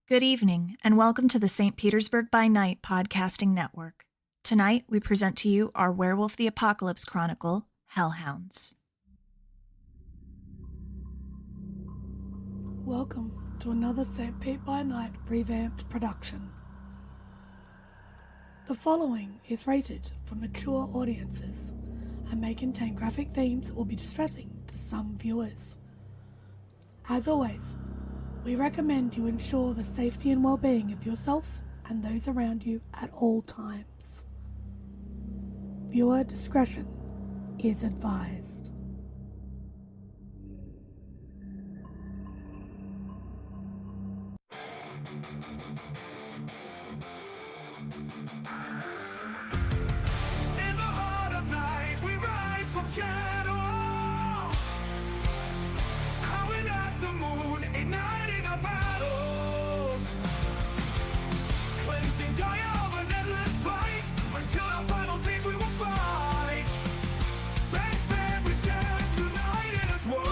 Good evening, and welcome to the St. Petersburg by Night podcasting network. Tonight, we present to you our Werewolf the Apocalypse Chronicle, Hounds. Welcome to another St. Pete by Night revamped production. The following is rated for mature audiences and may contain graphic themes that will be distressing to some viewers. As always, we recommend you ensure the safety and well-being of yourself and those around you at all times. Viewer discretion is advised. In the heart of night, we rise from shadows, howling at the moon, igniting our battles, cleansing Gaia of an endless bite, until our final days we will fight. Thanks, man, we stand united as one.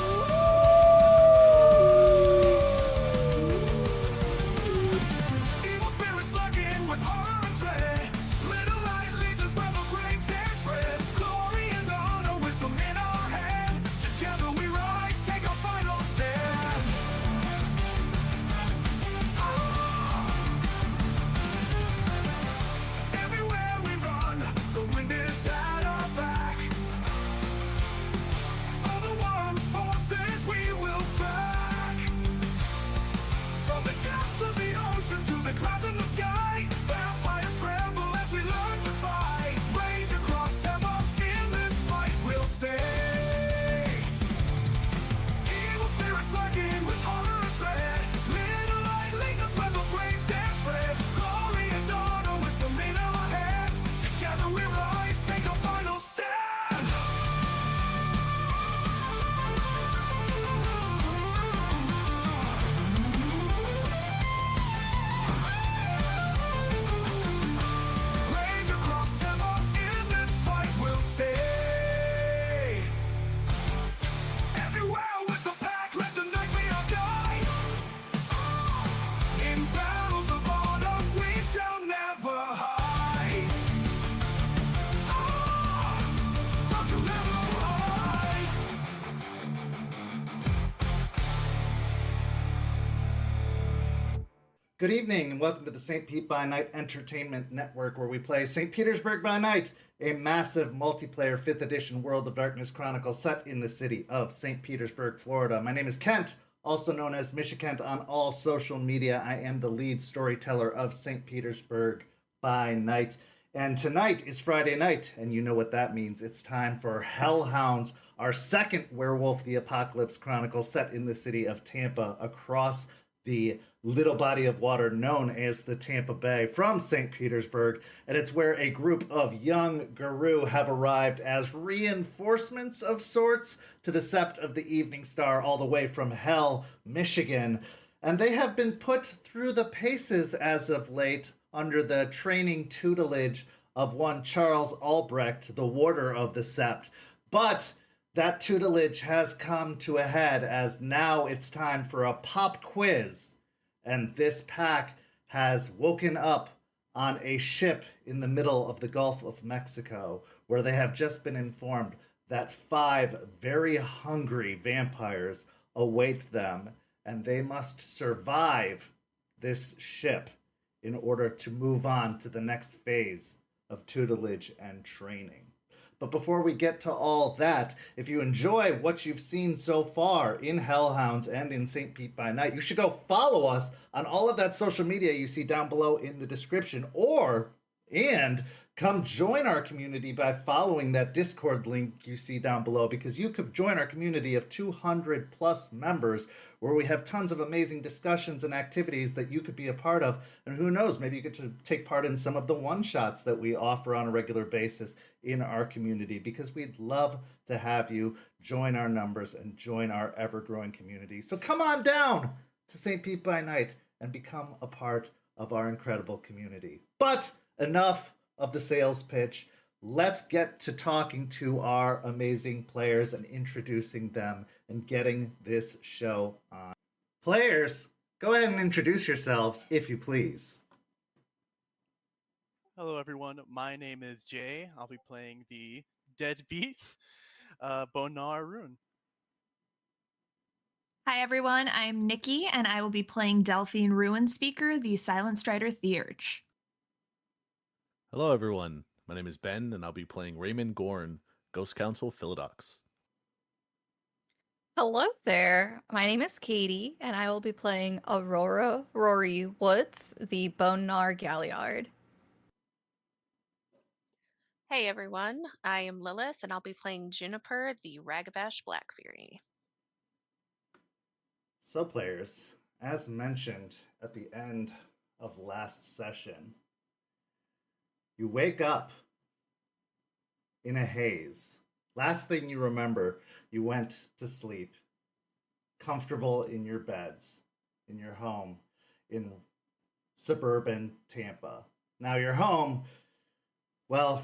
Evil spirits lurking with horror and dread. Little light leads us where the grave dare tread. Glory and honor, wisdom in our hand. Together we rise, take our final stand. Everywhere we run, the wind is at our back. All the world's forces we will track. From the depths of the ocean to the clouds in the sky, vampires tremble as we learn to fight. Rage across Tampa, in this fight we'll stay. Evil spirits lurking with horror and dread. Little light leads us where the grave dare tread. Glory and honor, wisdom in our hand. Together we rise, take our final stand. Rage across Tampa, in this fight we'll stay. Everywhere with the pack, let the night be our guide. In battles of honor, we shall never hide. Fuck you, never hide. Good evening and welcome to the St. Pete by Night Entertainment Network, where we play St. Petersburg by Night, a massive multiplayer 5th edition World of Darkness chronicle set in the city of St. Petersburg, Florida. My name is Kent, also known as Kent on all social media. I am the lead storyteller of St. Petersburg by Night. And tonight is Friday night, and you know what that means. It's time for Hounds, our second Werewolf the Apocalypse chronicle set in the city of Tampa, across the little body of water known as the Tampa Bay from St. Petersburg, and it's where a group of young guru have arrived as reinforcements of sorts to the Sept of the Evening Star all the way from Hell, Michigan. And they have been put through the paces as of late under the training tutelage of one Charles Albrecht, the warder of the Sept. But that tutelage has come to a head, as now it's time for a pop quiz. And this pack has woken up on a ship in the middle of the Gulf of Mexico, where they have just been informed that 5 very hungry vampires await them, and they must survive this ship in order to move on to the next phase of tutelage and training. But before we get to all that, if you enjoy what you've seen so far in Hellhounds and in St. Pete by Night, you should go follow us on all of that social media you see down below in the description, and come join our community by following that Discord link you see down below, because you could join our community of 200 plus members, where we have tons of amazing discussions and activities that you could be a part of. And who knows, maybe you get to take part in some of the one-shots that we offer on a regular basis in our community, because we'd love to have you join our numbers and join our ever-growing community. So come on down to St. Pete by Night and become a part of our incredible community. But enough of the sales pitch. Let's get to talking to our amazing players and introducing them and getting this show on. Players, go Go ahead and introduce yourselves, if you please. Hello, everyone. My name is Jay. I'll be playing the Deadbeat, Bonar Rune. Hi, everyone. I'm Nikki, and I will be playing Delphine Ruinspeaker, the Silent Strider Theurge. Hello, everyone. My name is Ben, and I'll be playing Raymond Gorn, Ghost Council Philodox. Hello there. My name is Caity, and I will be playing Aurora Rory Woods, the Bonar Galliard. Hey everyone, I am Lilith, and I'll be playing Juniper, the Ragabash Black Fury. So, players, as mentioned at the end of last session, you wake up in a haze. Last thing you remember, you went to sleep, comfortable in your beds, in your home, in suburban Tampa. Now, your home, well,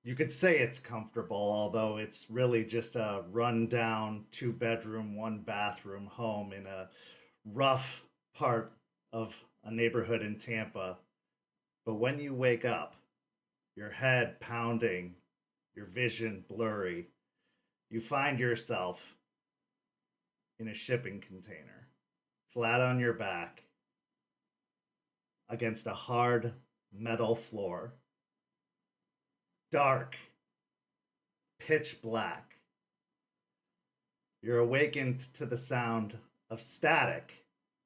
you could say it's comfortable, although it's really just a run-down 2-bedroom, 1-bathroom home in a rough part of a neighborhood in Tampa. But when you wake up, your head pounding, your vision blurry, you find yourself in a shipping container, flat on your back, against a hard metal floor. Dark, pitch black. You're awakened to the sound of static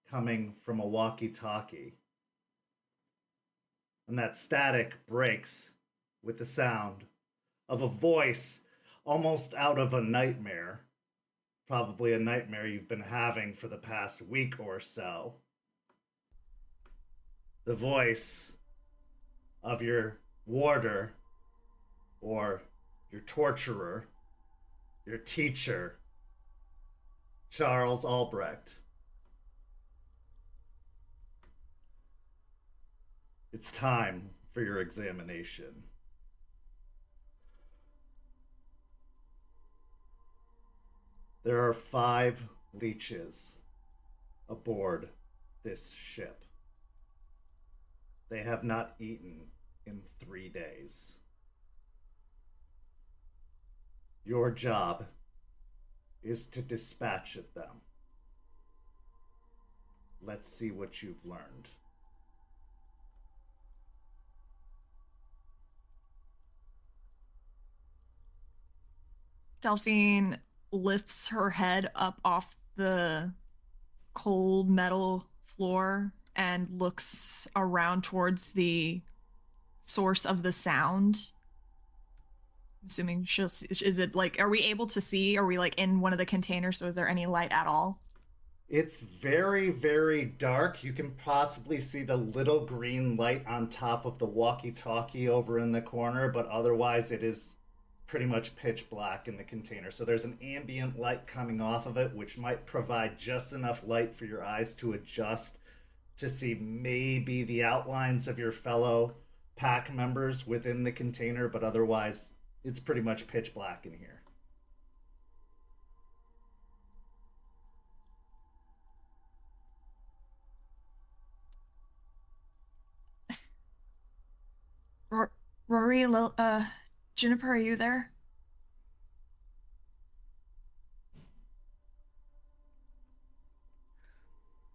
coming from a walkie-talkie. And that static breaks with the sound of a voice almost out of a nightmare. Probably a nightmare you've been having for the past week or so. The voice of your warder, or your torturer, your teacher, Charles Albrecht. It's time for your examination. There are 5 leeches aboard this ship. They have not eaten in 3 days. Your job is to dispatch of them. Let's see what you've learned. Delphine lifts her head up off the cold metal floor and looks around towards the source of the sound. Assuming is it like, are we able to see? Are we like in one of the containers? So is there any light at all? It's very, very dark. You can possibly see the little green light on top of the walkie-talkie over in the corner, but otherwise it is pretty much pitch black in the container. So there's an ambient light coming off of it, which might provide just enough light for your eyes to adjust to see maybe the outlines of your fellow pack members within the container, but otherwise it's pretty much pitch black in here. Rory, Juniper, are you there?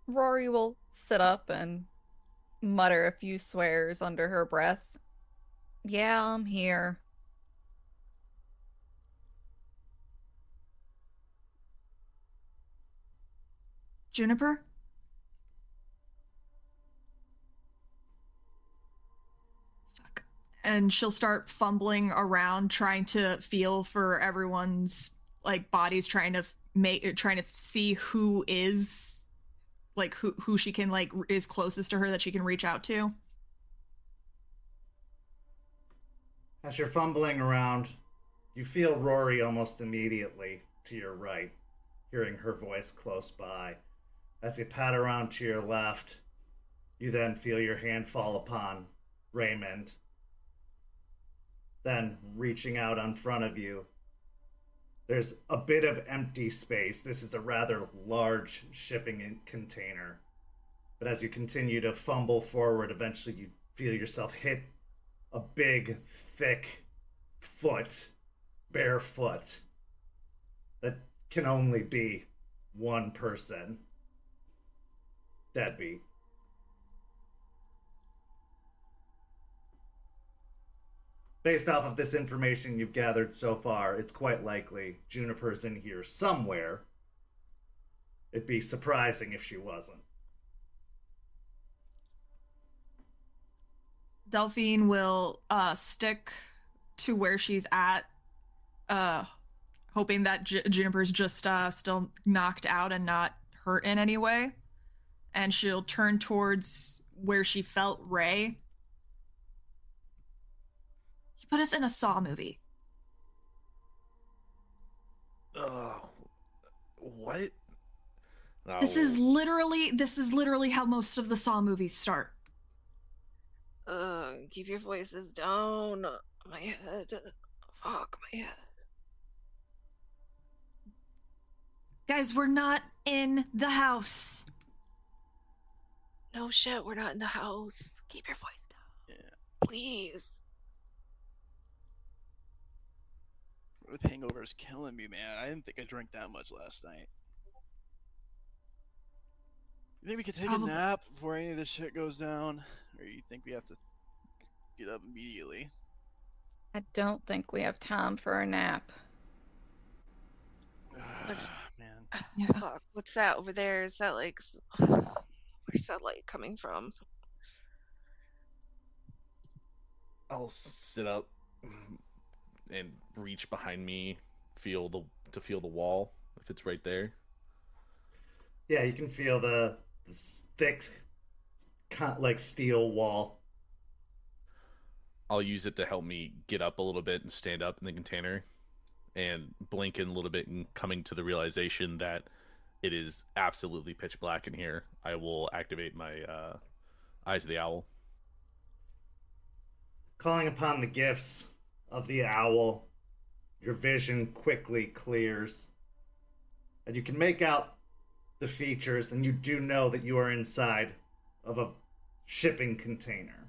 Rory will sit up and mutter a few swears under her breath. Yeah, I'm here. Juniper? Fuck. And she'll start fumbling around, trying to feel for everyone's like bodies, trying to see who is like who she can like is closest to her that she can reach out to. As you're fumbling around, you feel Rory almost immediately to your right, hearing her voice close by. As you pat around to your left, you then feel your hand fall upon Raymond. Then, reaching out in front of you, there's a bit of empty space. This is a rather large shipping container. But as you continue to fumble forward, eventually you feel yourself hit a big, thick foot, bare foot, that can only be one person. Deadbeat. Based off of this information you've gathered so far, it's quite likely Juniper's in here somewhere. It'd be surprising if she wasn't. Delphine will stick to where she's at, hoping that Juniper's just still knocked out and not hurt in any way. And she'll turn towards where she felt Ray. He put us in a Saw movie. What? No. This is literally how most of the Saw movies start. Keep your voices down. My head. Fuck, my head. Guys, we're not in the house. No shit, we're not in the house. Keep your voice down. Yeah. Please. With hangovers killing me, man. I didn't think I drank that much last night. You think we could take a nap before any of this shit goes down? Or you think we have to get up immediately? I don't think we have time for a nap. Man. Yeah. Fuck, what's that over there? Is that like... Where's that light coming from? I'll sit up and reach behind me, feel the wall if it's right there. Yeah, you can feel the thick, like steel wall. I'll use it to help me get up a little bit and stand up in the container, and blinking a little bit and coming to the realization that it is absolutely pitch black in here. I will activate my Eyes of the Owl. Calling upon the gifts of the owl, your vision quickly clears. And you can make out the features, and you do know that you are inside of a shipping container.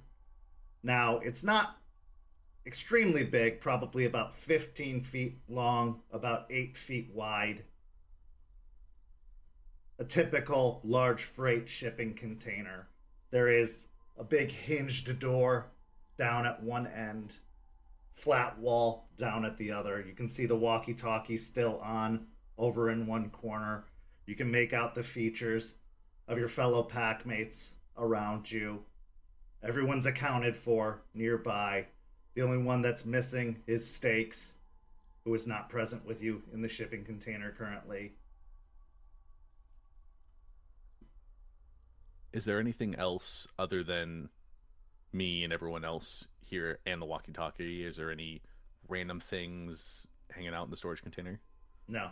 Now, it's not extremely big, probably about 15 feet long, about 8 feet wide. A typical large freight shipping container. There is a big hinged door down at one end, flat wall down at the other. You can see the walkie-talkie still on over in one corner. You can make out the features of your fellow packmates around you. Everyone's accounted for nearby. The only one that's missing is Stakes, who is not present with you in the shipping container currently. Is there anything else other than me and everyone else here and the walkie-talkie? Is there any random things hanging out in the storage container? No.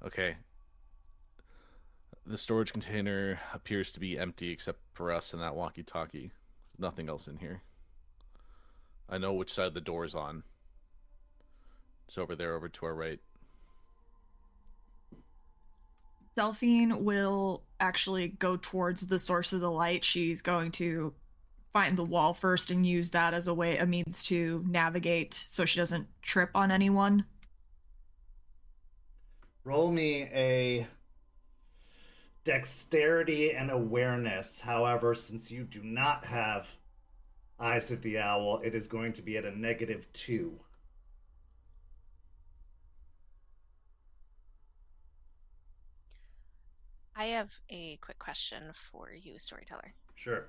Okay. The storage container appears to be empty except for us and that walkie-talkie. Nothing else in here. I know which side the door is on. It's over there, over to our right. Delphine will actually go towards the source of the light. She's going to find the wall first and use that as a means to navigate so she doesn't trip on anyone. Roll me a dexterity and awareness. However, since you do not have Eyes of the Owl, it is going to be at a -2. I have a quick question for you, Storyteller. Sure.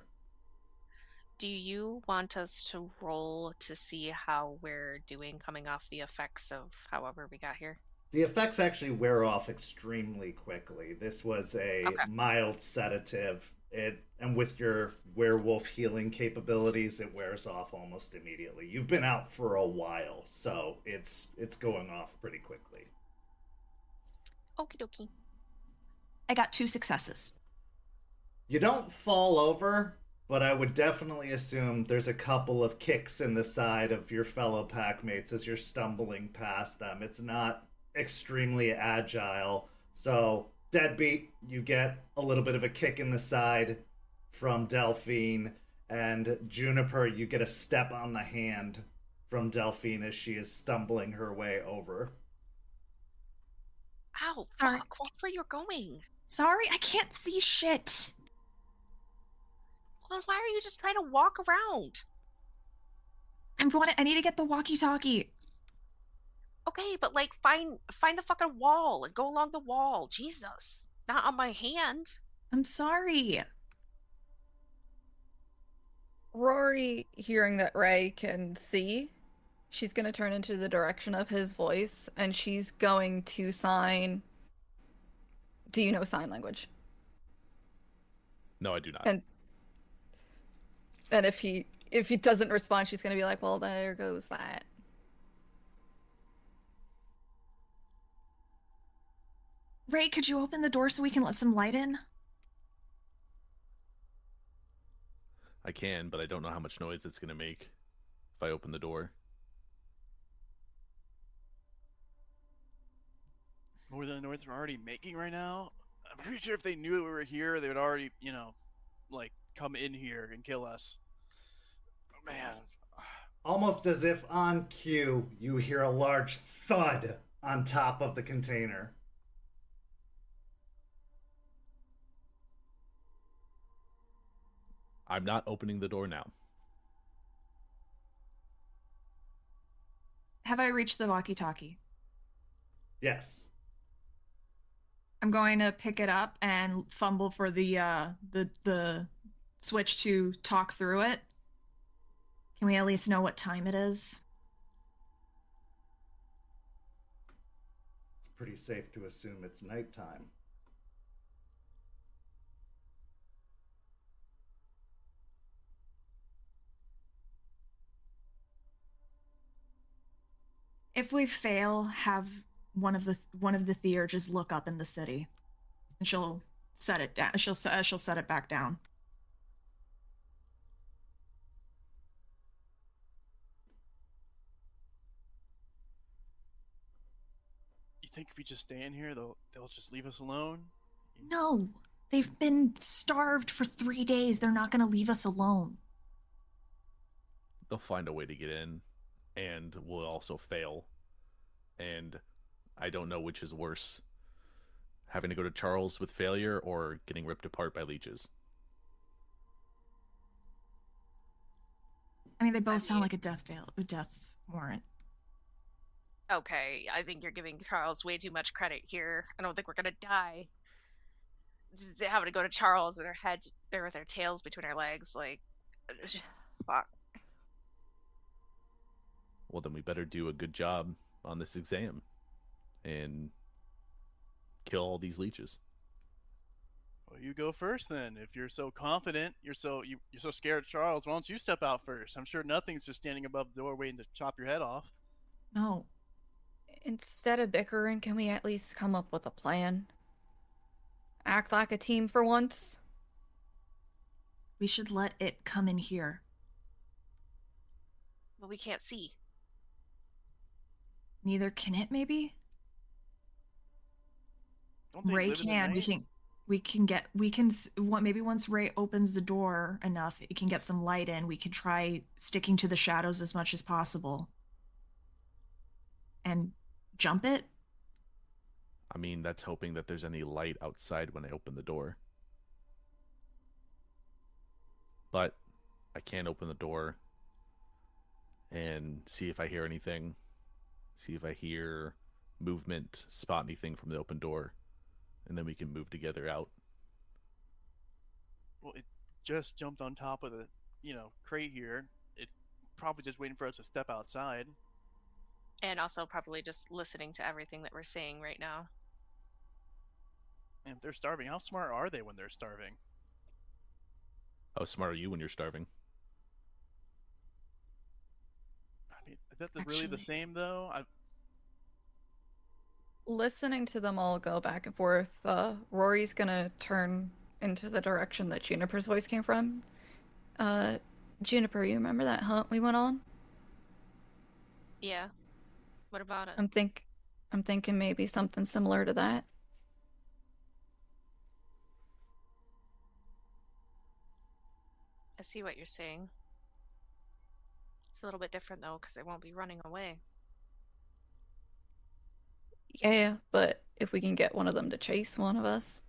Do you want us to roll to see how we're doing coming off the effects of however we got here? The effects actually wear off extremely quickly. This was a mild sedative. And with your werewolf healing capabilities, it wears off almost immediately. You've been out for a while, so it's going off pretty quickly. Okie dokie. I got 2 successes. You don't fall over, but I would definitely assume there's a couple of kicks in the side of your fellow packmates as you're stumbling past them. It's not extremely agile, So, Deadbeat, you get a little bit of a kick in the side from Delphine, and Juniper, you get a step on the hand from Delphine as she is stumbling her way over. Ow, Sorry. fuck, watch where you're going. Sorry, I can't see shit. Well, why are you just trying to walk around? I need to get the walkie-talkie. Okay, but like find the fucking wall and go along the wall. Jesus. Not on my hand. I'm sorry. Rory, hearing that Ray can see, she's going to turn into the direction of his voice, and she's going to sign. Do you know sign language? No, I do not. And if he doesn't respond, she's going to be like, well, there goes that. Ray, could you open the door so we can let some light in? I can, but I don't know how much noise it's going to make if I open the door. More than the noise we're already making right now? I'm pretty sure if they knew that we were here, they would already, like, come in here and kill us. Oh, man. Almost as if on cue, you hear a large thud on top of the container. I'm not opening the door now. Have I reached the walkie-talkie? Yes. I'm going to pick it up and fumble for the switch to talk through it. Can we at least know what time it is? It's pretty safe to assume it's nighttime. If we fail, have one of the Theurges look up in the city, and she'll set it down. She'll set it back down. You think if we just stay in here, they'll just leave us alone? No, they've been starved for 3 days. They're not going to leave us alone. They'll find a way to get in, and we'll also fail. And I don't know which is worse, having to go to Charles with failure or getting ripped apart by leeches. I mean, they both sound like a death warrant. Okay, I think you're giving Charles way too much credit here. I don't think we're gonna die. Just having to go to Charles with their heads or with their tails between our legs, like, fuck. Well, then we better do a good job on this exam and kill all these leeches. Well, you go first then. If you're so confident, you're so scared of Charles, why don't you step out first? I'm sure nothing's just standing above the door waiting to chop your head off. No. Instead of bickering, can we at least come up with a plan? Act like a team for once? We should let it come in here. But we can't see. Neither can it, maybe? Don't they Ray live in the can. night? Maybe once Ray opens the door enough, it can get some light in. We can try sticking to the shadows as much as possible. And jump it? I mean, that's hoping that there's any light outside when I open the door. But I can't open the door and see if I hear anything. See if I hear movement, spot anything from the open door. And then we can move together out. Well, it just jumped on top of the, crate here. It probably just waiting for us to step outside. And also probably just listening to everything that we're saying right now. And if they're starving, how smart are they when they're starving? How smart are you when you're starving? I mean, is that really the same, though? Listening to them all go back and forth, Rory's gonna turn into the direction that Juniper's voice came from. Juniper, you remember that hunt we went on? Yeah. What about it? I'm thinking maybe something similar to that. I see what you're saying. It's a little bit different though, because they won't be running away. Yeah, but if we can get one of them to chase one of us,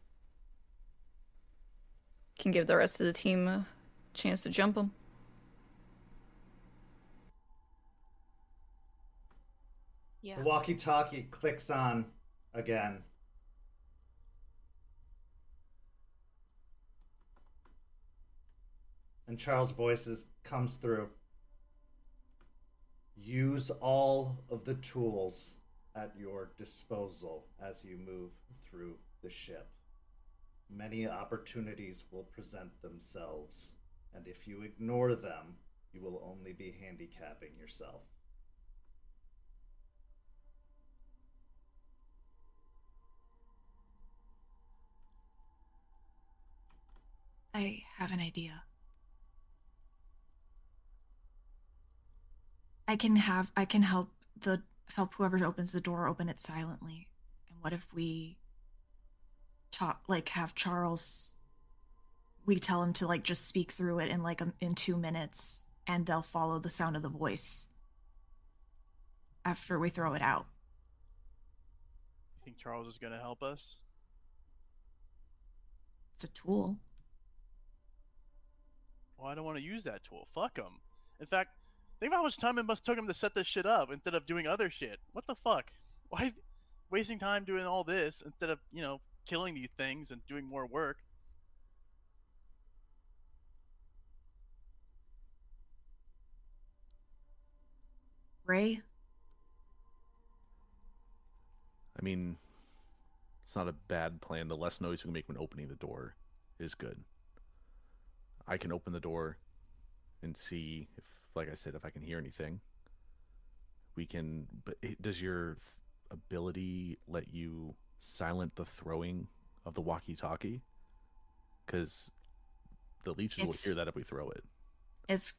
can give the rest of the team a chance to jump them. Yeah. The walkie-talkie clicks on again. And Charles' voice comes through. Use all of the tools at your disposal as you move through the ship. Many opportunities will present themselves, and if you ignore them, you will only be handicapping yourself. I have an idea. I can help whoever opens the door open it silently. And what if we have Charles, we tell him to just speak through it in 2 minutes, and they'll follow the sound of the voice after we throw it out. You think Charles is going to help us? It's a tool. Well, I don't want to use that tool. Fuck him. In fact, think about how much time it must took him to set this shit up instead of doing other shit. What the fuck? Why wasting time doing all this instead of, killing these things and doing more work? Ray? I mean, it's not a bad plan. The less noise we can make when opening the door is good. I can open the door and see if, like I said, if I can hear anything. We can, but does your ability let you silent the throwing of the walkie-talkie? Because the leeches will hear that if we throw it. It's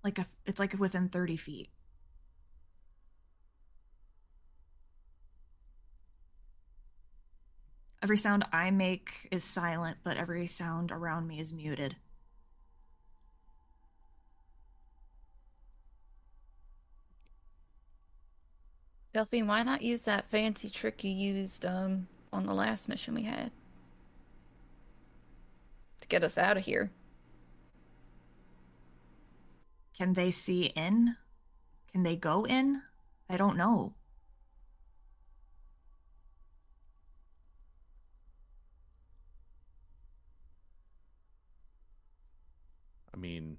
it's within 30 feet. Every sound I make is silent, but every sound around me is muted. Delphine, why not use that fancy trick you used on the last mission we had to get us out of here? Can they see in? Can they go in? I don't know. I mean,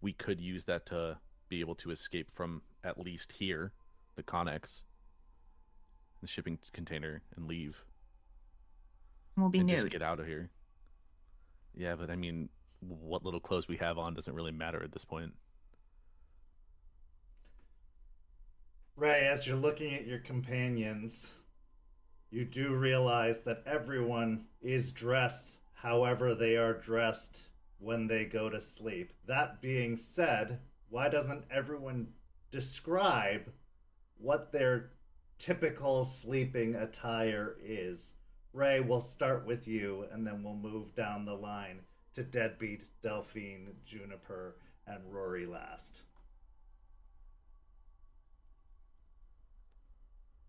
we could use that to be able to escape from at least here, the Connex, the shipping container, and leave. We'll be and nude. Just get out of here. Yeah, but I mean, what little clothes we have on doesn't really matter at this point. Ray, as you're looking at your companions, you do realize that everyone is dressed however they are dressed when they go to sleep. That being said, why doesn't everyone describe what their typical sleeping attire is? Ray, we'll start with you, and then we'll move down the line to Deadbeat, Delphine, Juniper, and Rory last.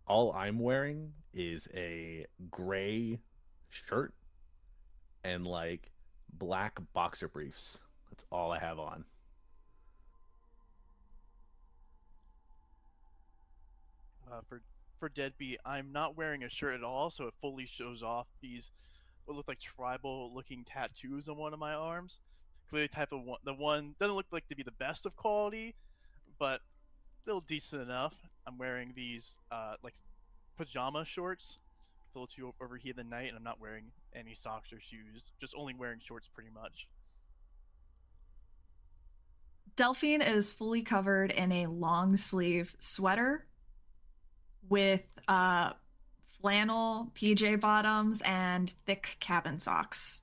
All I'm wearing is a gray shirt and black boxer briefs. That's all I have on. For Deadbeat, I'm not wearing a shirt at all, so it fully shows off these what look like tribal-looking tattoos on one of my arms. Clearly, the one doesn't look like to be the best of quality, but still decent enough. I'm wearing these pajama shorts, a little too overheated the night, and I'm not wearing any socks or shoes. Just only wearing shorts, pretty much. Delphine is fully covered in a long sleeve sweater with flannel PJ bottoms and thick cabin socks.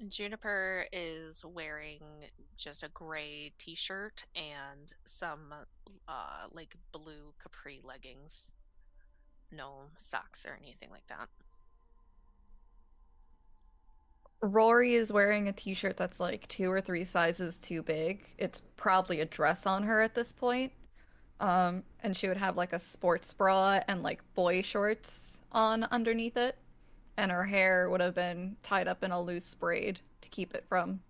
Juniper is wearing just a gray t-shirt and some blue capri leggings. no socks or anything like that. Rory is wearing a t-shirt that's like 2 or 3 sizes too big. It's probably a dress on her at this point. And she would have like a sports bra and like boy shorts on underneath it. And her hair would have been tied up in a loose braid to keep it from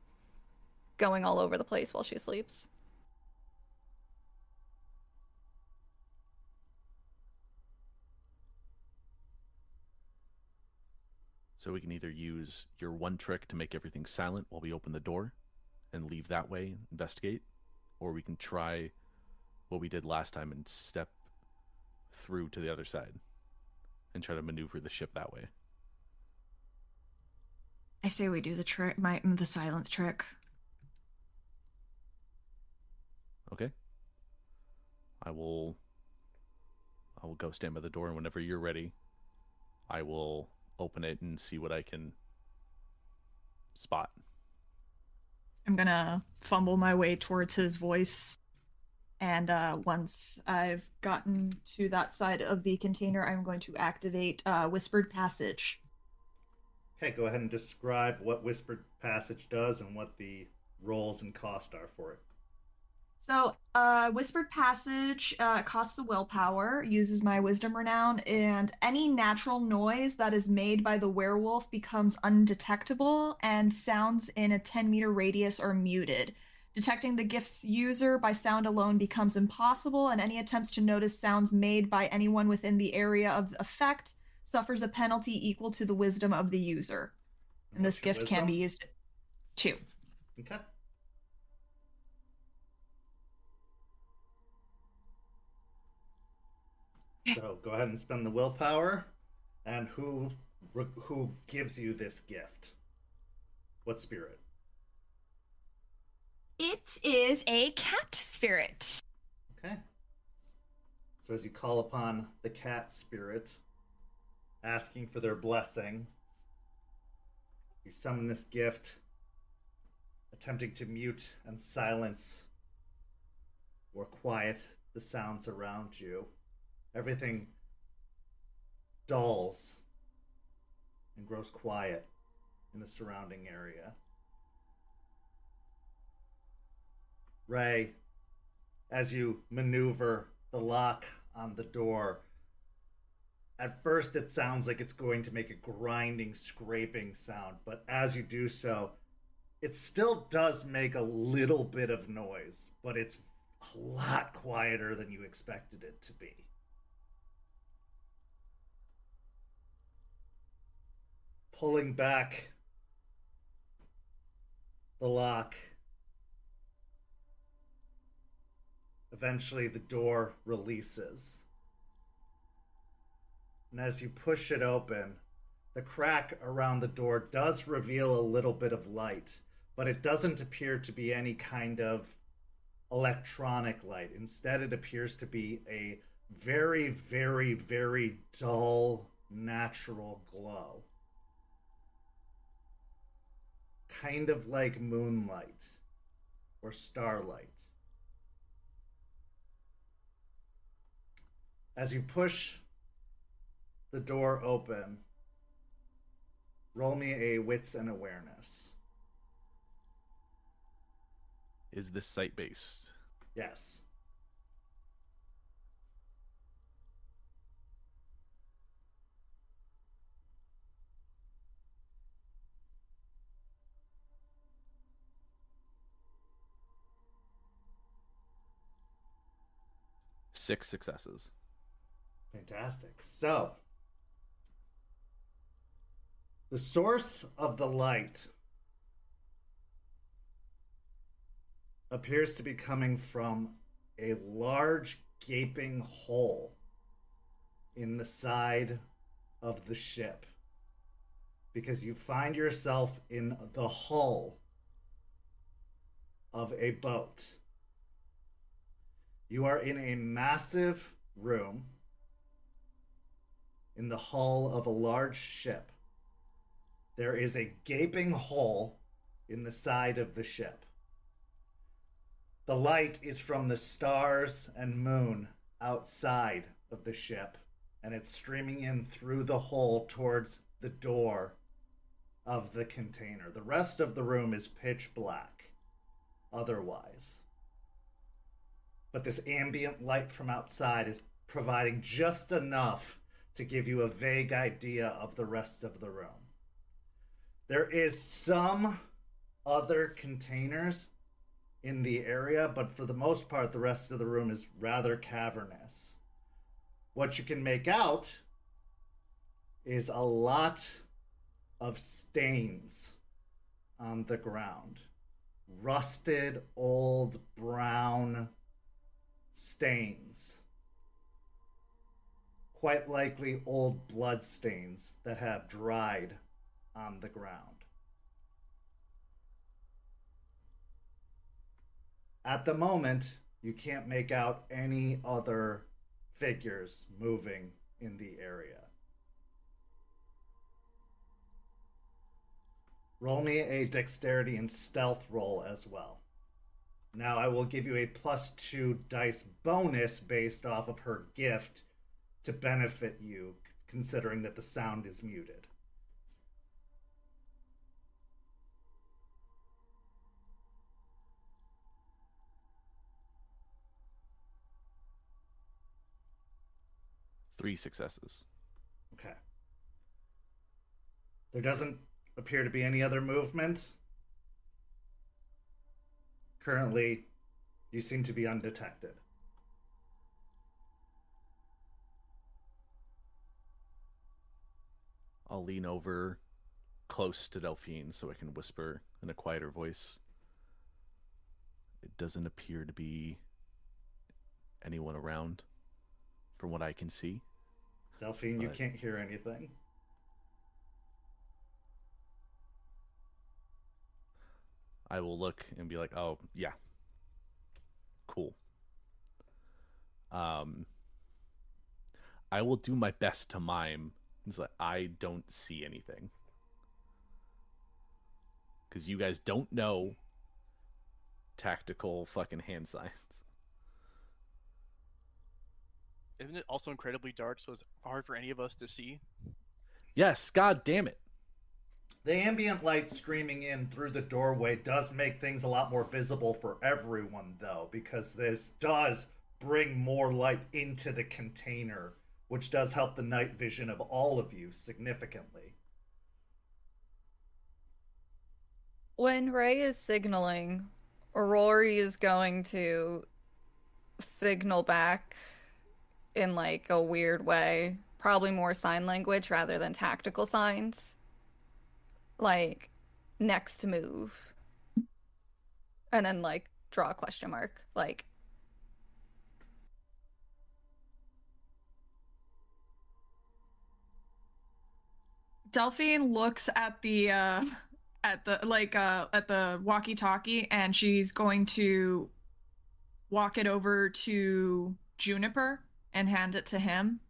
going all over the place while she sleeps. So we can either use your one trick to make everything silent while we open the door and leave that way, investigate, or we can try what we did last time and step through to the other side and try to maneuver the ship that way. I say we do the silence trick. Okay. I will go stand by the door, and whenever you're ready, I will open it and see what I can spot. I'm gonna fumble my way towards his voice, and once I've gotten to that side of the container, I'm going to activate Whispered Passage. Okay, go ahead and describe what Whispered Passage does and what the rolls and cost are for it. So, Whispered Passage costs a willpower, uses my Wisdom Renown, and any natural noise that is made by the werewolf becomes undetectable, and sounds in a 10-meter radius are muted. Detecting the gift's user by sound alone becomes impossible, and any attempts to notice sounds made by anyone within the area of effect suffers a penalty equal to the wisdom of the user. And this gift can be used 2. Okay. So go ahead and spend the willpower. And who gives you this gift? What spirit? It is a cat spirit. Okay. So as you call upon the cat spirit, asking for their blessing, you summon this gift, attempting to mute and silence or quiet the sounds around you. Everything dulls and grows quiet in the surrounding area. Ray, as you maneuver the lock on the door, at first it sounds like it's going to make a grinding, scraping sound, but as you do so, it still does make a little bit of noise, but it's a lot quieter than you expected it to be. Pulling back the lock, eventually the door releases. And as you push it open, the crack around the door does reveal a little bit of light, but it doesn't appear to be any kind of electronic light. Instead, it appears to be a very, very, very dull, natural glow. Kind of like moonlight or starlight. As you push the door open, roll me a wits and awareness. Is this site-based? Yes. Six successes. Fantastic. So, the source of the light appears to be coming from a large gaping hole in the side of the ship, because you find yourself in the hull of a boat. You are in a massive room in the hull of a large ship. There is a gaping hole in the side of the ship. The light is from the stars and moon outside of the ship and it's streaming in through the hole towards the door of the container. The rest of the room is pitch black otherwise. But this ambient light from outside is providing just enough to give you a vague idea of the rest of the room. There is some other containers in the area, but for the most part, the rest of the room is rather cavernous. What you can make out is a lot of stains on the ground. Rusted, old, brown stains. Quite likely old blood stains that have dried on the ground. At the moment, you can't make out any other figures moving in the area. Roll me a dexterity and stealth roll as well. Now I will give you a +2 dice bonus based off of her gift to benefit you, considering that the sound is muted. Three successes. Okay. There doesn't appear to be any other movement. Currently, you seem to be undetected. I'll lean over close to Delphine so I can whisper in a quieter voice. It doesn't appear to be anyone around from what I can see. Delphine, you can't hear anything. I will look and be like, oh, yeah. Cool. I will do my best to mime. It's like, I don't see anything. Because you guys don't know tactical fucking hand signs. Isn't it also incredibly dark, so it's hard for any of us to see? Yes, god damn it. The ambient light streaming in through the doorway does make things a lot more visible for everyone, though, because this does bring more light into the container, which does help the night vision of all of you significantly. When Ray is signaling, Rory is going to signal back in like a weird way, probably more sign language rather than tactical signs. Like, next move. And then like draw a question mark. Like, Delphine looks at the walkie-talkie, and she's going to walk it over to Juniper and hand it to him.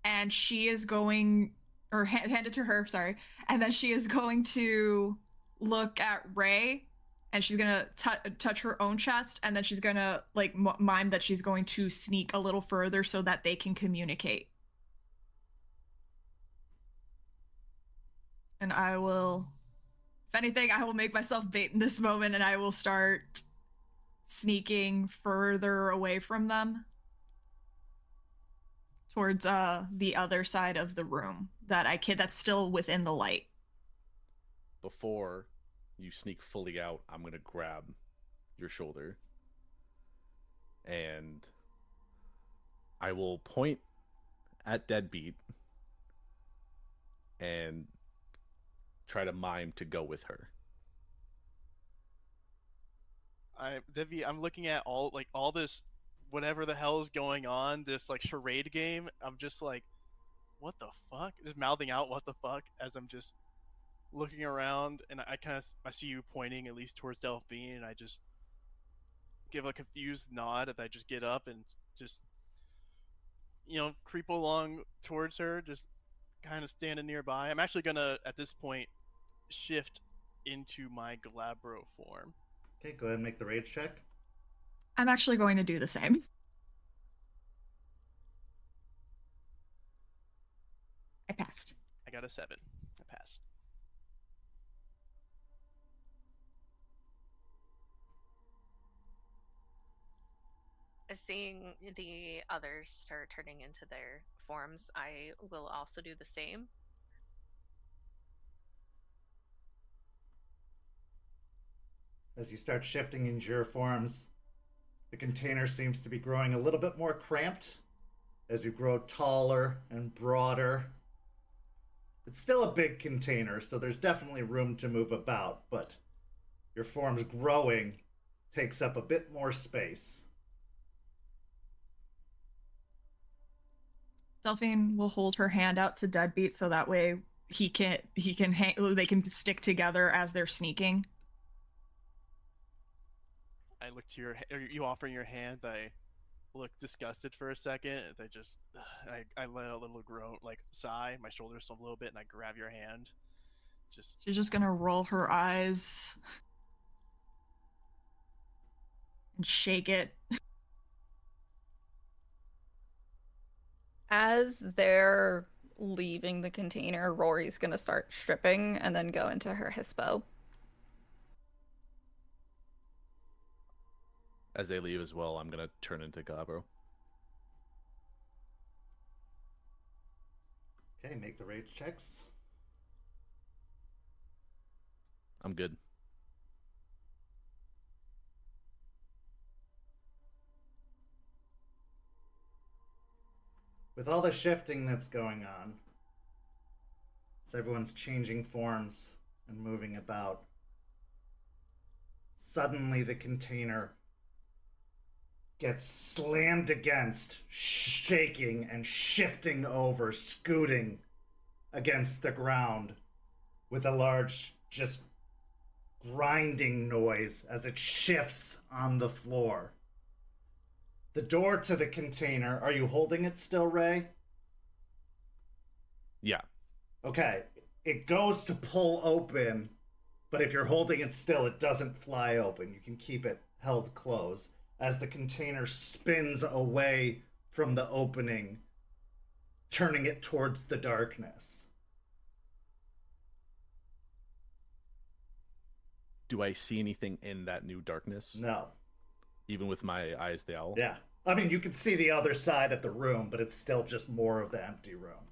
And she is going, or hand it to her, sorry. And then she is going to look at Ray, and she's gonna touch her own chest, and then she's gonna like mime that she's going to sneak a little further so that they can communicate. And I will, if anything, I will make myself bait in this moment, and I will start sneaking further away from them towards the other side of the room that's still within the light. Before you sneak fully out, I'm going to grab your shoulder. And I will point at Deadbeat and try to mime to go with her. Debbie, I'm looking at all this, whatever the hell is going on, this like charade game. I'm just like, what the fuck? Just mouthing out what the fuck as I'm just looking around, and I see you pointing at least towards Delphine, and I just give a confused nod as I just get up and just, creep along towards her, just kind of standing nearby. I'm actually gonna, at this point, shift into my Glabro form. Okay, go ahead and make the rage check. I'm actually going to do the same. passed. I got a 7. I passed. Seeing the others start turning into their forms, I will also do the same. As you start shifting into your forms, the container seems to be growing a little bit more cramped as you grow taller and broader. It's still a big container, so there's definitely room to move about, but your form's growing takes up a bit more space. Delphine will hold her hand out to Deadbeat so that way they can stick together as they're sneaking. I look to you offering your hand. I look disgusted for a second. I let a little groan, like sigh. My shoulders a little bit, and I grab your hand. She's just gonna roll her eyes and shake it. As they're leaving the container, Rory's gonna start stripping and then go into her hispo. As they leave as well, I'm gonna turn into Gabro. Okay, make the rage checks. I'm good. With all the shifting that's going on, as everyone's changing forms and moving about, suddenly the container gets slammed against, shaking and shifting over, scooting against the ground with a large, just grinding noise as it shifts on the floor. The door to the container, are you holding it still, Ray? Yeah. Okay. It goes to pull open, but if you're holding it still, it doesn't fly open. You can keep it held closed as the container spins away from the opening, turning it towards the darkness. Do I see anything in that new darkness? No. Even with my eyes the owl? Yeah. I mean, you can see the other side of the room, but it's still just more of the empty room.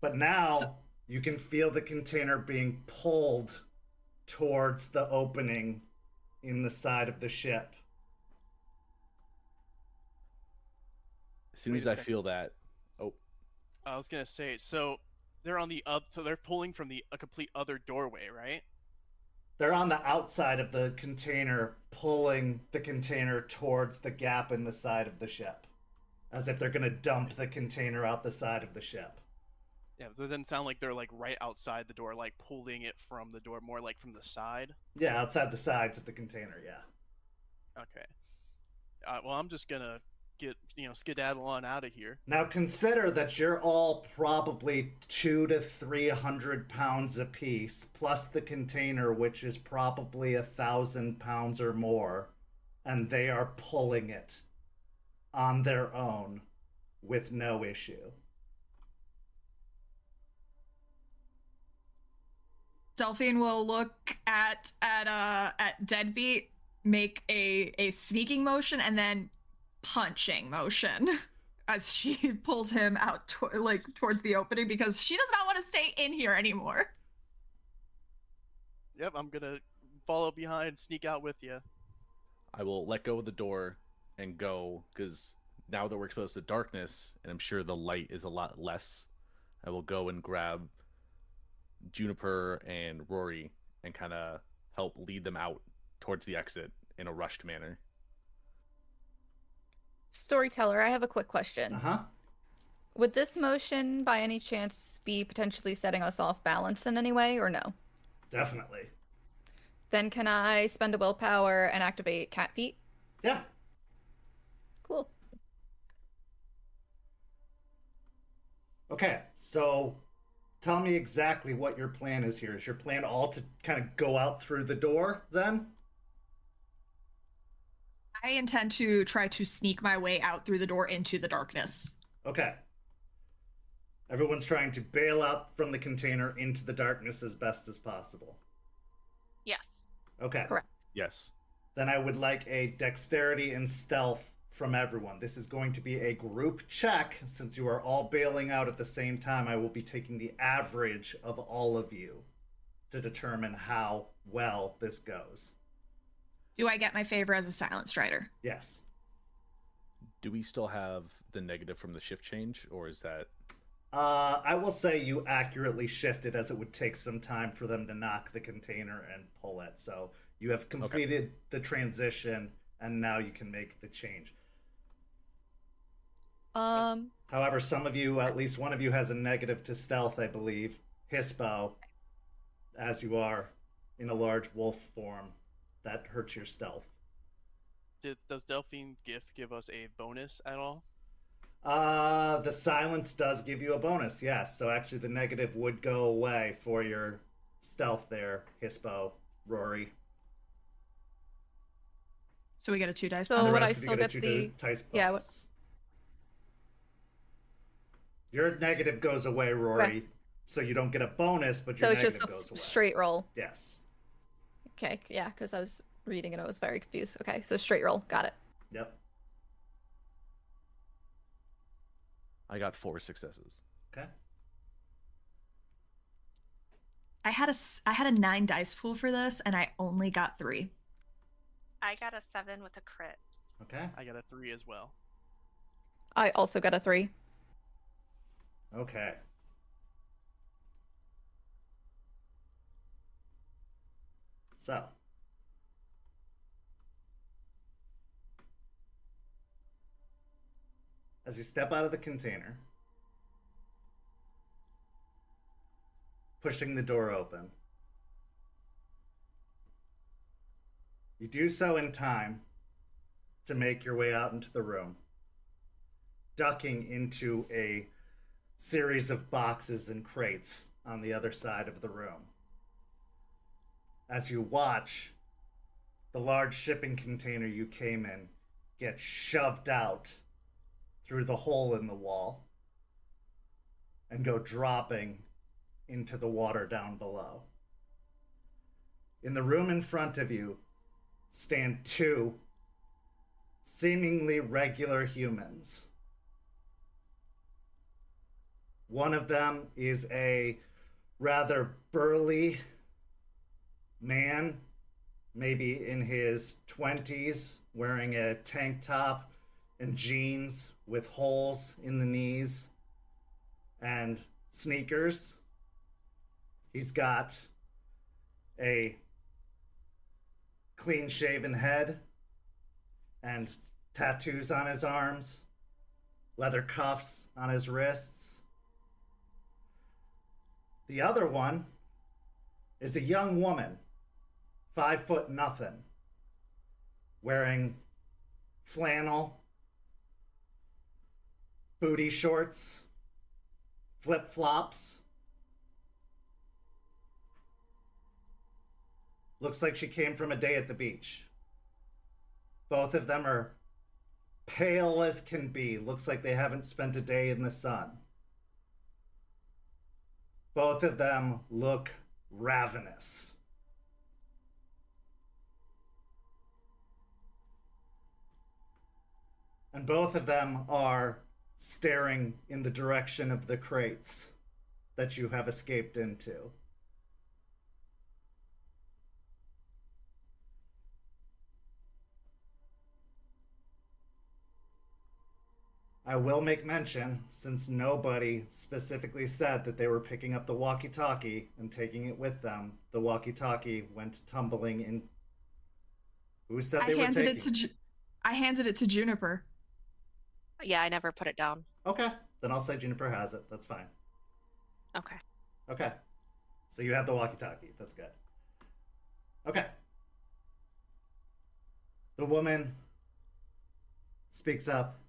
But now you can feel the container being pulled towards the opening in the side of the ship. As soon as I feel that, I was gonna say, so they're on so they're pulling from a complete other doorway, right? They're on the outside of the container, pulling the container towards the gap in the side of the ship, as if they're gonna dump the container out the side of the ship. Yeah, it doesn't sound like they're like right outside the door, like pulling it from the door, more like from the side. Yeah, outside the sides of the container, yeah. Okay. Well, I'm just gonna skedaddle on out of here. Now consider that you're all probably 200 to 300 pounds apiece, plus the container, which is probably 1,000 pounds or more, and they are pulling it on their own with no issue. Delphine will look at Deadbeat, make a sneaking motion, and then punching motion as she pulls him out towards the opening because she does not want to stay in here anymore. Yep, I'm gonna follow behind, sneak out with you. I will let go of the door and go, because now that we're exposed to darkness, and I'm sure the light is a lot less, I will go and grab Juniper and Rory and kind of help lead them out towards the exit in a rushed manner. Storyteller, I have a quick question. Uh-huh. Would this motion, by any chance, be potentially setting us off balance in any way, or no? Definitely. Then can I spend a willpower and activate cat feet? Yeah. Cool. Okay, so tell me exactly what your plan is here. Is your plan all to kind of go out through the door, then? I intend to try to sneak my way out through the door into the darkness. Okay. Everyone's trying to bail out from the container into the darkness as best as possible. Yes. Okay. Correct. Yes. Then I would like a dexterity and stealth from everyone. This is going to be a group check. Since you are all bailing out at the same time, I will be taking the average of all of you to determine how well this goes. Do I get my favor as a silent strider? Yes. Do we still have the negative from the shift change, or is that... I will say you accurately shifted, as it would take some time for them to knock the container and pull it. So you have completed the transition, and now you can make the change. However, some of you, at least one of you, has a negative to stealth, I believe. Hispo, as you are in a large wolf form, that hurts your stealth. Does Delphine gift give us a bonus at all? The silence does give you a bonus, yes. So actually the negative would go away for your stealth there, Hispo, Rory. So we get a 2 dice So And the bonus. would I rest of you still get a get 2 the- dice bonus. Yeah, Your negative goes away, Rory. Okay. So you don't get a bonus, but your So it's negative just a goes away. straight roll. Yes. Okay, yeah, because I was reading and I was very confused. Okay, so straight roll. Got it. Yep. I got 4 successes. Okay. I had a 9 dice pool for this, and I only got 3. I got a 7 with a crit. Okay. I got a 3 as well. I also got a 3. Okay. So. As you step out of the container, pushing the door open, you do so in time to make your way out into the room, ducking into a series of boxes and crates on the other side of the room. As you watch the large shipping container you came in get shoved out through the hole in the wall and go dropping into the water down below. In the room in front of you stand 2 seemingly regular humans. One of them is a rather burly man, maybe in his 20s, wearing a tank top and jeans with holes in the knees and sneakers. He's got a clean-shaven head and tattoos on his arms, leather cuffs on his wrists. The other one is a young woman, 5 foot nothing, wearing flannel, booty shorts, flip-flops. Looks like she came from a day at the beach. Both of them are pale as can be. Looks like they haven't spent a day in the sun. Both of them look ravenous. And both of them are staring in the direction of the crates that you have escaped into. I will make mention, since nobody specifically said that they were picking up the walkie-talkie and taking it with them, the walkie-talkie went tumbling in. Who said they were taking? I handed it to Juniper. Yeah, I never put it down. Okay, then I'll say Juniper has it. That's fine. Okay. Okay. So you have the walkie-talkie. That's good. Okay. The woman speaks up.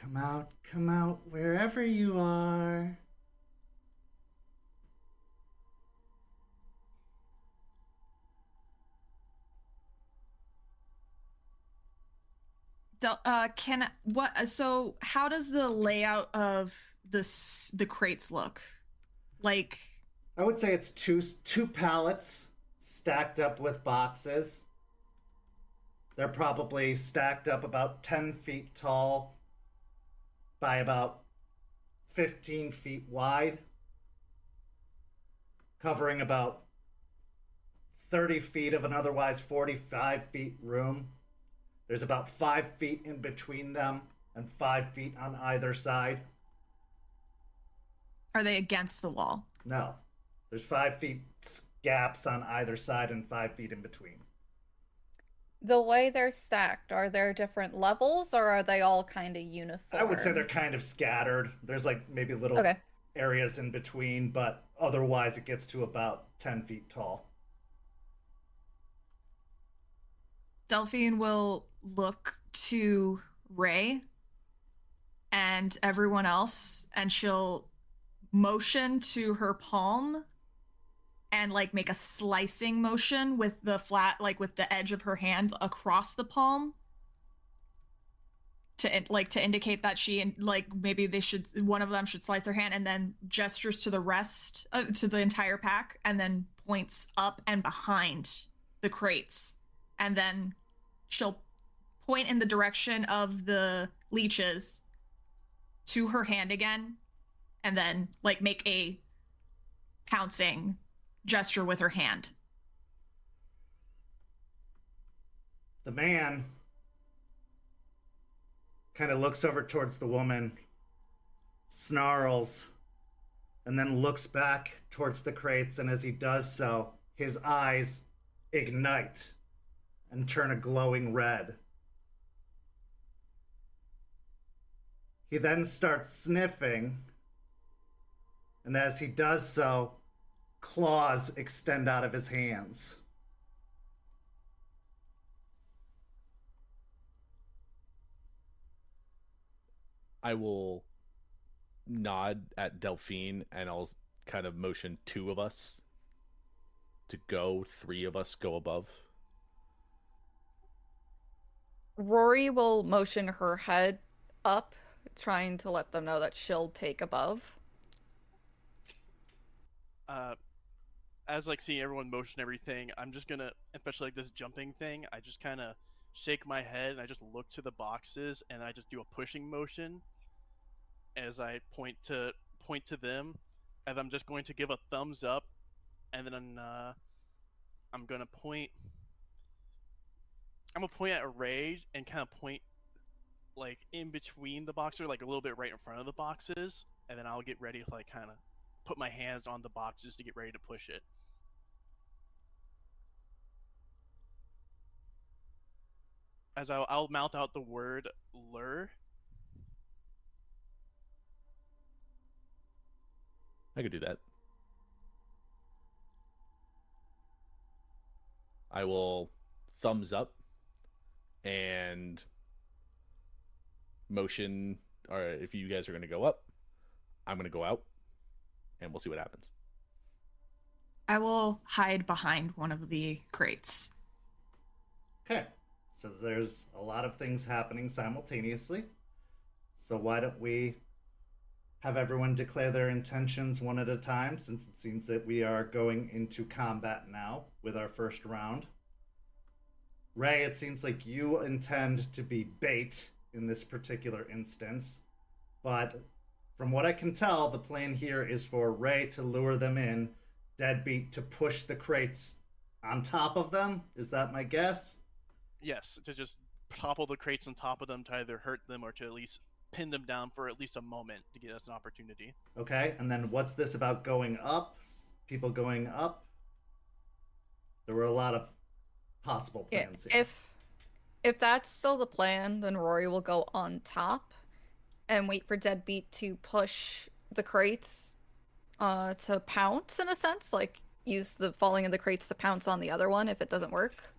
Come out, wherever you are. So how does the layout of the crates look? Like, I would say it's two pallets stacked up with boxes. They're probably stacked up about 10 feet tall by about 15 feet wide, covering about 30 feet of an otherwise 45 feet room. There's about 5 feet in between them and 5 feet on either side. are they against the wall? No. There's 5 feet gaps on either side and 5 feet in between. The way they're stacked, are there different levels or are they all kind of uniform? I would say they're kind of scattered. There's like maybe little areas in between, but otherwise it gets to about 10 feet tall. Delphine will look to Ray and everyone else, and she'll motion to her palm and like make a slicing motion with the flat, like with the edge of her hand across the palm to indicate that she, like, maybe one of them should slice their hand, and then gestures to the rest, to the entire pack, and then points up and behind the crates, and then she'll point in the direction of the leeches to her hand again, and then like make a pouncing gesture with her hand. The man kind of looks over towards the woman, snarls, and then looks back towards the crates, and as he does so, his eyes ignite and turn a glowing red. He then starts sniffing, and as he does so, claws extend out of his hands. I will nod at Delphine and I'll kind of motion 2 of us to go, 3 of us go above. Rory will motion her head up, trying to let them know that she'll take above. As like seeing everyone motion everything, I'm just gonna, especially like this jumping thing, I just kind of shake my head and I just look to the boxes and I just do a pushing motion as I point to them, as I'm just going to give a thumbs up, and then I'm gonna point at Ray and kind of point like in between the boxes, like a little bit right in front of the boxes, and then I'll get ready to like kind of put my hands on the boxes to get ready to push it. As I'll mouth out the word lure. I could do that. I will thumbs up and motion, or if you guys are going to go up, I'm going to go out, and we'll see what happens. I will hide behind one of the crates. Okay, so there's a lot of things happening simultaneously. So why don't we have everyone declare their intentions one at a time, since it seems that we are going into combat now with our first round. Ray, it seems like you intend to be bait in this particular instance, but from what I can tell, the plan here is for Ray to lure them in, Deadbeat to push the crates on top of them. Is that my guess? Yes, to just topple the crates on top of them to either hurt them or to at least pin them down for at least a moment to give us an opportunity. Okay, and then what's this about going up? People going up? There were a lot of possible plans here. If that's still the plan, then Rory will go on top and wait for Deadbeat to push the crates to pounce, in a sense, like use the falling of the crates to pounce on the other one if it doesn't work.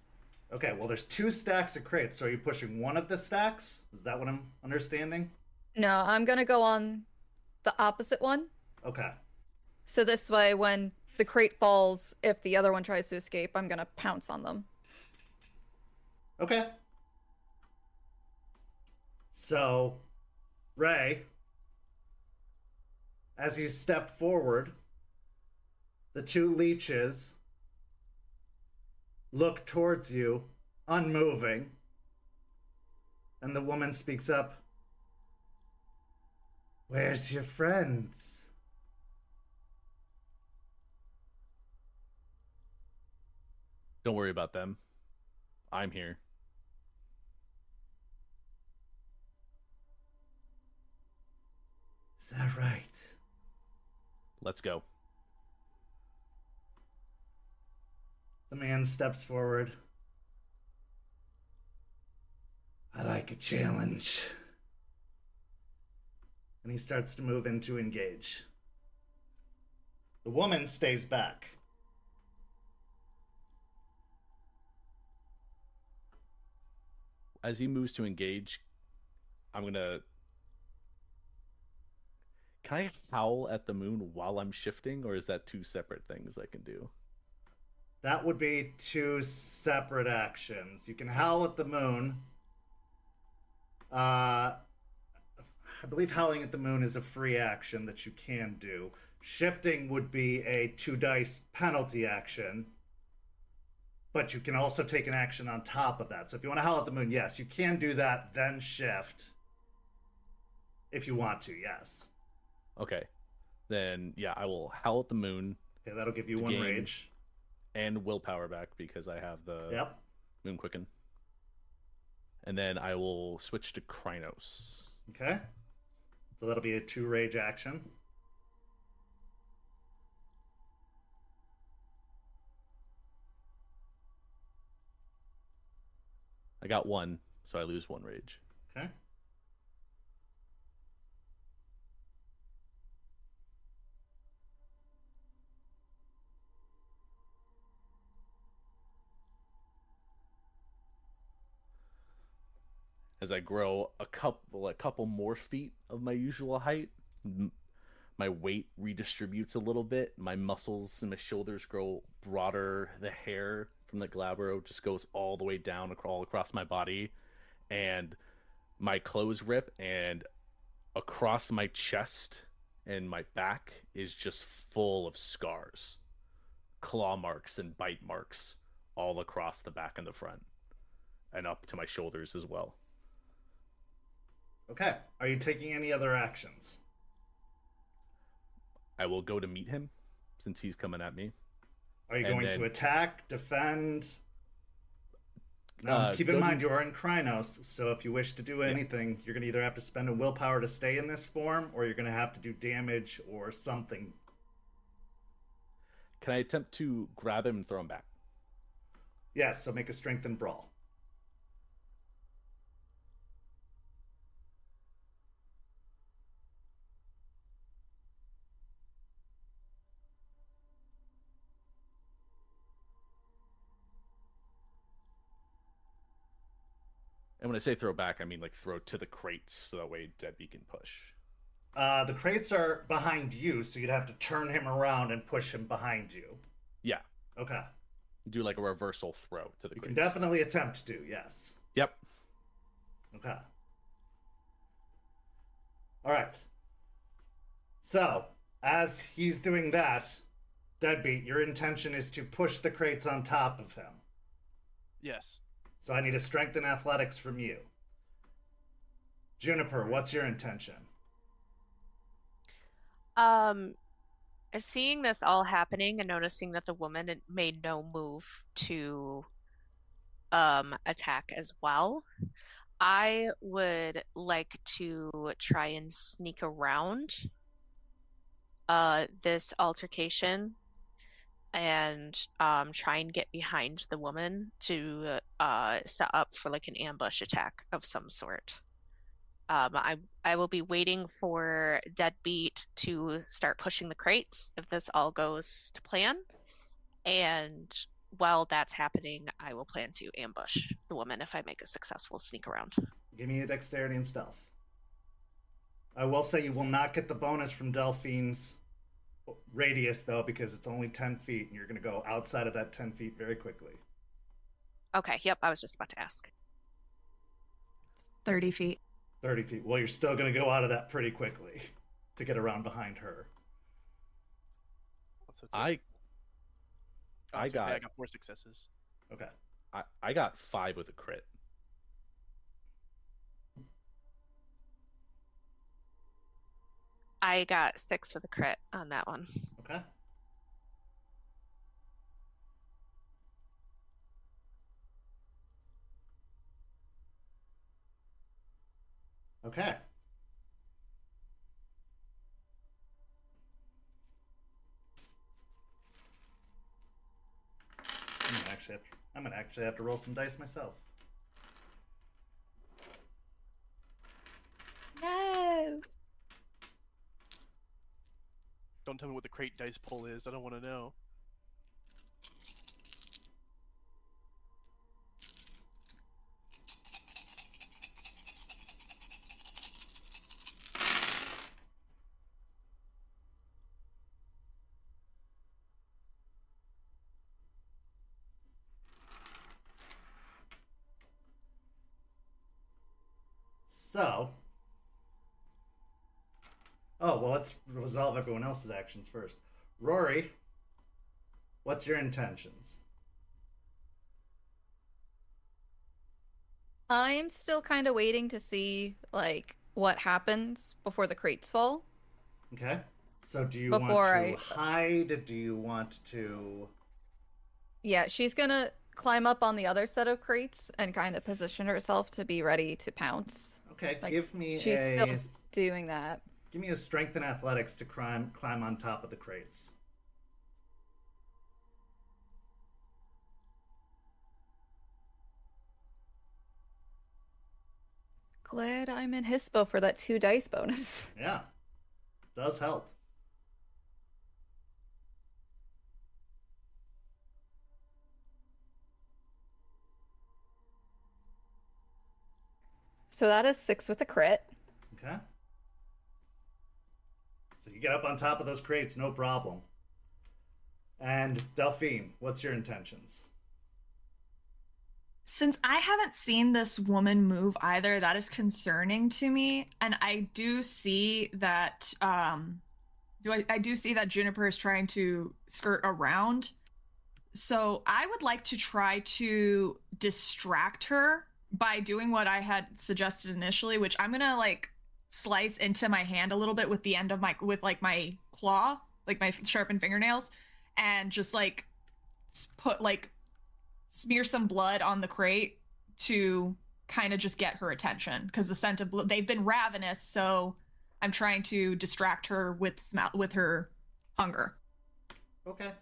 Okay, well, there's 2 stacks of crates, so are you pushing one of the stacks? Is that what I'm understanding? No, I'm gonna go on the opposite one. Okay. So this way, when the crate falls, if the other one tries to escape, I'm gonna pounce on them. Okay. So, Ray, as you step forward, the two leeches look towards you, unmoving, and the woman speaks up. Where's your friends? Don't worry about them. I'm here. Is that right? Let's go. The man steps forward. I like a challenge. And he starts to move in to engage. The woman stays back. As he moves to engage, I'm gonna... Can I howl at the moon while I'm shifting, or is that two separate things I can do? That would be two separate actions. You can howl at the moon. I believe howling at the moon is a free action that you can do. Shifting would be a 2 dice penalty action. But you can also take an action on top of that. So if you want to howl at the moon, yes, you can do that, then shift. If you want to, yes. Okay. Then, yeah, I will howl at the moon. Okay, that'll give you 1 rage. And willpower back because I have the Moon Quicken. And then I will switch to Krynos. Okay. So that'll be a 2 rage action. I got 1, so I lose 1 rage. Okay. As I grow a couple more feet of my usual height, my weight redistributes a little bit. My muscles and my shoulders grow broader. The hair from the glabro just goes all the way down all across my body, and my clothes rip, and across my chest and my back is just full of scars, claw marks and bite marks all across the back and the front, and up to my shoulders as well. Okay. Are you taking any other actions? I will go to meet him since he's coming at me. Are you going to attack, defend? Now, keep in mind, you are in Krynos, so if you wish to do anything, you're going to either have to spend a willpower to stay in this form, or you're going to have to do damage or something. Can I attempt to grab him and throw him back? Yes, so make a strength and brawl. And when I say throw back, I mean like throw to the crates so that way Deadbeat can push. The crates are behind you, so you'd have to turn him around and push him behind you. Yeah. Okay. Do like a reversal throw to the crates. You can definitely attempt to, yes. Yep. Okay. All right. So, as he's doing that, Deadbeat, your intention is to push the crates on top of him. Yes. So I need a strength and athletics from you. Juniper, what's your intention? Seeing this all happening and noticing that the woman made no move to attack as well, I would like to try and sneak around this altercation and try and get behind the woman to set up for like an ambush attack of some sort. I will be waiting for Deadbeat to start pushing the crates if this all goes to plan, and while that's happening, I will plan to ambush the woman if I make a successful sneak around. Give me a dexterity and stealth. I will say you will not get the bonus from Delphine's radius, though, because it's only 10 feet, and you're going to go outside of that 10 feet very quickly. Okay, yep, I was just about to ask. 30 feet. 30 feet. Well, you're still going to go out of that pretty quickly to get around behind her. I I got 4 successes. Okay. I got 5 with a crit. I got 6 with a crit on that one. Okay. Okay. I'm gonna actually have to roll some dice myself. No. Don't tell me what the crate dice pull is. I don't want to know. So, oh, well, let's resolve everyone else's actions first. Rory, what's your intentions? I'm still kind of waiting to see, like, what happens before the crates fall. Okay. So do you Before want to hide? Do you want to... Yeah, she's gonna climb up on the other set of crates and kind of position herself to be ready to pounce. Okay, Like, give me she's still doing that. Give me a strength and athletics to climb on top of the crates. Glad I'm in Hispo for that 2 dice bonus. Yeah. Does help. So that is 6 with a crit. Okay. So you get up on top of those crates, no problem. And Delphine, what's your intentions? Since I haven't seen this woman move either, that is concerning to me. And I do see that I do see that Juniper is trying to skirt around. So I would like to try to distract her by doing what I had suggested initially, which I'm gonna like slice into my hand a little bit with the end of my my claw, like my sharpened fingernails, and just like put like smear some blood on the crate to kind of just get her attention, because the scent of blood, they've been ravenous, so I'm trying to distract her with her hunger. Okay.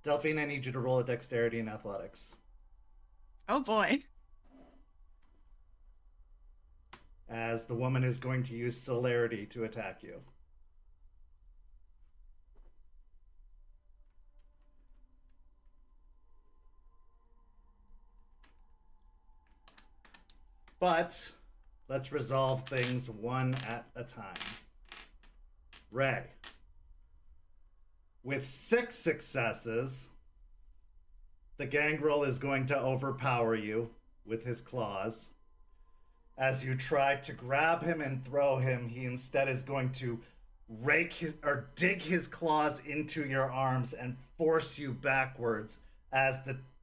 Delphine, I need you to roll a dexterity and athletics. Oh boy. As the woman is going to use celerity to attack you. But let's resolve things one at a time. Ray. With 6 successes, the gangrel is going to overpower you with his claws. As you try to grab him and throw him, he instead is going to dig his claws into your arms and force you backwards as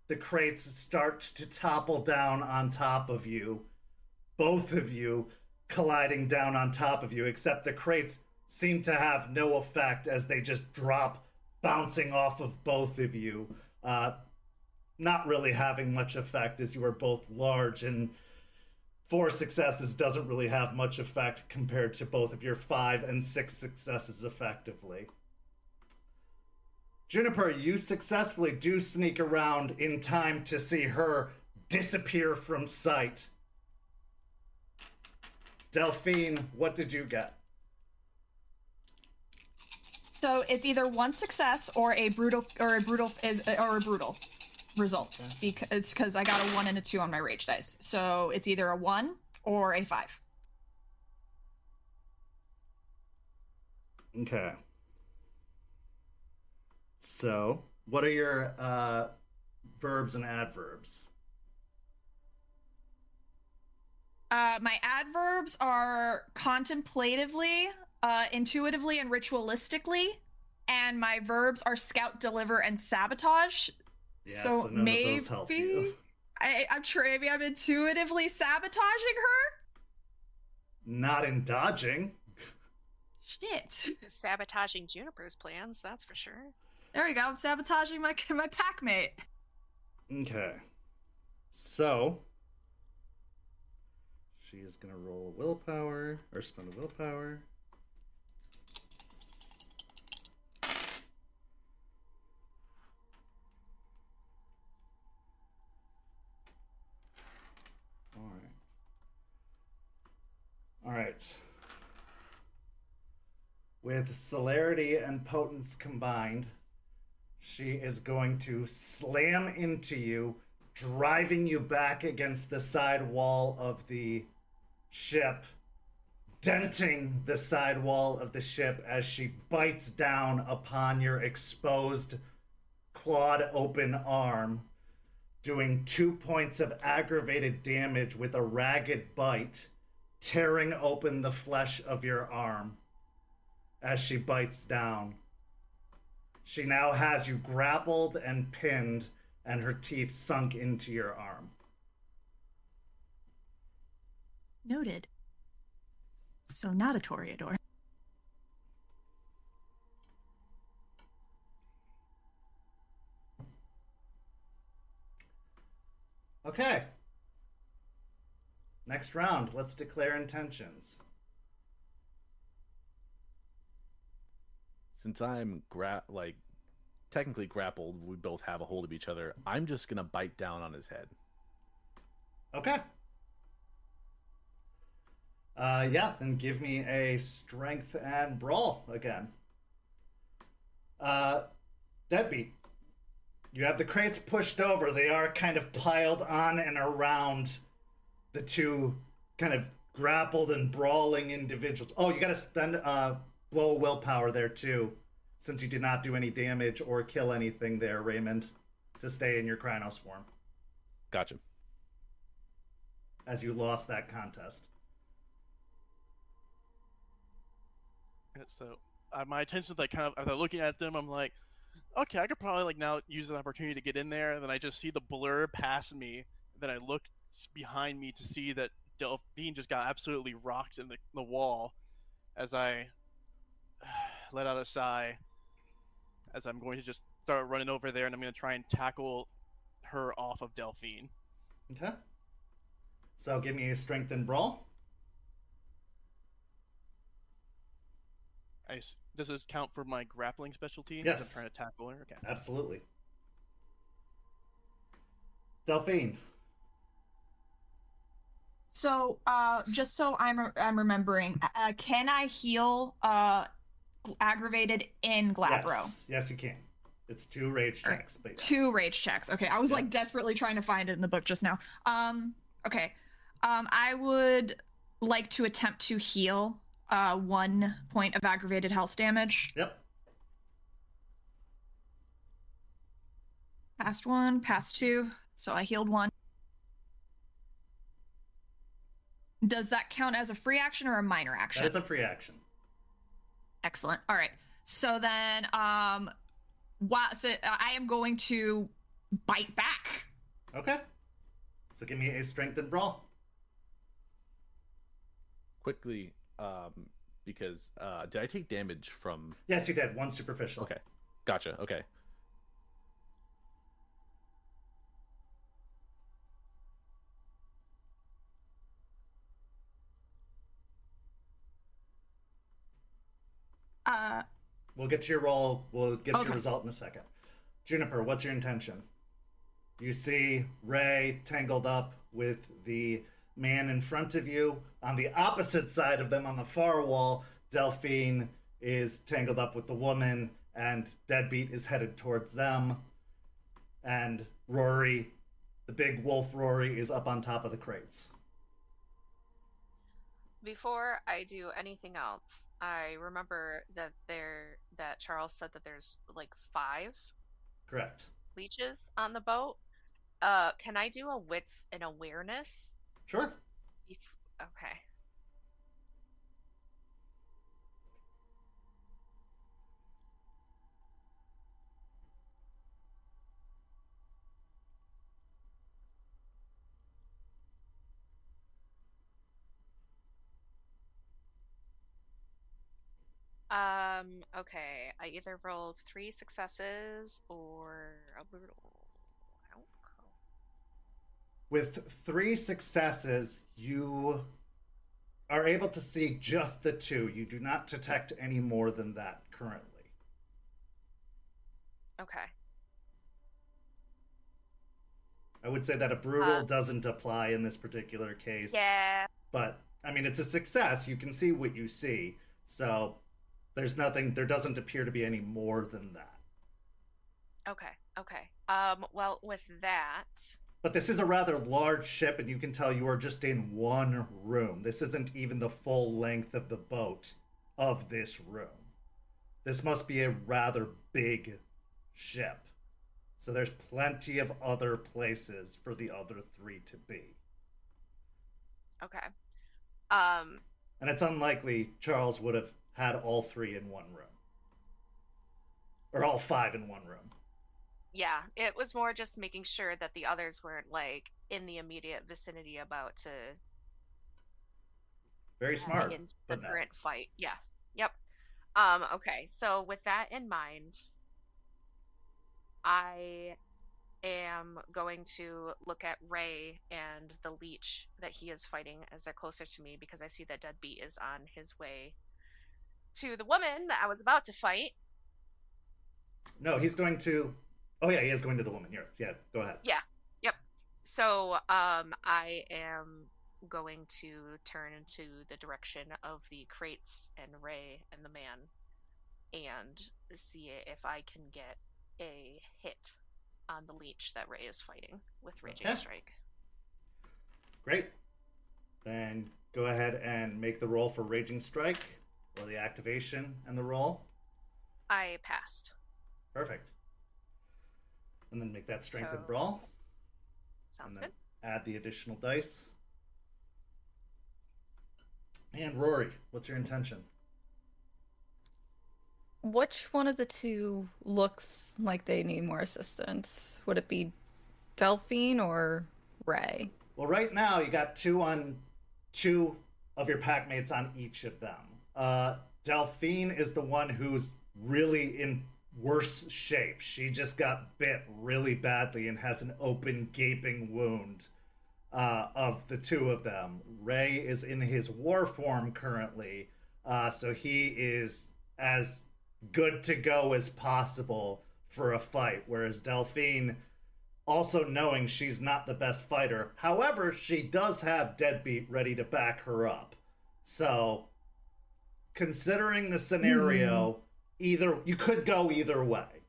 the crates start to topple down on top of you. Both of you colliding down on top of you, except the crates seem to have no effect as they just drop, bouncing off of both of you. Not really having much effect as you are both large, and 4 successes doesn't really have much effect compared to both of your 5 and 6 successes effectively. Juniper, you successfully do sneak around in time to see her disappear from sight. Delphine, what did you get? So it's either 1 success or a brutal result, because I got a 1 and a 2 on my rage dice. So it's either a 1 or a 5. Okay. So, what are your verbs and adverbs? My adverbs are contemplatively, intuitively, and ritualistically, and my verbs are scout, deliver, and sabotage. Yeah, so so none maybe of those help you. I'm sure maybe I'm intuitively sabotaging her. Not in dodging. Shit. Sabotaging Juniper's plans, that's for sure. There we go. I'm sabotaging my pack mate. Okay. So she is gonna roll a willpower or spend a willpower. All right. With celerity and potence combined, she is going to slam into you, driving you back against the side wall of the ship, denting the side wall of the ship as she bites down upon your exposed, clawed open arm, doing 2 points of aggravated damage with a ragged bite, tearing open the flesh of your arm as she bites down. She now has you grappled and pinned, and her teeth sunk into your arm. Noted. So not a Toreador. Okay. Next round, let's declare intentions. Since I'm technically grappled, we both have a hold of each other. I'm just gonna bite down on his head. Okay. Yeah, then give me a strength and brawl again. Deadbeat. You have the crates pushed over. They are kind of piled on and around the two kind of grappled and brawling individuals. Oh, you gotta spend blow a willpower there too, since you did not do any damage or kill anything there, Raymond, to stay in your Krynos form. Gotcha. As you lost that contest. So my attention's like kind of, as I'm looking at them, I'm like, okay, I could probably like now use an opportunity to get in there. And then I just see the blur past me. Then I look behind me to see that Delphine just got absolutely rocked in the wall as I let out a sigh as I'm going to just start running over there, and I'm going to try and tackle her off of Delphine. Okay. So give me a strength and brawl. Does this count for my grappling specialty? Yes. I'm trying to tackle her? Okay. Absolutely. Delphine. So, just so I'm remembering, can I heal aggravated in Glabro? Yes, you can. It's 2 rage checks. But yes. 2 rage checks. Okay, I was like desperately trying to find it in the book just now. Okay. I would like to attempt to heal 1 point of aggravated health damage. Yep. Past 1, past 2. So I healed 1. Does that count as a free action or a minor action? That is a free action. Excellent. All right. So then, I am going to bite back. Okay. So give me a strength and brawl. Quickly, because did I take damage from? Yes, you did. 1 superficial. Okay, gotcha. Okay. We'll get to your roll. We'll get to your result in a second. Juniper, what's your intention? You see Ray tangled up with the man in front of you. On the opposite side of them, on the far wall, Delphine is tangled up with the woman, and Deadbeat is headed towards them. And Rory, the big wolf Rory, is up on top of the crates. Before I do anything else, I remember that Charles said that there's like 5 Correct. leeches on the boat. Can I do a wits and awareness? Sure. Okay. Okay. I either rolled 3 successes or a brutal outcome. With 3 successes, you are able to see just the 2. You do not detect any more than that currently. Okay. I would say that a brutal doesn't apply in this particular case. Yeah. But, I mean, it's a success. You can see what you see. So, there doesn't appear to be any more than that. Okay. Okay. Well, with that, But this is a rather large ship, and you can tell you are just in one room. This isn't even the full length of the boat of this room. This must be a rather big ship. So there's plenty of other places for the other 3 to be. okay. And it's unlikely Charles would have had all 3 in one room. Or all 5 in one room. Yeah, it was more just making sure that the others weren't like in the immediate vicinity about to Very smart. into the But no. current fight. Yeah. Yep. Okay, so with that in mind, I am going to look at Ray and the leech that he is fighting as they're closer to me, because I see that Deadbeat is on his way to the woman that I was about to fight. No, he's going to... Oh, yeah, he is going to the woman here. Yeah, go ahead. Yeah. Yep. So I am going to turn into the direction of the crates and Ray and the man and see if I can get a hit on the leech that Ray is fighting with Raging Okay. Strike. Great. Then go ahead and make the roll for Raging Strike, or the activation and the roll. I passed. Perfect. And then make that strength and So- brawl. Sounds And then good. add the additional dice. And Rory, what's your intention? Which one of the 2 looks like they need more assistance? Would it be Delphine or Ray? Well, right now you got 2 of your pack mates on each of them. Delphine is the one who's really in worse shape. She just got bit really badly and has an open, gaping wound of the 2 of them. Ray is in his war form currently, so he is as good to go as possible for a fight, whereas Delphine, also knowing she's not the best fighter, however, she does have Deadbeat ready to back her up. So, considering the scenario, either you could go either way.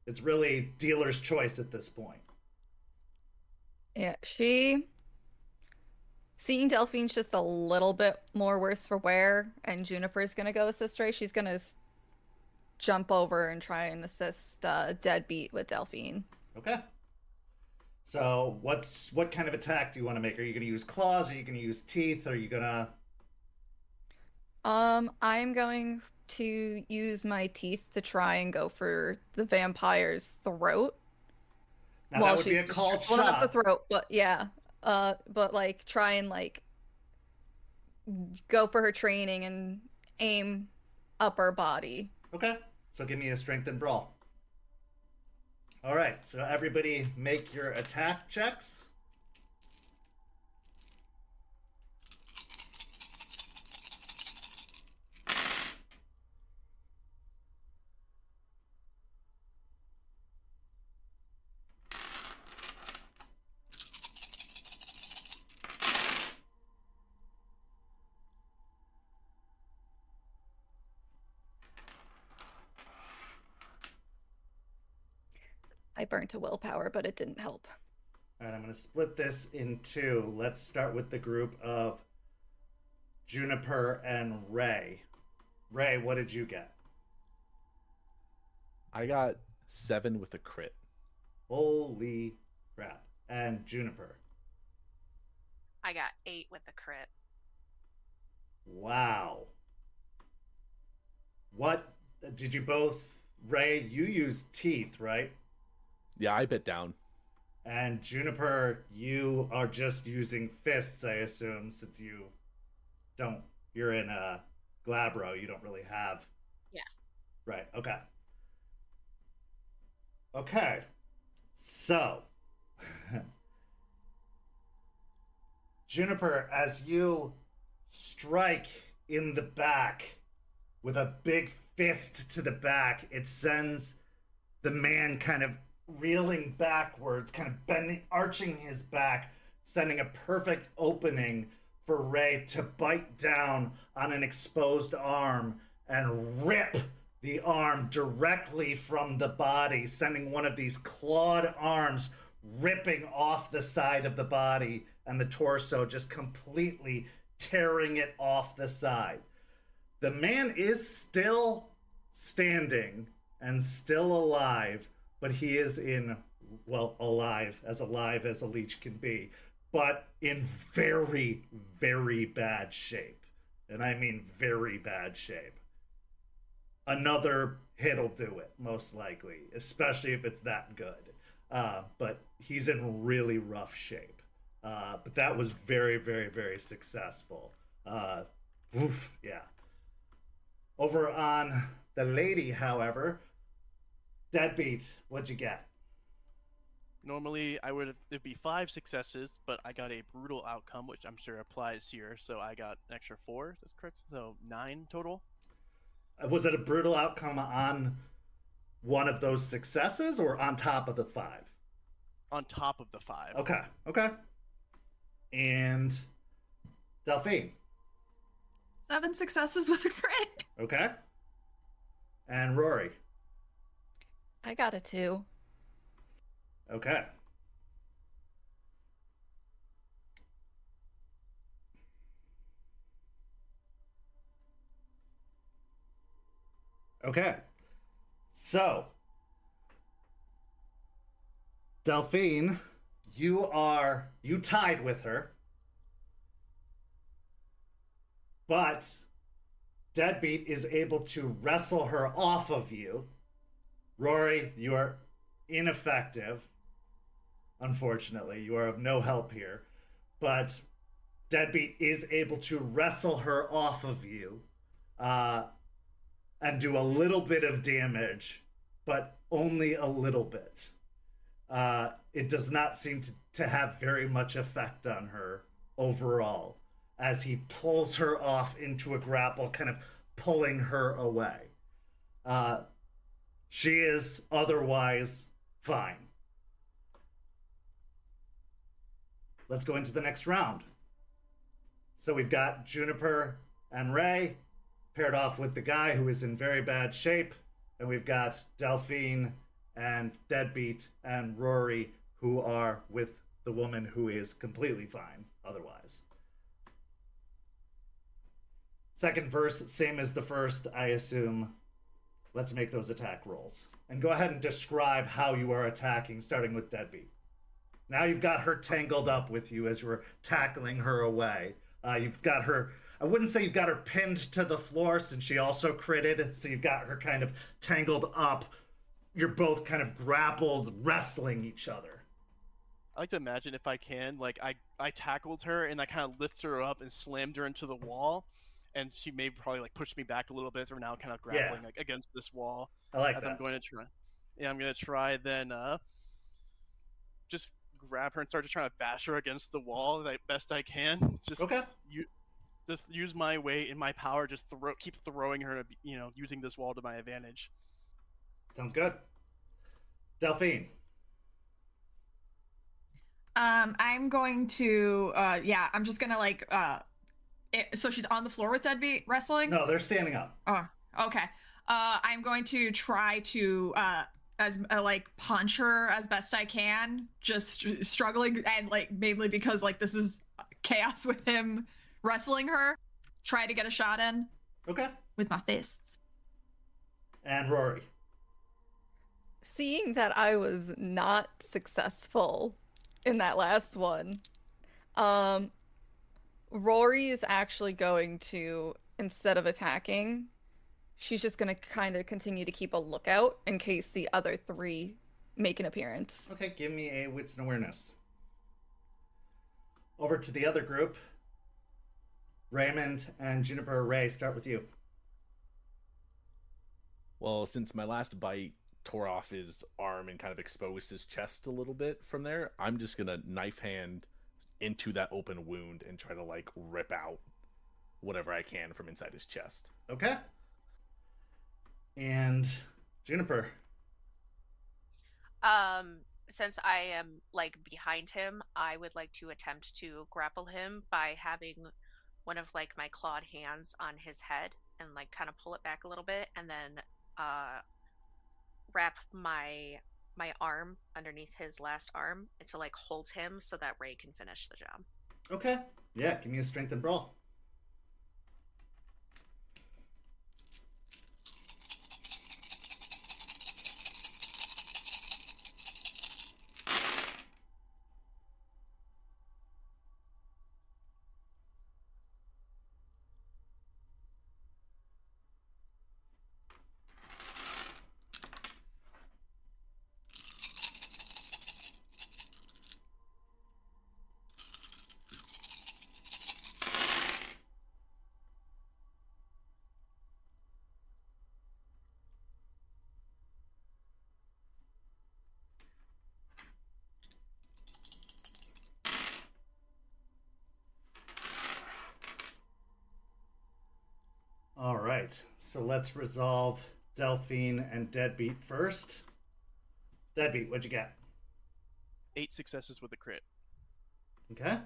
It's really dealer's choice at this point. Yeah, seeing Delphine's just a little bit more worse for wear, and Juniper's gonna go assist Ray. She's gonna jump over and try and assist Deadbeat with Delphine. Okay. So what kind of attack do you want to make? Are you going to use claws? Are you going to use teeth? Are you going to... I'm going to use my teeth to try and go for the vampire's throat. Now that would be a called Well, not the shot. throat, but yeah. But like try and like go for her training and aim upper body. Okay. So give me a strength and brawl. All right. So everybody make your attack checks. I burnt a willpower, but it didn't help. All right, I'm going to split this in two. Let's start with the group of Juniper and Ray. Ray, what did you get? I got 7 with a crit. Holy crap. And Juniper. I got 8 with a crit. Wow. What did you both, Ray? You used teeth, right? Yeah, I bit down. And Juniper, you are just using fists, I assume, since you're in a Glabro, you don't really have. Yeah. Right, okay. Okay. So, Juniper, as you strike in the back with a big fist to the back, it sends the man kind of reeling backwards, kind of bending, arching his back, sending a perfect opening for Ray to bite down on an exposed arm and rip the arm directly from the body, sending one of these clawed arms ripping off the side of the body and the torso, just completely tearing it off the side. The man is still standing and still alive, but he is alive as a leech can be, but in very, very bad shape. And I mean very bad shape. Another hit'll do it, most likely, especially if it's that good. But he's in really rough shape. But that was very, very, very successful. Yeah. Over on the lady, however, Deadbeat, what'd you get? Normally, it'd be 5 successes, but I got a brutal outcome, which I'm sure applies here. So I got an extra 4. That's correct. So 9 total. Was it a brutal outcome on one of those successes or on top of the 5? On top of the 5. Okay. And Delphine? 7 successes with a crit. Okay. And Rory? I got a 2. Okay. Okay. So, Delphine, you tied with her, but Deadbeat is able to wrestle her off of you. Rory, you are ineffective. Unfortunately, you are of no help here. But Deadbeat is able to wrestle her off of you and do a little bit of damage, but only a little bit. It does not seem to have very much effect on her overall, as he pulls her off into a grapple, kind of pulling her away. She is otherwise fine. Let's go into the next round. So we've got Juniper and Ray paired off with the guy who is in very bad shape, and we've got Delphine and Deadbeat and Rory who are with the woman who is completely fine otherwise. Second verse, same as the first, I assume. Let's make those attack rolls. And go ahead and describe how you are attacking, starting with Deadbeat. Now you've got her tangled up with you as you're tackling her away. You've got her, I wouldn't say you've got her pinned to the floor since she also critted, so you've got her kind of tangled up. You're both kind of grappled, wrestling each other. I like to imagine, if I can, like I tackled her and I kind of lifted her up and slammed her into the wall, and she may probably like push me back a little bit. We're now kind of grappling like against this wall. I like that. I'm going to try then just grab her and start to try to bash her against the wall the best I can. Just just use my weight and my power. Just keep throwing her. Using this wall to my advantage. Sounds good. Delphine. I'm going to I'm just gonna so she's on the floor with Deadbeat wrestling? No, they're standing up. Oh, okay. I'm going to try to punch her as best I can, just struggling, and mainly because this is chaos with him wrestling her. Try to get a shot in. Okay. With my fists. And Rory. Seeing that I was not successful in that last one, Rory is actually going to, instead of attacking, she's just going to kind of continue to keep a lookout in case the other three make an appearance. Okay, give me a wits and awareness. Over to the other group. Raymond and Juniper, Ray, start with you. Well, since my last bite tore off his arm and kind of exposed his chest a little bit from there, I'm just gonna knife hand into that open wound and try to like rip out whatever I can from inside his chest. Okay. And Juniper. Since I am like behind him, I would like to attempt to grapple him by having one of like my clawed hands on his head and like kind of pull it back a little bit, and then wrap my arm underneath his last arm and to like hold him so that Ray can finish the job. Okay. Yeah, give me a strength and brawl. All right, so let's resolve Delphine and Deadbeat first. Deadbeat, what'd you get? 8 successes with a crit. Okay.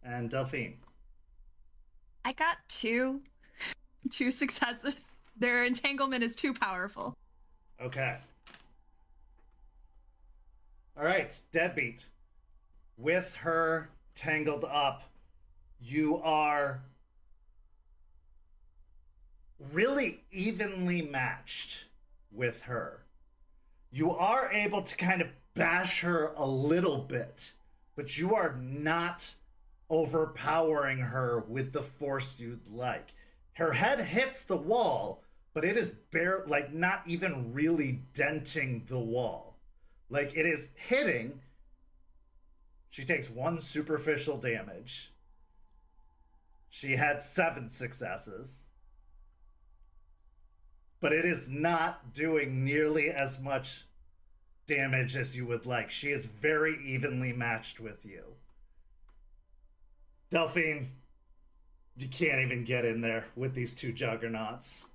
And Delphine. I got two successes. Their entanglement is too powerful. Okay. All right, Deadbeat. With her tangled up, you are really evenly matched with her. You are able to kind of bash her a little bit, but you are not overpowering her with the force you'd like. Her head hits the wall, but it is not even really denting the wall. Like, it is hitting. She takes 1 superficial damage. She had 7 successes. But it is not doing nearly as much damage as you would like. She is very evenly matched with you. Delphine, you can't even get in there with these 2 juggernauts.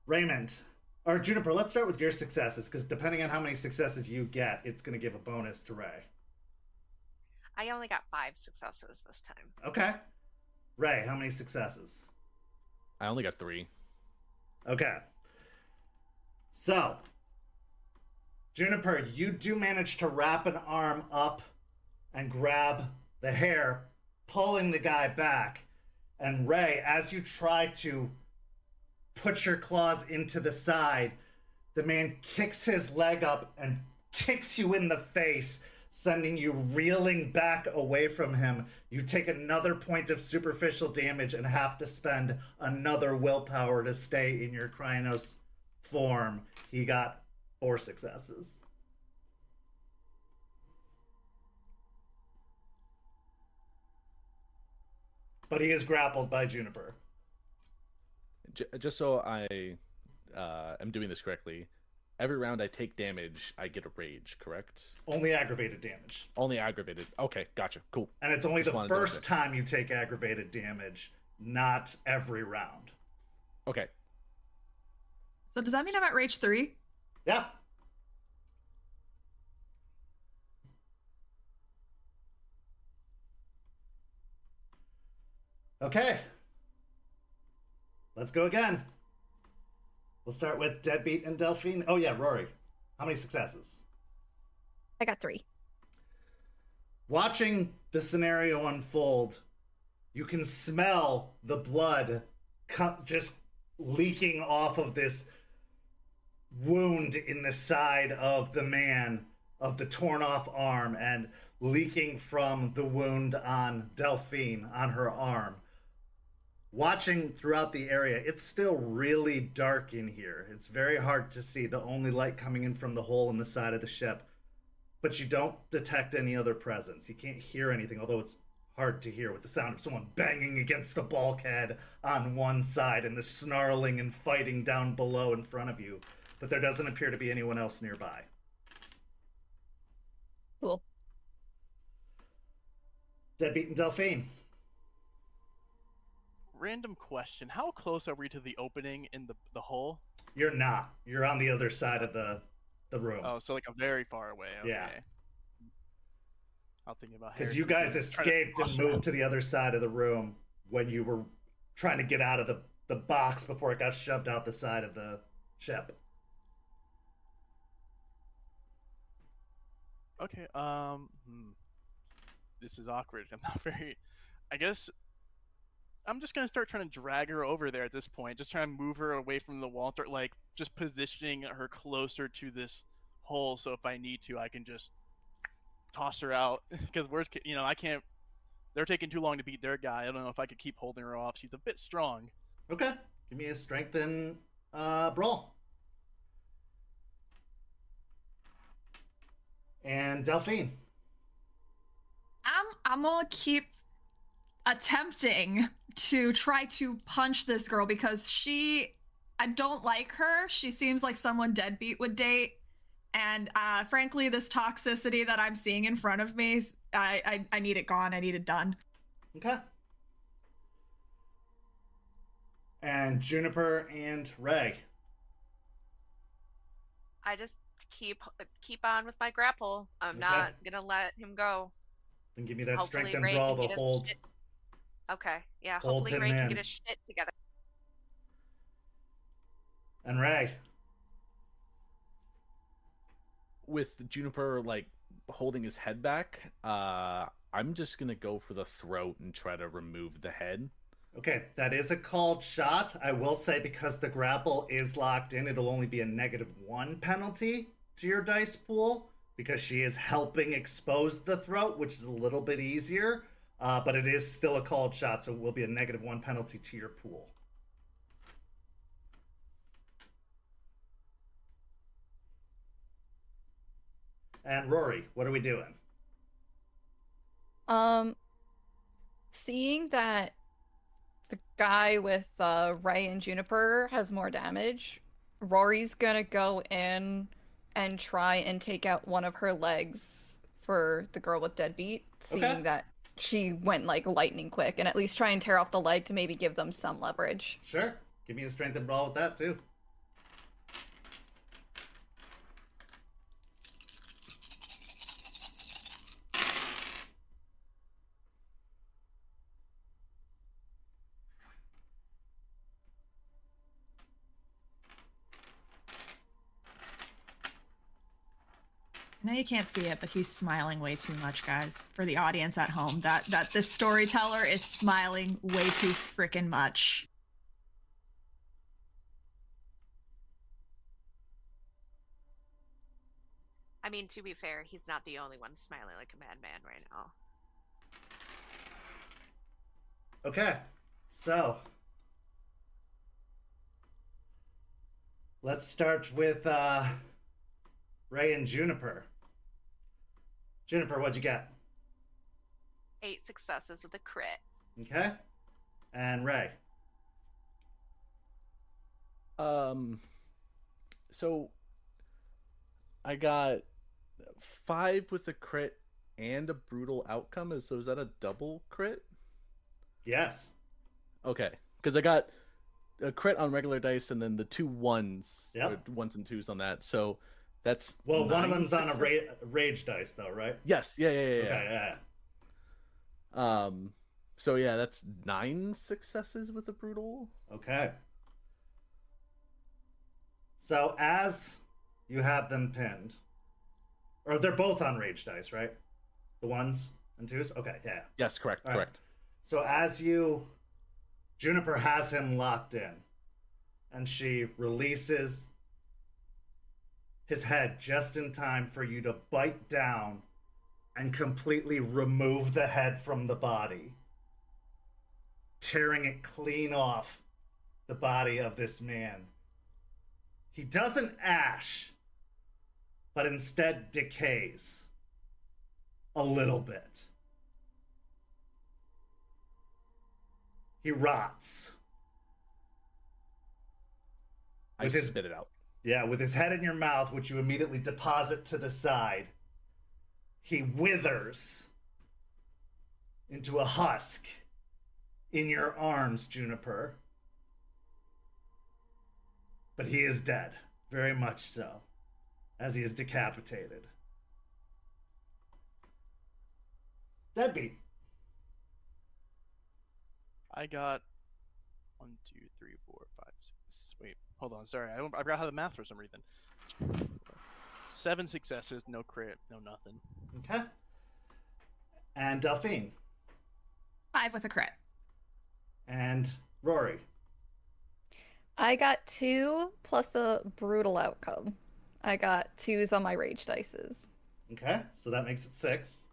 Raymond, or Juniper, let's start with your successes, because depending on how many successes you get, it's going to give a bonus to Ray. I only got 5 successes this time. Okay. Ray, how many successes? I only got 3. Okay. So, Juniper, you do manage to wrap an arm up and grab the hair, pulling the guy back. And Ray, as you try to put your claws into the side, the man kicks his leg up and kicks you in the face, sending you reeling back away from him. You take another point of superficial damage and have to spend another willpower to stay in your Krynos form. He got 4 successes. But he is grappled by Juniper. Just so I am doing this correctly, every round I take damage, I get a rage, correct? Only aggravated damage. Only aggravated. Okay, gotcha. Cool. And it's only Just the wanted to first double check. time you take aggravated damage, not every round. Okay. So does that mean I'm at rage 3? Yeah. Okay. Let's go again. We'll start with Deadbeat and Delphine. Oh yeah, Rory. How many successes? I got 3. Watching the scenario unfold, you can smell the blood just leaking off of this wound in the side of the man, of the torn off arm, and leaking from the wound on Delphine on her arm. Watching throughout the area, it's still really dark in here. It's very hard to see, the only light coming in from the hole in the side of the ship. But you don't detect any other presence. You can't hear anything, although it's hard to hear with the sound of someone banging against the bulkhead on one side and the snarling and fighting down below in front of you. But there doesn't appear to be anyone else nearby. Cool. Deadbeat and Delphine. Random question. How close are we to the opening in the hole? You're not. You're on the other side of the room. Oh, so like a very far away. Okay. Yeah. I'll think about Because Harry you guys trying to escaped and cross moved around. to the other side of the room when you were trying to get out of the box before it got shoved out the side of the ship. Okay. This is awkward. I'm not very. I guess I'm just gonna start trying to drag her over there at this point. Just trying to move her away from the wall, start like just positioning her closer to this hole, so if I need to, I can just toss her out. Because I can't. They're taking too long to beat their guy. I don't know if I could keep holding her off. She's a bit strong. Okay. Give me a strength and brawl. And Delphine. I'm gonna keep attempting to try to punch this girl because I don't like her. She seems like someone Deadbeat would date. And frankly, this toxicity that I'm seeing in front of me, I need it gone. I need it done. Okay. And Juniper and Ray. I just keep on with my grapple. I'm Okay. not gonna let him go. Then give me that Hopefully strength and Ray brawl can to get his hold. shit- Okay, yeah. Hold Hopefully him Ray can in. get his shit together. And Ray. With Juniper like holding his head back, I'm just gonna go for the throat and try to remove the head. Okay, that is a called shot. I will say because the grapple is locked in, it'll only be a -1 penalty to your dice pool because she is helping expose the throat, which is a little bit easier. But it is still a called shot, so it will be a -1 penalty to your pool. And Rory, what are we doing? Seeing that the guy with Ray and Juniper has more damage, Rory's gonna go in and try and take out one of her legs for the girl with Deadbeat, seeing Okay. that she went like lightning quick, and at least try and tear off the leg to maybe give them some leverage. Sure. Give me a strength and brawl with that, too. I know you can't see it, but he's smiling way too much, guys. For the audience at home, that this storyteller is smiling way too freaking much. I mean, to be fair, he's not the only one smiling like a madman right now. Okay, so let's start with Ray and Juniper. Juniper, what'd you get? 8 successes with a crit. Okay, and Ray. So I got 5 with a crit and a brutal outcome. So is that a double crit? Yes. Okay, because I got a crit on regular dice and then the 2 1s, Yep. or 1s and 2s on that. So that's Well, one of 9 them's on a success- rage dice, though, right? Yes, yeah. Okay, yeah. So yeah, that's 9 successes with a brutal. Okay. So as you have them pinned, or they're both on rage dice, right? The 1s and 2s? Okay, yeah. Yes, correct, All right. correct. So as Juniper has him locked in, and she releases his head just in time for you to bite down and completely remove the head from the body, tearing it clean off the body of this man. He doesn't ash, but instead decays a little bit. He rots. I spit it out. Yeah, with his head in your mouth, which you immediately deposit to the side, he withers into a husk in your arms, Juniper. But he is dead, very much so, as he is decapitated. Deadbeat. I got 1, 2, 3, 4, 5, 6. Wait, hold on. Sorry, I forgot how to math for some reason. 7 successes, no crit, no nothing. Okay. And Delphine. 5 with a crit. And Rory. I got 2 plus a brutal outcome. I got 2s on my rage dices. Okay, so that makes it 6.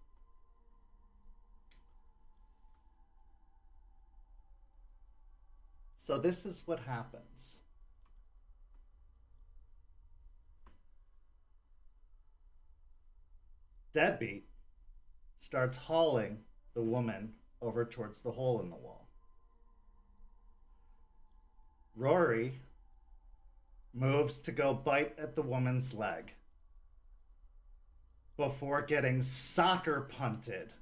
So this is what happens. Deadbeat starts hauling the woman over towards the hole in the wall. Rory moves to go bite at the woman's leg before getting soccer punted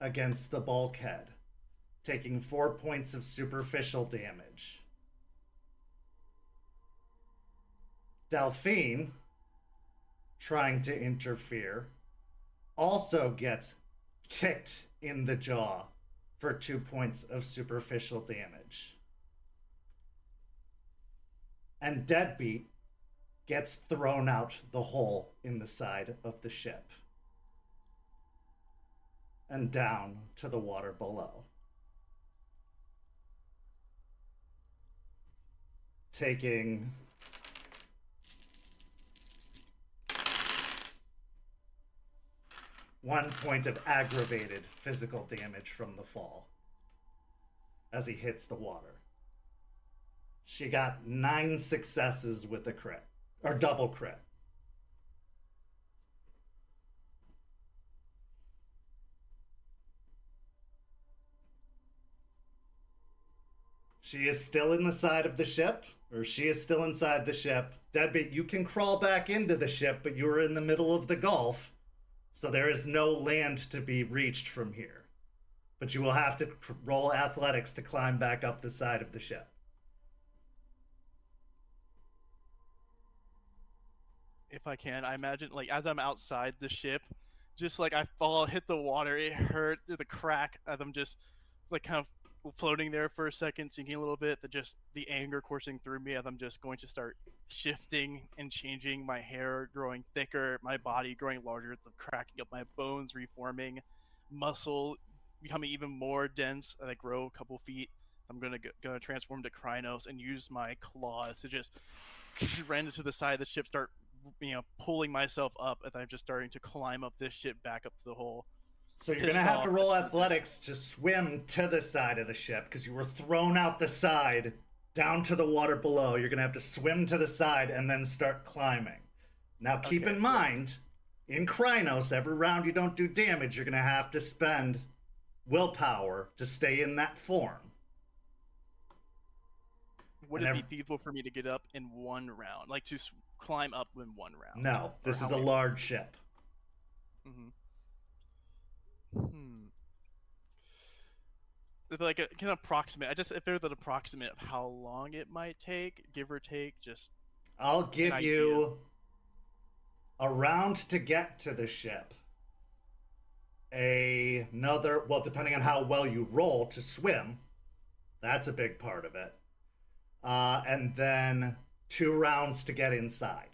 against the bulkhead, taking 4 points of superficial damage. Delphine, trying to interfere, also gets kicked in the jaw for 2 points of superficial damage. And Deadbeat gets thrown out the hole in the side of the ship and down to the water below, taking 1 point of aggravated physical damage from the fall as he hits the water. She got 9 successes with a crit, or double crit. She is still in the side of the ship, or she is still inside the ship. Deadbeat, you can crawl back into the ship, but you are in the middle of the Gulf, so there is no land to be reached from here. But you will have to roll athletics to climb back up the side of the ship. If I can, I imagine, like, as I'm outside the ship, just like I fall, hit the water, it hurt through the crack as I'm just like kind of floating there for a second, sinking a little bit, just the anger coursing through me as I'm just going to start shifting and changing, my hair growing thicker, my body growing larger, the cracking up my bones, reforming, muscle becoming even more dense as I grow a couple feet. I'm gonna transform to Krynos and use my claws to just run into the side of the ship, start pulling myself up as I'm just starting to climb up this ship back up to the hole. So you're going to have to roll athletics to swim to the side of the ship because you were thrown out the side down to the water below. You're going to have to swim to the side and then start climbing. Now keep in mind, in Krynos, every round you don't do damage, you're going to have to spend willpower to stay in that form. Would it be feasible for me to get up in one round? Like to climb up in one round? No, this is a large ship. If like a can approximate, if there's an approximate of how long it might take, give or take, just I'll give you a round to get to the ship. Another, well, depending on how well you roll to swim, that's a big part of it. And then 2 rounds to get inside.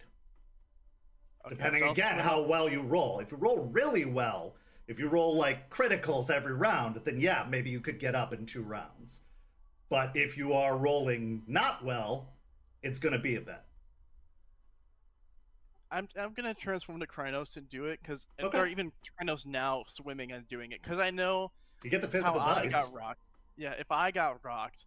Okay, depending again how well you roll. If you roll really well, if you roll like criticals every round, then yeah, maybe you could get up in 2 rounds. But if you are rolling not well, it's going to be a bit. I'm gonna transform to Krynos and do it because Okay. there are even Krynos now swimming and doing it because I know You get the how physical I dice. got rocked. Yeah, if I got rocked,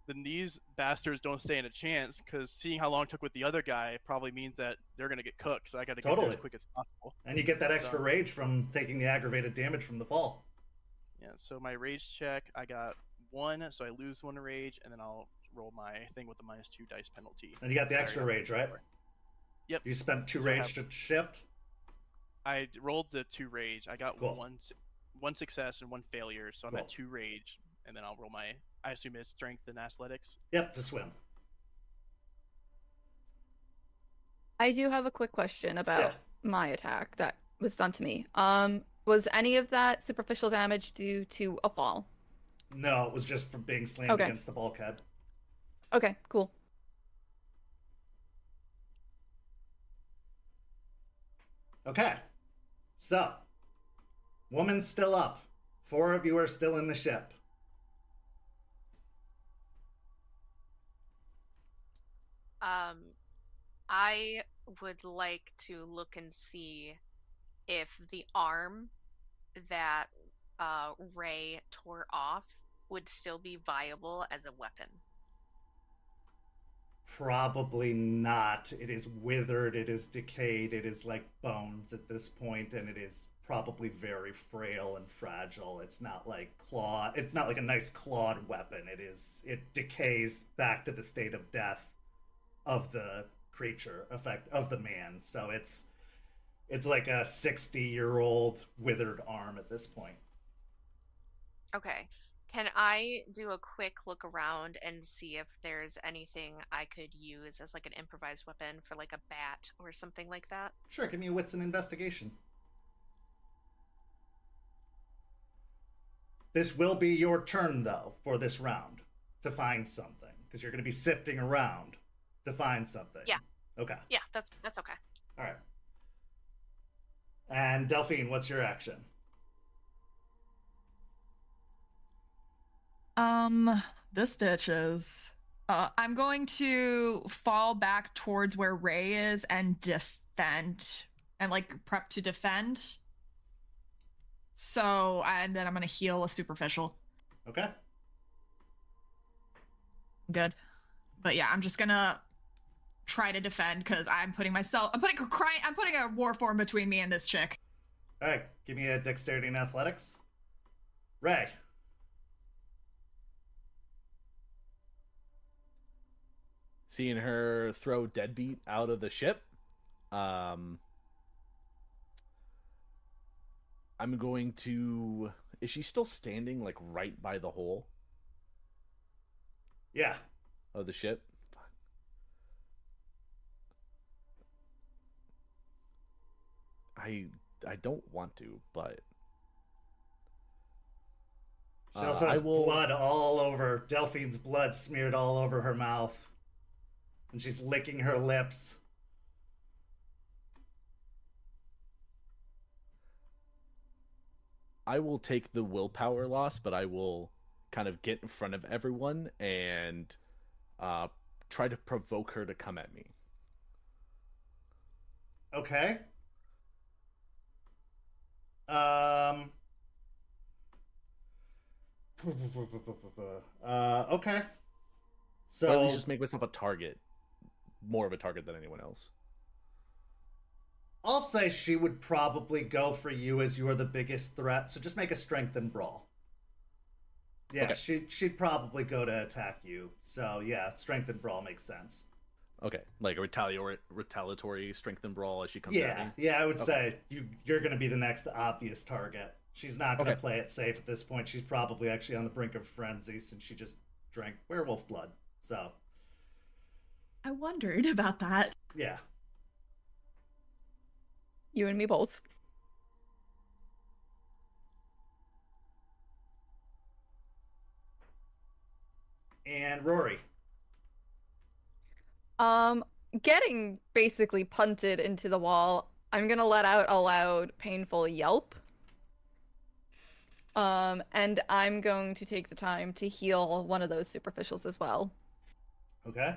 then these bastards don't stand a chance because seeing how long it took with the other guy probably means that they're gonna get cooked. So I gotta get there Totally. as quick as possible. And you get that extra So- rage from taking the aggravated damage from the fall. Yeah. So my rage check, I got 1, so I lose 1 rage, and then I'll roll my thing with the -2 dice penalty. And you got the Sorry, extra I- rage, right? Yep. You spent 2 So I rage to shift? I rolled the 2 rage. I got Cool. one success and 1 failure, so I'm Cool. at 2 rage, and then I'll roll my. I assume it's strength and athletics. Yep, to swim. I do have a quick question about Yeah. my attack that was done to me. Was any of that superficial damage due to a fall? No, it was just from being slammed Okay. against the bulkhead. Okay, cool. Okay. So, woman's still up. 4 of you are still in the ship. I would like to look and see if the arm that Ray tore off would still be viable as a weapon. Probably not. It is withered, it is decayed, it is like bones at this point, and it is probably very frail and fragile. It's not like it's not like a nice clawed weapon. It decays back to the state of death of the creature, of the man. So it's like a 60-year-old withered arm at this point. Okay. Can I do a quick look around and see if there's anything I could use as like an improvised weapon for like a bat or something like that? Sure, give me a wits and investigation. This will be your turn, though, for this round to find something, because you're going to be sifting around to find something. Yeah. Okay. Yeah, that's okay. All right. And Delphine, what's your action? This bitch is. I'm going to fall back towards where Ray is and defend, and like prep to defend. So, and then I'm gonna heal a superficial. Okay. Good. But yeah, I'm just gonna try to defend because I'm putting a war form between me and this chick. All right. Give me a dexterity and athletics. Ray. Seeing her throw Deadbeat out of the ship, I'm going to... Is she still standing, like, right by the hole Yeah. of the ship? I don't want to, but... She also has blood all over, Delphine's blood smeared all over her mouth. And she's licking her lips. I will take the willpower loss, but I will kind of get in front of everyone and try to provoke her to come at me. Okay. Okay. So Or at least just make myself a target. More of a target than anyone else. I'll say she would probably go for you as you are the biggest threat. So just make a strength and brawl. Yeah, Okay. she'd probably go to attack you. So yeah, strength and brawl makes sense. Okay, like a retaliatory strength and brawl as she comes at me. Yeah, I would say you're going to be the next obvious target. She's not going to Okay. play it safe at this point. She's probably actually on the brink of frenzy since she just drank werewolf blood. So I wondered about that. yeah. You and me both. And Rory. Getting basically punted into the wall, I'm gonna let out a loud, painful yelp. And I'm going to take the time to heal one of those superficials as well. Okay.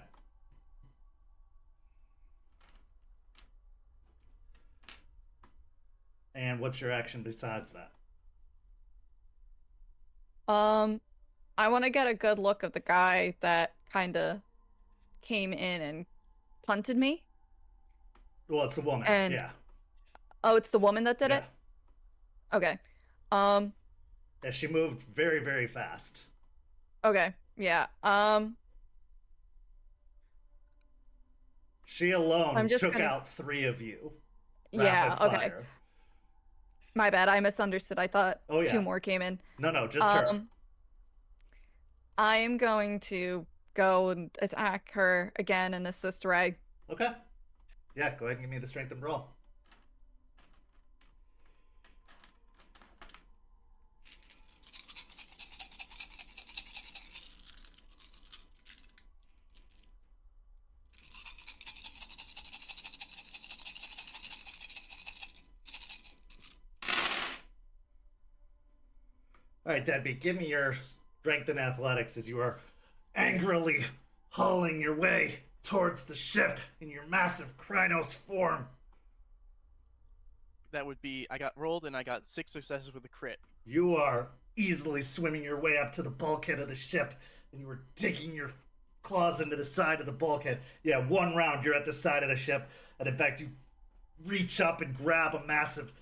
And what's your action besides that? I want to get a good look of the guy that kind of came in and punted me. Well, it's the woman. And- yeah. Oh, it's the woman that did Yeah. it? Okay. Yeah, she moved very, very fast. Okay. Yeah. She alone I'm just took gonna- out 3 of you. Yeah, Rapid okay. fire. My bad. I misunderstood. I thought Oh, yeah. 2 more came in. No, just her. I am going to go and attack her again and assist Ray. Okay. Yeah, go ahead and give me the strength and roll. All right, Deadbeat, give me your strength and athletics as you are angrily hauling your way towards the ship in your massive Krynos form. That would be, I got rolled and I got 6 successes with a crit. You are easily swimming your way up to the bulkhead of the ship, and you are digging your claws into the side of the bulkhead. Yeah, 1 round, you're at the side of the ship, and in fact, you reach up and grab a massive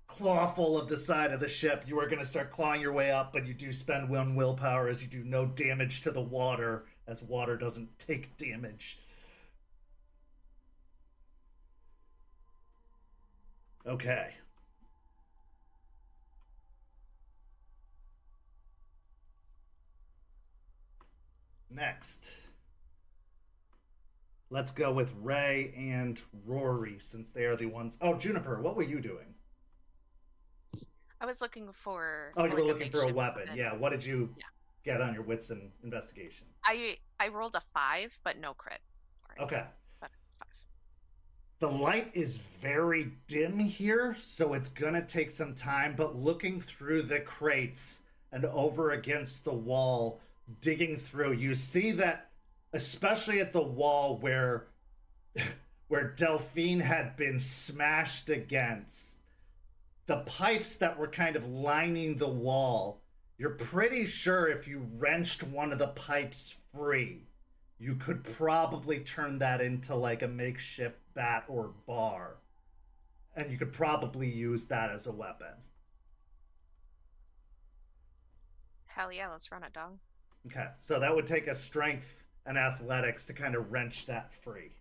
clawful of the side of the ship. You are going to start clawing your way up, but you do spend 1 willpower as you do no damage to the water, as water doesn't take damage. Okay. Next. Let's go with Ray and Rory, since they are the ones... Oh, Juniper, what were you doing? I was looking for. Oh, you were like, looking for a makeshift weapon. Yeah, what did you Yeah. get on your wits and investigation? I rolled a 5, but no crit. Or Okay. but 5. The light is very dim here, so it's gonna take some time, but looking through the crates and over against the wall, digging through, you see that, especially at the wall where Delphine had been smashed against, the pipes that were kind of lining the wall, you're pretty sure if you wrenched one of the pipes free, you could probably turn that into like a makeshift bat or bar. And you could probably use that as a weapon. Hell yeah, let's run it, dog. Okay, so that would take a strength and athletics to kind of wrench that free.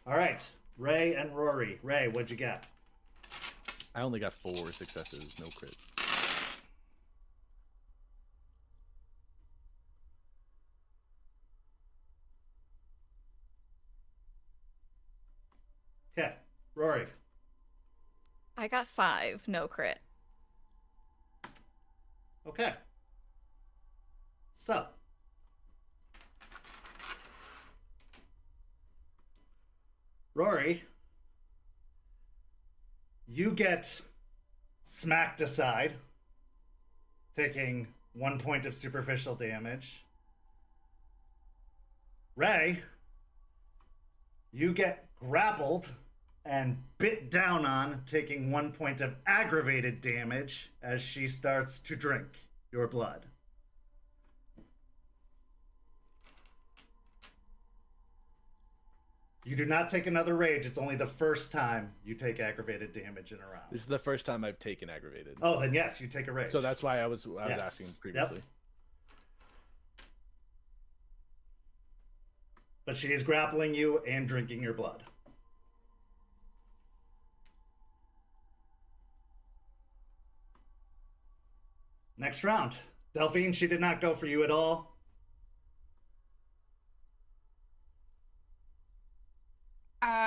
All right, Ray and Rory. Ray, what'd you get? I only got 4 successes, no crit. Okay, Rory. I got 5, no crit. Okay. So. Rory, you get smacked aside, taking 1 point of superficial damage. Ray, you get grappled and bit down on, taking 1 point of aggravated damage as she starts to drink your blood. You do not take another rage. It's only the first time you take aggravated damage in a round. This is the first time I've taken aggravated. Oh, then yes, you take a rage. So that's why I was Yes. asking previously. Yep. But she is grappling you and drinking your blood. Next round. Delphine, she did not go for you at all.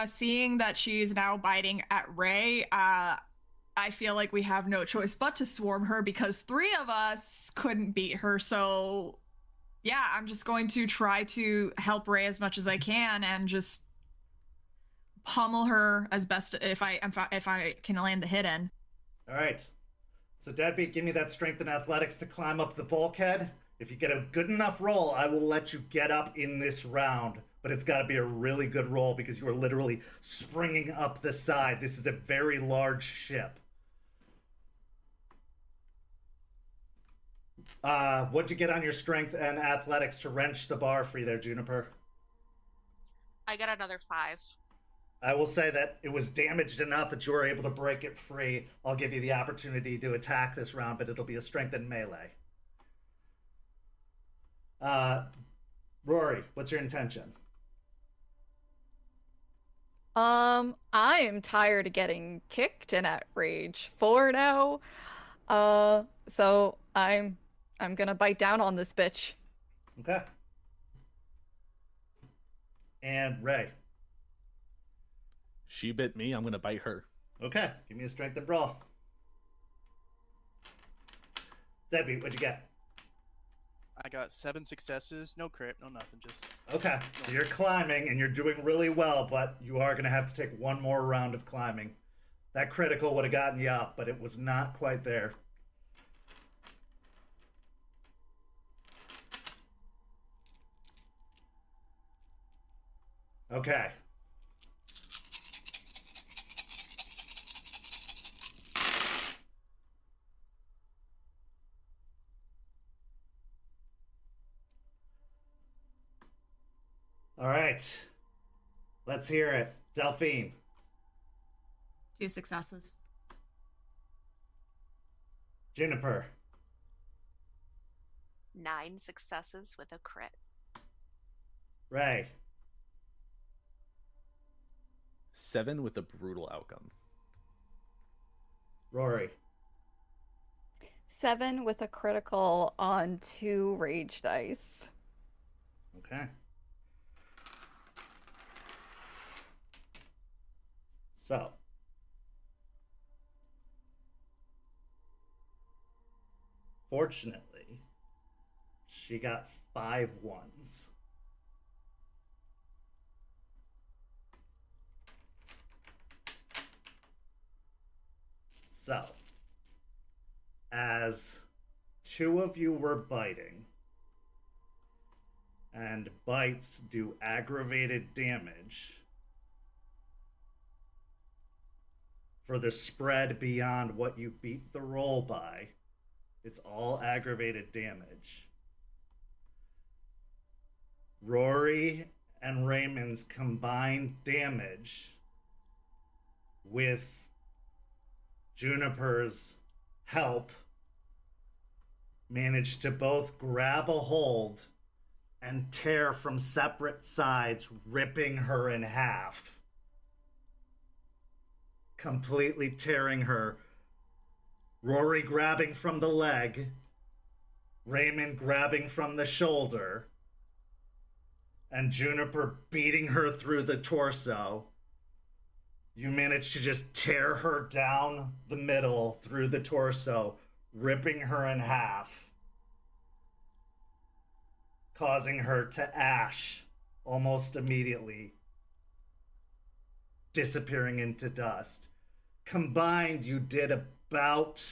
Seeing that she's now biting at Ray, I feel like we have no choice but to swarm her because 3 of us couldn't beat her. So, yeah, I'm just going to try to help Ray as much as I can and just pummel her as best if I can land the hit in. All right. So, Deadbeat, give me that strength and athletics to climb up the bulkhead. If you get a good enough roll, I will let you get up in this round. but it's got to be a really good roll because you are literally springing up the side. This is a very large ship. What'd you get on your strength and athletics to wrench the bar free there, Juniper? I got another 5. I will say that it was damaged enough that you were able to break it free. I'll give you the opportunity to attack this round, but it'll be a strength and melee. Rory, what's your intention? I am tired of getting kicked and at rage 4 now. So I'm gonna bite down on this bitch. Okay. And Ray. She bit me, I'm gonna bite her. Okay, give me a strength and brawl. Deadbeat, what'd you get? I got 7 successes, no crit, no nothing, just... Okay, so you're climbing and you're doing really well, but you are going to have to take one more round of climbing. That critical would have gotten you up, but it was not quite there. Okay. All right. Let's hear it. Delphine. 2 successes. Juniper. 9 successes with a crit. Ray. 7 with a brutal outcome. Rory. 7 with a critical on 2 rage dice. Okay. So. Fortunately, she got 5 ones. So, as 2 of you were biting, and bites do aggravated damage for the spread beyond what you beat the roll by, it's all aggravated damage. Rory and Raymond's combined damage with Juniper's help managed to both grab a hold and tear from separate sides, ripping her in half. Completely tearing her. Rory grabbing from the leg, Raymond grabbing from the shoulder, and Juniper beating her through the torso. You managed to just tear her down the middle through the torso, ripping her in half, causing her to ash almost immediately, disappearing into dust. Combined, you did about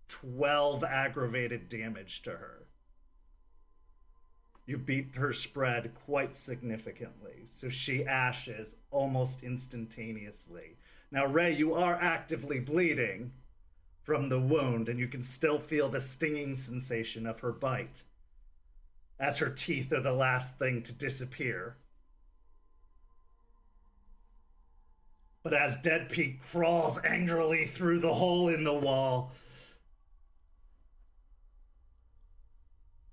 12 aggravated damage to her. You beat her spread quite significantly, so she ashes almost instantaneously. Now, Ray, you are actively bleeding from the wound, and you can still feel the stinging sensation of her bite, as her teeth are the last thing to disappear. But as Deadbeat crawls angrily through the hole in the wall,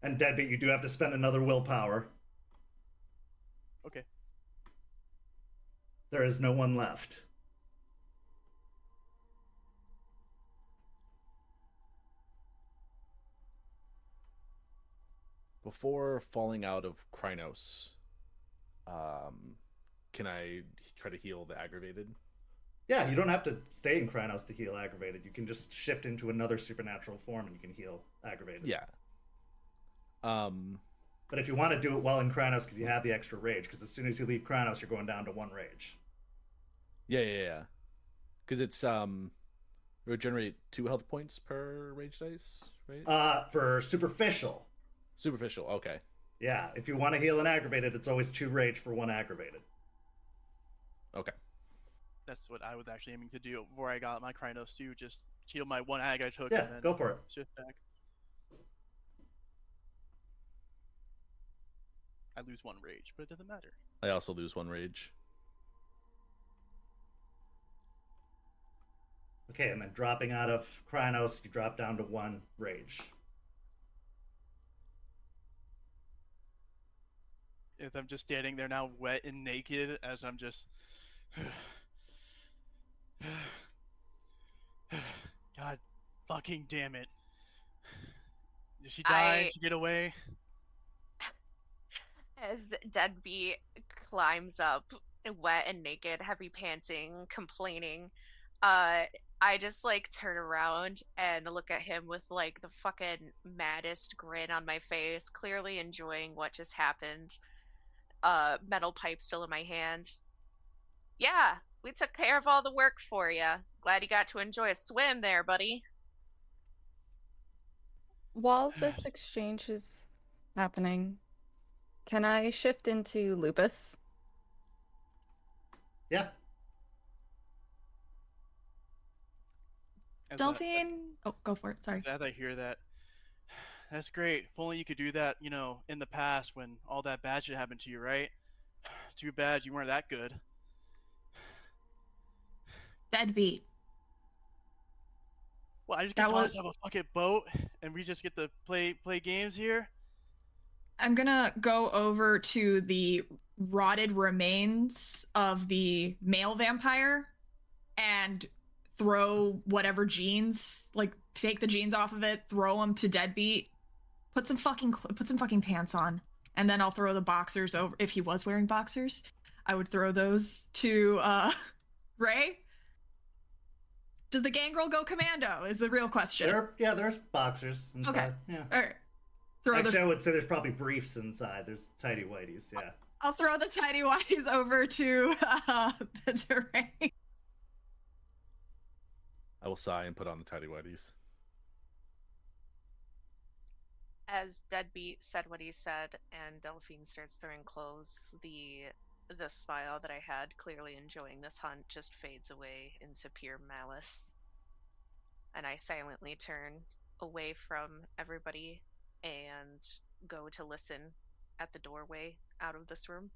and Deadbeat, you do have to spend another willpower. Okay. There is no one left. Before falling out of Krynos, can I try to heal the aggravated? Yeah, you don't have to stay in Krynos to heal aggravated. You can just shift into another supernatural form and you can heal aggravated. Yeah. But if you want to do it while in Krynos because you have the extra rage, because as soon as you leave Krynos, you're going down to 1 rage. Yeah. Because it's regenerate 2 health points per rage dice, right? For superficial. Superficial, okay. Yeah, if you want to heal an aggravated, it's always 2 rage for 1 aggravated. Okay. That's what I was actually aiming to do before I got my Krynos too. Just heal my 1 ag I took Yeah, and then go for it. shift back. I lose 1 rage, but it doesn't matter. I also lose 1 rage. Okay, and then dropping out of Krynos, you drop down to 1 rage. If I'm just standing there now wet and naked as I'm just God fucking damn it. Did she die? Did she get away? As Deadbeat climbs up, wet and naked, heavy panting, complaining, I just like turn around and look at him with like the fucking maddest grin on my face, clearly enjoying what just happened. Metal pipe still in my hand. Yeah, we took care of all the work for you. Glad you got to enjoy a swim there, buddy. While this exchange is happening, can I shift into Lupus? Yeah. Delphine. Oh, go for it. Sorry. As I hear that, that's great. If only you could do that, you know, in the past when all that bad shit happened to you, right? Too bad you weren't that good. Deadbeat. Well, I just get to have a fucking boat and we just get to play games here. I'm gonna go over to the rotted remains of the male vampire and throw whatever jeans, like take the jeans off of it, throw them to Deadbeat, put some fucking pants on, and then I'll throw the boxers over. If he was wearing boxers, I would throw those to Ray. Does the gangrel go commando? Is the real question. There's boxers inside. Okay. Yeah. All right. Actually, I would say there's probably briefs inside. There's tidy whities. Yeah. I'll throw the tidy whities over to the Ray. I will sigh and put on the tidy whities. As Deadbeat said what he said and Delphine starts throwing clothes, the smile that I had clearly enjoying this hunt just fades away into pure malice. And I silently turn away from everybody and go to listen at the doorway out of this room.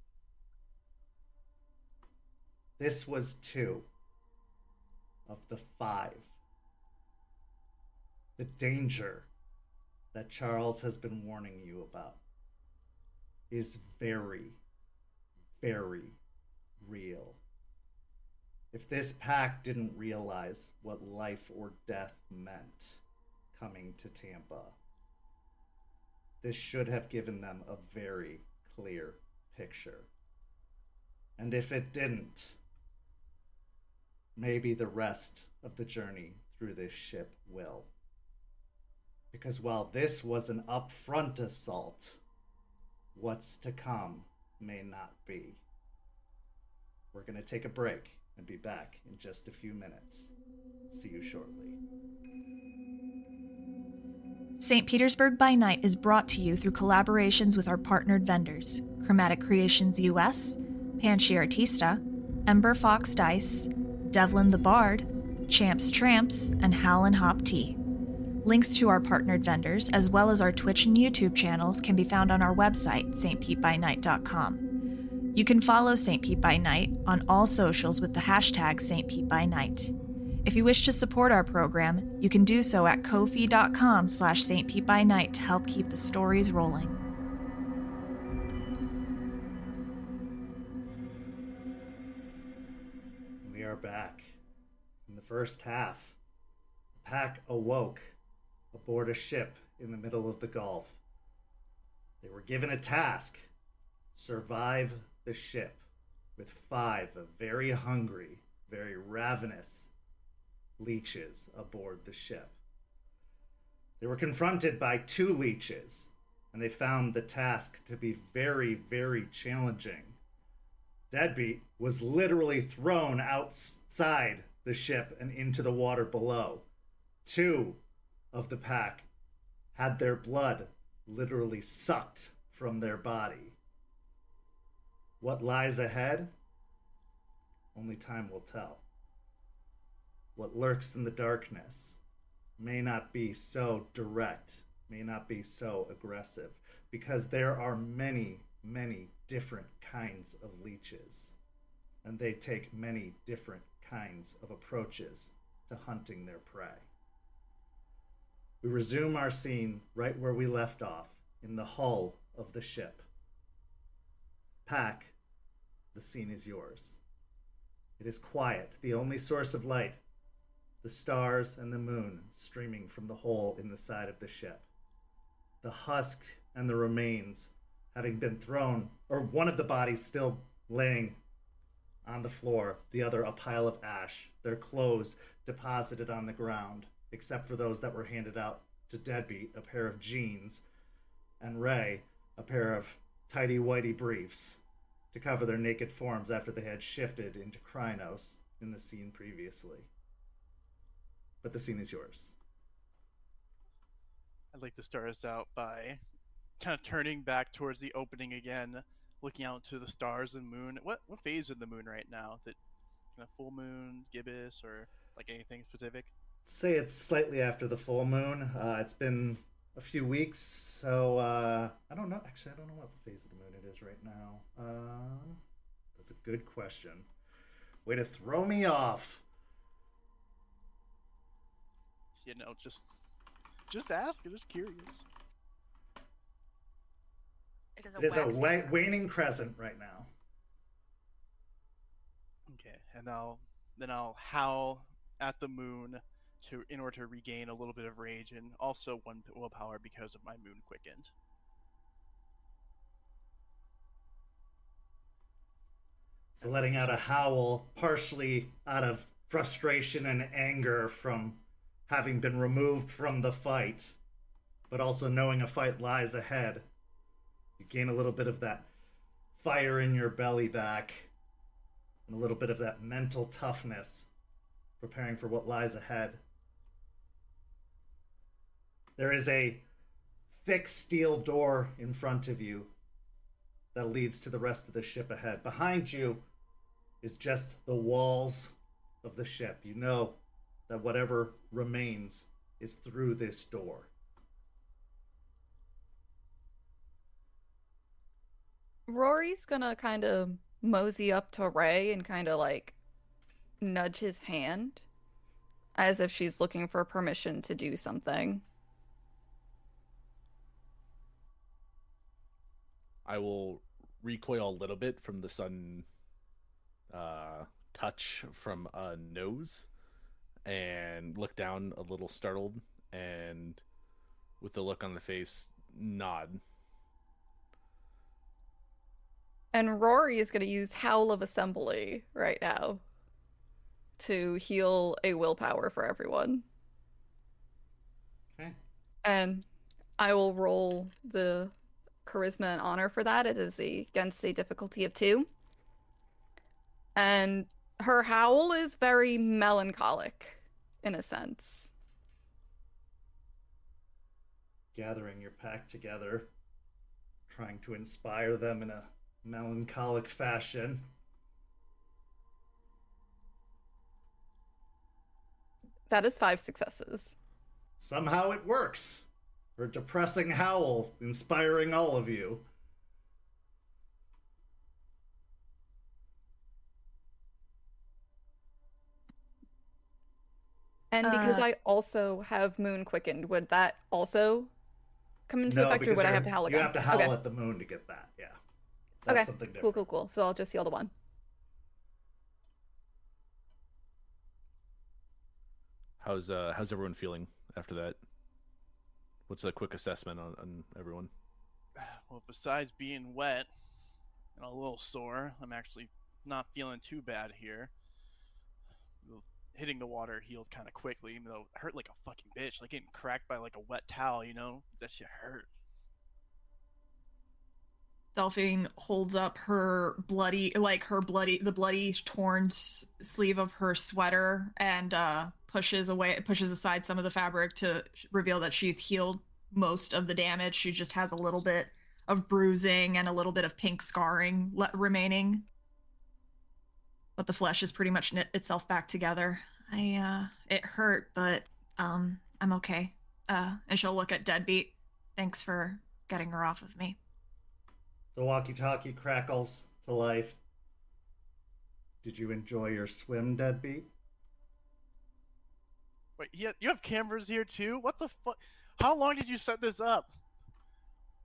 This was 2 of the 5. The danger that Charles has been warning you about is very, very real. If this pack didn't realize what life or death meant coming to Tampa, this should have given them a very clear picture. And if it didn't, maybe the rest of the journey through this ship will. Because while this was an upfront assault, what's to come may not be. We're going to take a break and be back in just a few minutes. See you shortly. St. Petersburg by Night is brought to you through collaborations with our partnered vendors, Chromatic Creations US, Panchi Artista, Ember Fox Dice, Devlin the Bard, Champs Tramps, and Hal and Hop Tea. Links to our partnered vendors, as well as our Twitch and YouTube channels, can be found on our website, stpetebynight.com. You can follow St. Pete by Night on all socials with the hashtag St. Pete by Night. If you wish to support our program, you can do so at ko-fi.com/St. Pete by Night to help keep the stories rolling. We are back. In the first half, the pack awoke aboard a ship in the middle of the Gulf. They were given a task: survive the ship with 5 very hungry, very ravenous leeches aboard the ship. They were confronted by 2 leeches, and they found the task to be very, very challenging. Deadbeat was literally thrown outside the ship and into the water below. 2 of the pack had their blood literally sucked from their body. What lies ahead? Only time will tell. What lurks in the darkness may not be so direct, may not be so aggressive, because there are many, many different kinds of leeches, and they take many different kinds of approaches to hunting their prey. We resume our scene right where we left off, in the hull of the ship. Pack, the scene is yours. It is quiet, the only source of light, the stars and the moon streaming from the hole in the side of the ship. The husk and the remains having been thrown, or one of the bodies still laying on the floor, the other a pile of ash, their clothes deposited on the ground, except for those that were handed out to Deadbeat, a pair of jeans, and Ray, a pair of tidy-whitey briefs to cover their naked forms after they had shifted into Krynos in the scene previously. But the scene is yours. I'd like to start us out by kind of turning back towards the opening again, looking out to the stars and moon. What phase of the moon right now? That kind of full moon, gibbous, or like anything specific? Say it's slightly after the full moon. It's been a few weeks, so I don't know. Actually, I don't know what phase of the moon it is right now. That's a good question. Way to throw me off. You know, just ask. I'm just curious. It It is a waxing- waning crescent right now. Okay, and I'll howl at the moon in order to regain a little bit of rage and also 1 willpower because of my moon quickened. So letting out a howl, partially out of frustration and anger from having been removed from the fight, but also knowing a fight lies ahead. You gain a little bit of that fire in your belly back, and a little bit of that mental toughness, preparing for what lies ahead. There is a thick steel door in front of you that leads to the rest of the ship ahead. Behind you is just the walls of the ship. You know that whatever remains is through this door. Rory's gonna kind of mosey up to Ray and kind of like nudge his hand as if she's looking for permission to do something. I will recoil a little bit from the sudden touch from a nose and look down a little startled, and with the look on the face, nod. And Rory is going to use Howl of Assembly right now to heal a willpower for everyone. Okay. And I will roll the charisma and honor for that. It is against a difficulty of 2. And her howl is very melancholic, in a sense. Gathering your pack together, trying to inspire them in a melancholic fashion. That is 5 successes. Somehow it works. Her depressing howl inspiring all of you. And because I also have Moon quickened, would that also come into effect, or because would I have to howl again? You have to howl Okay. at the moon to get that, yeah. That's Okay, something different. cool. So I'll just heal the 1. How's everyone feeling after that? What's a quick assessment on everyone? Well, besides being wet and a little sore, I'm actually not feeling too bad here. Hitting the water healed kind of quickly, even though it hurt like a fucking bitch. Like getting cracked by like a wet towel, you know? That shit hurt. Delphine holds up her bloody, the bloody torn sleeve of her sweater and pushes aside some of the fabric to reveal that she's healed most of the damage. She just has a little bit of bruising and a little bit of pink scarring remaining. But the flesh has pretty much knit itself back together. It hurt, but I'm okay. And she'll look at Deadbeat. Thanks for getting her off of me. The walkie-talkie crackles to life. Did you enjoy your swim, Deadbeat? Wait, you have cameras here too? What the fuck? How long did you set this up?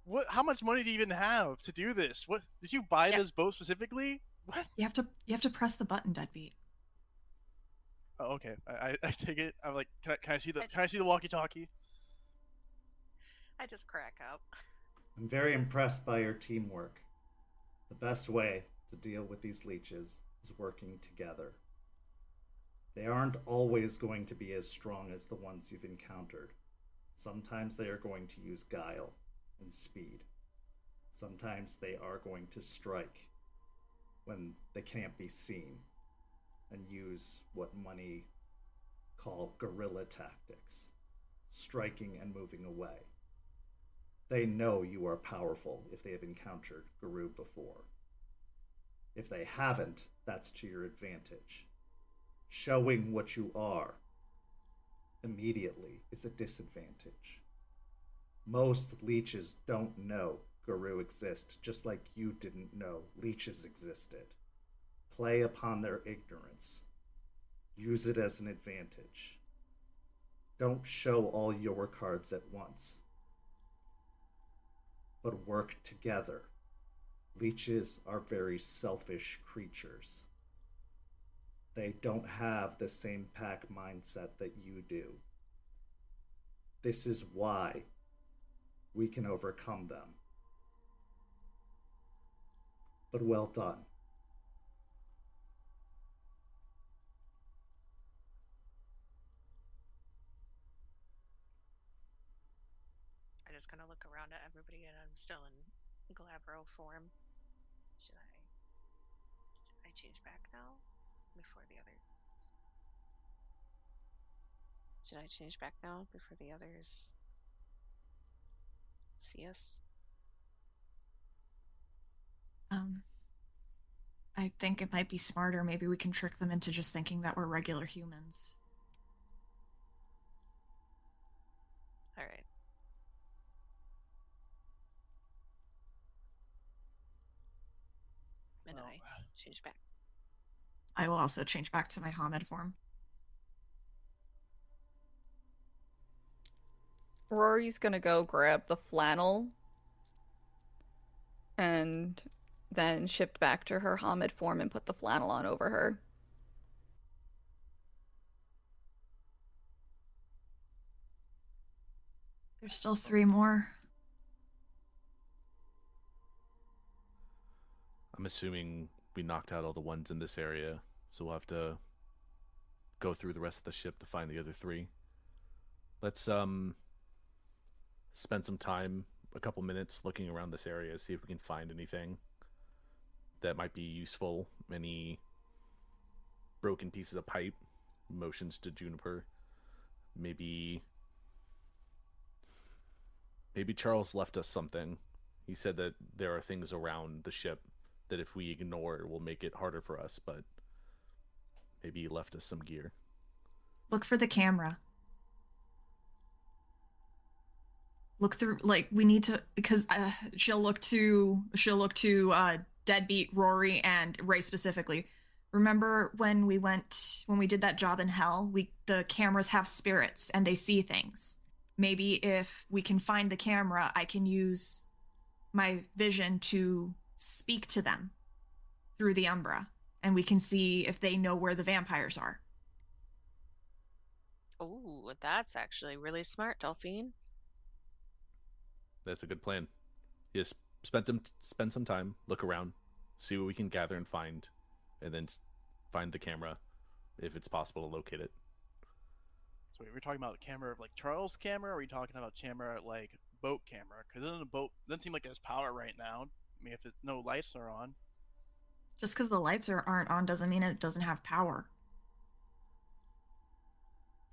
What? How much money do you even have to do this? What did you buy this boat specifically? What? You have to press the button, Deadbeat. Oh, okay. I take it. I'm like, can I see the walkie-talkie? I just crack up. I'm very impressed by your teamwork. The best way to deal with these leeches is working together. They aren't always going to be as strong as the ones you've encountered. Sometimes they are going to use guile and speed. Sometimes they are going to strike when they can't be seen and use what money call guerrilla tactics, striking and moving away. They know you are powerful if they have encountered Guru before. If they haven't, that's to your advantage. Showing what you are immediately is a disadvantage. Most leeches don't know Guru exists, just like you didn't know leeches existed. Play upon their ignorance. Use it as an advantage. Don't show all your cards at once, but work together. Leeches are very selfish creatures. They don't have the same pack mindset that you do. This is why we can overcome them. But well done. I just kind of look around at everybody, and I'm still in Glabro form. Should I change back now? Before the others. Should I change back now before the others see us? I think it might be smarter. Maybe we can trick them into just thinking that we're regular humans. All right. And I change back. I will also change back to my Hamed form. Rory's gonna go grab the flannel and then shift back to her Hamed form and put the flannel on over her. There's still 3 more. I'm assuming we knocked out all the ones in this area, so we'll have to go through the rest of the ship to find the other 3. Let's spend some time, a couple minutes, looking around this area, see if we can find anything that might be useful. Any broken pieces of pipe, motions to Juniper. Maybe Charles left us something. He said that there are things around the ship that if we ignore will make it harder for us, but maybe he left us some gear. Look for the camera. Look through, like, we need to, because she'll look to Deadbeat, Rory, and Ray specifically. Remember when we did that job in hell, the cameras have spirits and they see things. Maybe if we can find the camera, I can use my vision to speak to them through the Umbra, and we can see if they know where the vampires are. Oh, that's actually really smart, Delphine. That's a good plan. Yes, spend some time, look around, see what we can gather and find, and then find the camera if it's possible to locate it. So we're talking about a camera like Charles' camera, or are we talking about camera like boat camera? Because the boat doesn't seem like it has power right now. I mean, if no lights are on. Just because the lights aren't on doesn't mean it doesn't have power.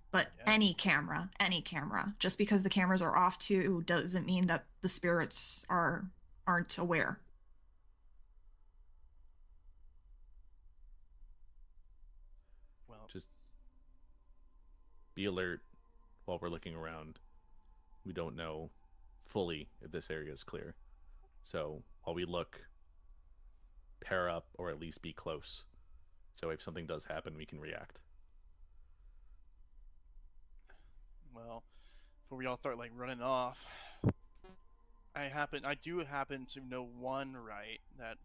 But yeah. Any camera, just because the cameras are off too doesn't mean that the spirits are aren't aware. Well, Just be alert while we're looking around. We don't know fully if this area is clear. So while we look, pair up or at least be close. So if something does happen, we can react. well, before we all start like running off, I do happen to know one right that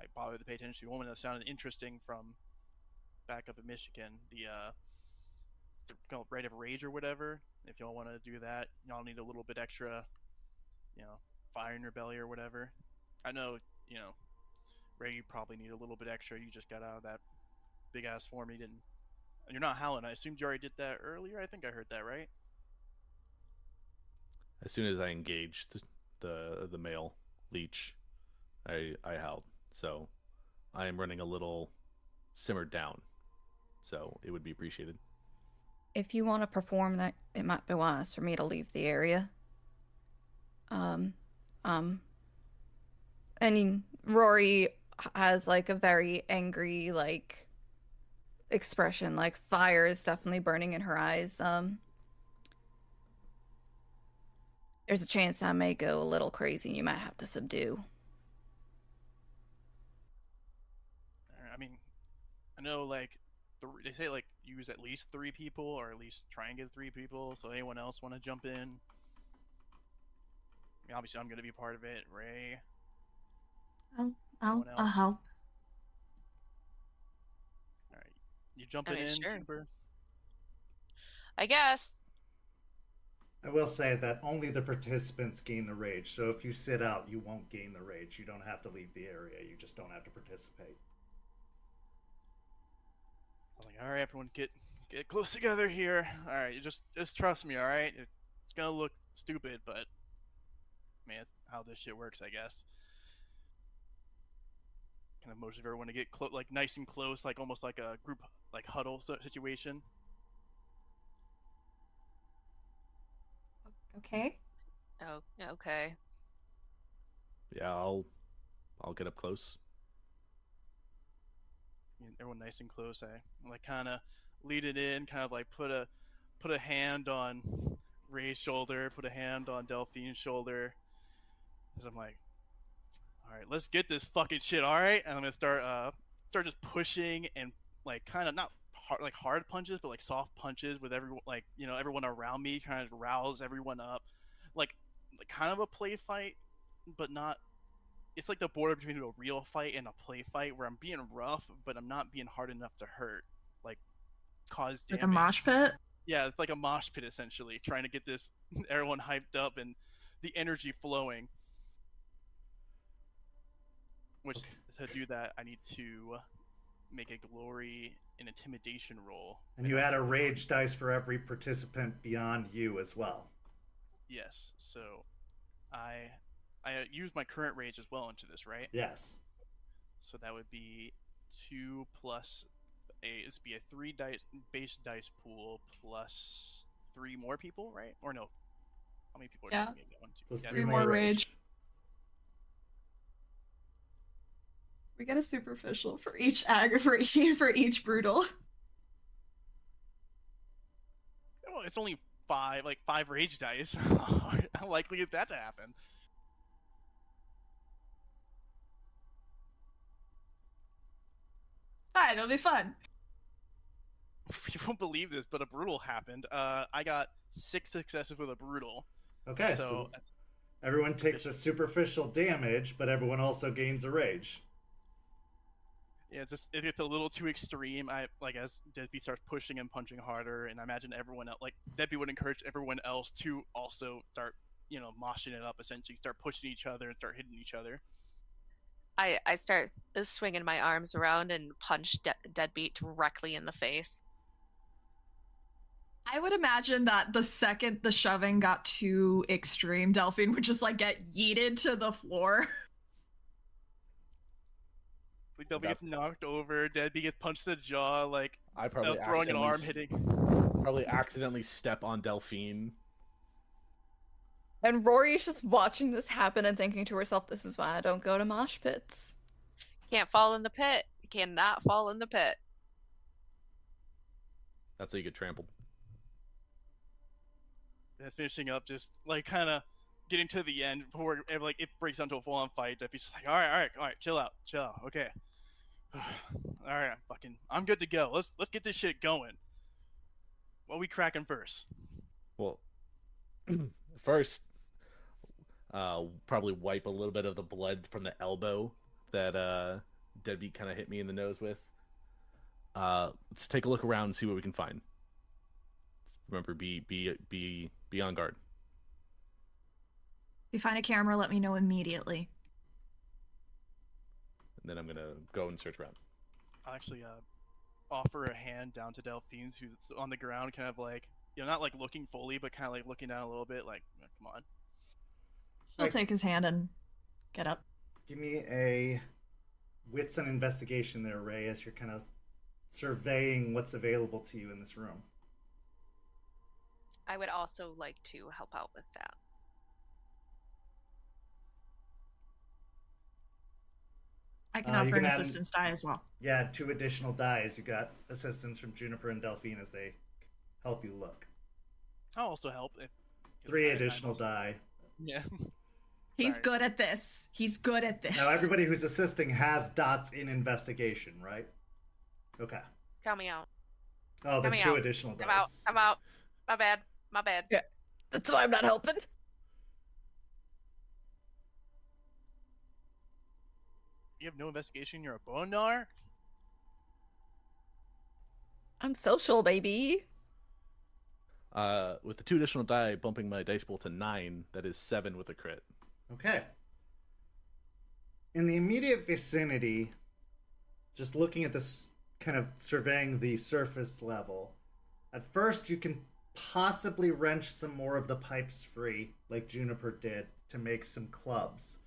I bothered to pay attention to. One that sounded interesting from back up in Michigan. It's called Rite of Rage or whatever. If y'all want to do that, y'all need a little bit extra, fire in your belly or whatever. I know, Ray, you probably need a little bit extra. You just got out of that big ass form. You didn't. You're not howling. I assumed you already did that earlier. I think I heard that right. As soon as I engaged the male leech, I howled. So I am running a little simmered down. So it would be appreciated. If you want to perform that, it might be wise for me to leave the area. And Rory has like a very angry like expression, like fire is definitely burning in her eyes. There's a chance I may go a little crazy and you might have to subdue. I mean, I know like they say like use at least 3 people, or at least try and get 3 people. So anyone else want to jump in? I mean, obviously I'm gonna be part of it. Ray. I'll help. All right, you jumping in, sure. Juniper? I guess. I will say that only the participants gain the rage. So if you sit out, you won't gain the rage. You don't have to leave the area. You just don't have to participate. I'm like, all right, everyone, get close together here. All right, you just trust me. All right, it's gonna look stupid, but man, how this shit works, I guess. Kind of motion everyone to get like nice and close, like almost like a group like huddle situation. Okay. Oh, okay. Yeah, I'll get up close. Everyone nice and close. I like kind of lead it in, kind of like put a hand on Ray's shoulder, put a hand on Delphine's shoulder. As I'm like, all right, let's get this fucking shit. All right, and I'm gonna start just pushing and like kind of not hard punches, but like soft punches with everyone, like everyone around me, trying to rouse everyone up, like kind of a play fight, but not. It's like the border between a real fight and a play fight, where I'm being rough, but I'm not being hard enough to hurt, like cause damage. Like a mosh pit? Yeah, it's like a mosh pit essentially, trying to get this everyone hyped up and the energy flowing. Which to do that, I need to make a glory and intimidation roll. And you add a rage dice for every participant beyond you as well. Yes, so I use my current rage as well into this, right? Yes. So that would be 2 plus it'd be a 3 dice base dice pool plus 3 more people, right? Or no? How many people are Yeah. maybe 1, 2? Plus Yeah, 3 more more rage. We get a superficial for each for each brutal. Well, it's only 5 rage dice. How likely is that to happen? Fine, it'll be fun. You won't believe this, but a brutal happened. I got 6 successes with a brutal. Okay, so everyone takes a superficial damage, but everyone also gains a rage. Yeah, it gets a little too extreme. As Deadbeat starts pushing and punching harder, and I imagine everyone else, Deadbeat would encourage everyone else to also start, moshing it up, essentially, start pushing each other and start hitting each other. I start swinging my arms around and punch Deadbeat directly in the face. I would imagine that the second the shoving got too extreme, Delphine would just get yeeted to the floor. They'll get knocked over. Deadbeat gets punched in the jaw. I probably throwing an arm, hitting. Probably accidentally step on Delphine. And Rory's just watching this happen and thinking to herself, this is why I don't go to mosh pits. Can't fall in the pit. You cannot fall in the pit. That's how you get trampled. And finishing up, just like kind of getting to the end before like it breaks down to a full-on fight. Deadbeat's just like, all right, chill out, okay. All right, I'm good to go. Let's get this shit going. What we cracking first? Well, first, probably wipe a little bit of the blood from the elbow that Deadbeat kind of hit me in the nose with. Let's take a look around and see what we can find. Remember, be on guard. If you find a camera, let me know immediately. And then I'm gonna go and search around. I'll actually offer a hand down to Delphine, who's on the ground, kind of like, not like looking fully, but kind of like looking down a little bit, like, come on. She'll take his hand and get up. Give me a wits and investigation there, Ray, as you're kind of surveying what's available to you in this room. I would also like to help out with that. I can You offer can an add- assistance die as well. Yeah, 2 additional dies. You got assistance from Juniper and Delphine as they help you look. I'll also help if 3 additional die. Yeah. He's Sorry. good at this. He's good at this. Now everybody who's assisting has dots in investigation, right? Okay. Count me out. Oh, the Coming 2 out. additional dice. I'm out. My bad. Yeah. That's why I'm not helping. You have no investigation. You're a bonar. I'm social, baby. With the 2 additional die bumping my dice pool to 9, that is 7 with a crit. Okay. In the immediate vicinity, just looking at this, kind of surveying the surface level, at first you can possibly wrench some more of the pipes free, like Juniper did, to make some clubs.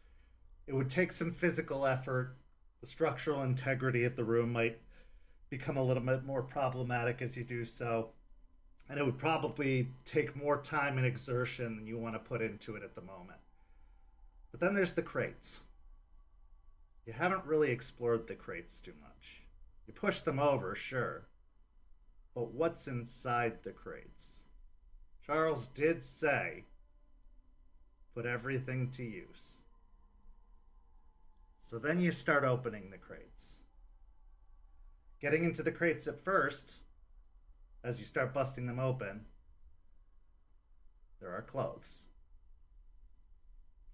It would take some physical effort. The structural integrity of the room might become a little bit more problematic as you do so. And it would probably take more time and exertion than you want to put into it at the moment. But then there's the crates. You haven't really explored the crates too much. You push them over, sure. But what's inside the crates? Charles did say, put everything to use. So then you start opening the crates. Getting into the crates at first, as you start busting them open, there are clothes.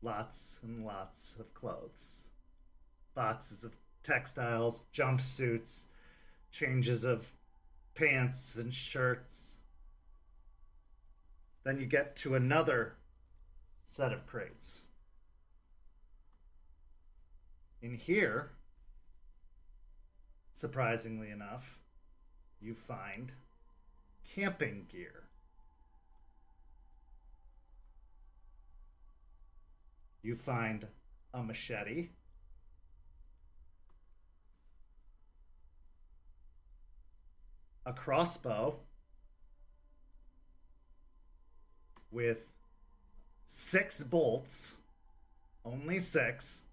Lots and lots of clothes. Boxes of textiles, jumpsuits, changes of pants and shirts. Then you get to another set of crates. In here, surprisingly enough, you find camping gear. You find a machete, a crossbow with 6 bolts, only 6,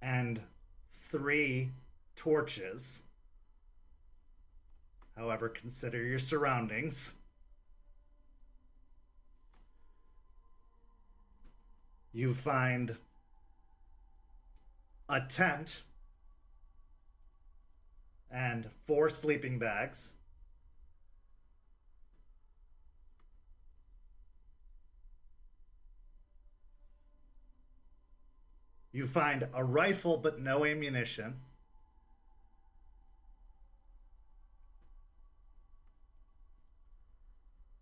and 3 torches. However, consider your surroundings. You find a tent and 4 sleeping bags. You find a rifle but no ammunition.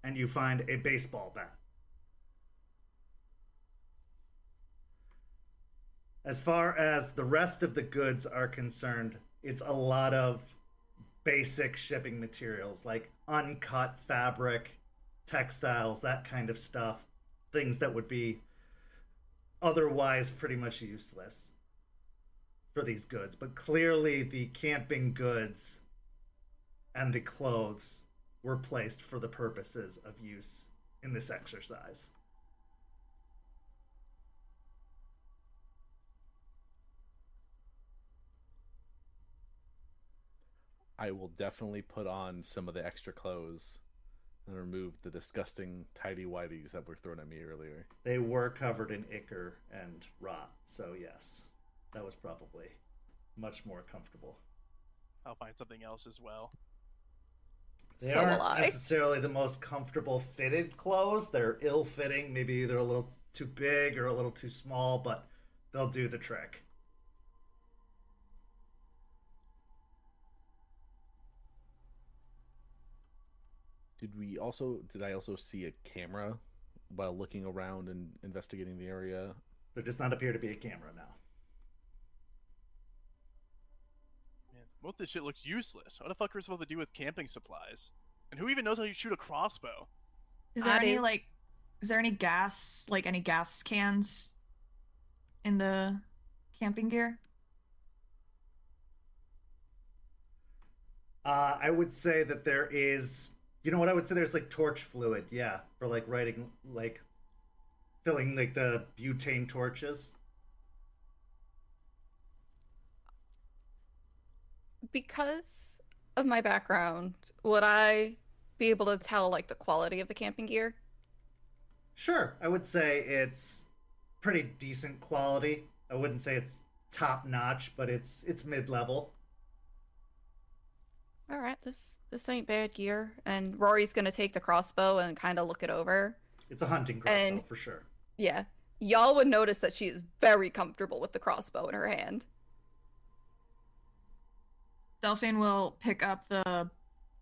And you find a baseball bat. As far as the rest of the goods are concerned, it's a lot of basic shipping materials like uncut fabric, textiles, that kind of stuff. Things that would be otherwise pretty much useless for these goods. But clearly the camping goods and the clothes were placed for the purposes of use in this exercise. I will definitely put on some of the extra clothes and remove the disgusting tidy whities that were thrown at me earlier. They were covered in ichor and rot, so yes, that was probably much more comfortable. I'll find something else as well. They So will aren't I. necessarily the most comfortable fitted clothes. They're ill-fitting. Maybe they're a little too big or a little too small, but they'll do the trick. Did I also see a camera while looking around and investigating the area? There does not appear to be a camera now. Man, most of this shit looks useless. What the fuck are we supposed to do with camping supplies? And who even knows how you shoot a crossbow? Is there I any do. is there any gas, like any gas cans in the camping gear? I would say that there is, you know what I would say? There's like torch fluid, yeah, for like writing, like filling like the butane torches. Because of my background, would I be able to tell like the quality of the camping gear? Sure, I would say it's pretty decent quality. I wouldn't say it's top notch, but it's mid-level. All right, this ain't bad gear. And Rory's gonna take the crossbow and kind of look it over. It's a hunting crossbow And- for sure. Yeah, y'all would notice that she is very comfortable with the crossbow in her hand. Delphine will pick up the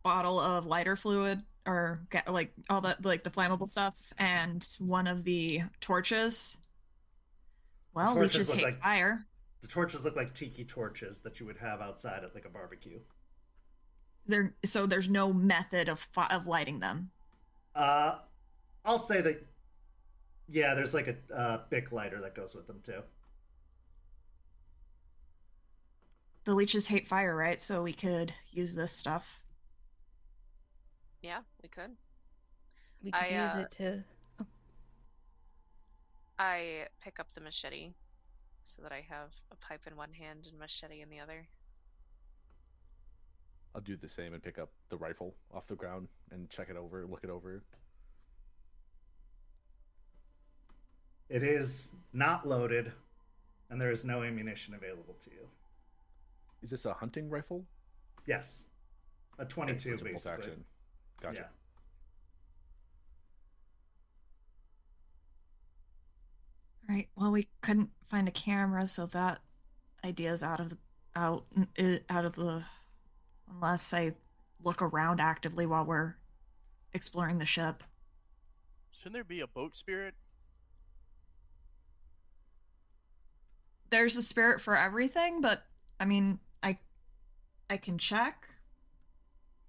bottle of lighter fluid or get like all that, like the flammable stuff, and one of the torches. Well, torches leeches look hate like- fire. The torches look like tiki torches that you would have outside at like a barbecue. So there's no method of lighting them. I'll say that, yeah, there's like a Bic lighter that goes with them too. The leeches hate fire, right? So we could use this stuff. Yeah, we could. We could use I it to. I pick up the machete so that I have a pipe in one hand and machete in the other. I'll do the same and pick up the rifle off the ground and check it over, look it over. It is not loaded, and there is no ammunition available to you. Is this a hunting rifle? Yes, a 22 It's a bolt basically. action. Gotcha. Yeah. All right. Well, we couldn't find a camera, so that idea's out of the unless I look around actively while we're exploring the ship. Shouldn't there be a boat spirit? There's a spirit for everything, but I mean, I can check.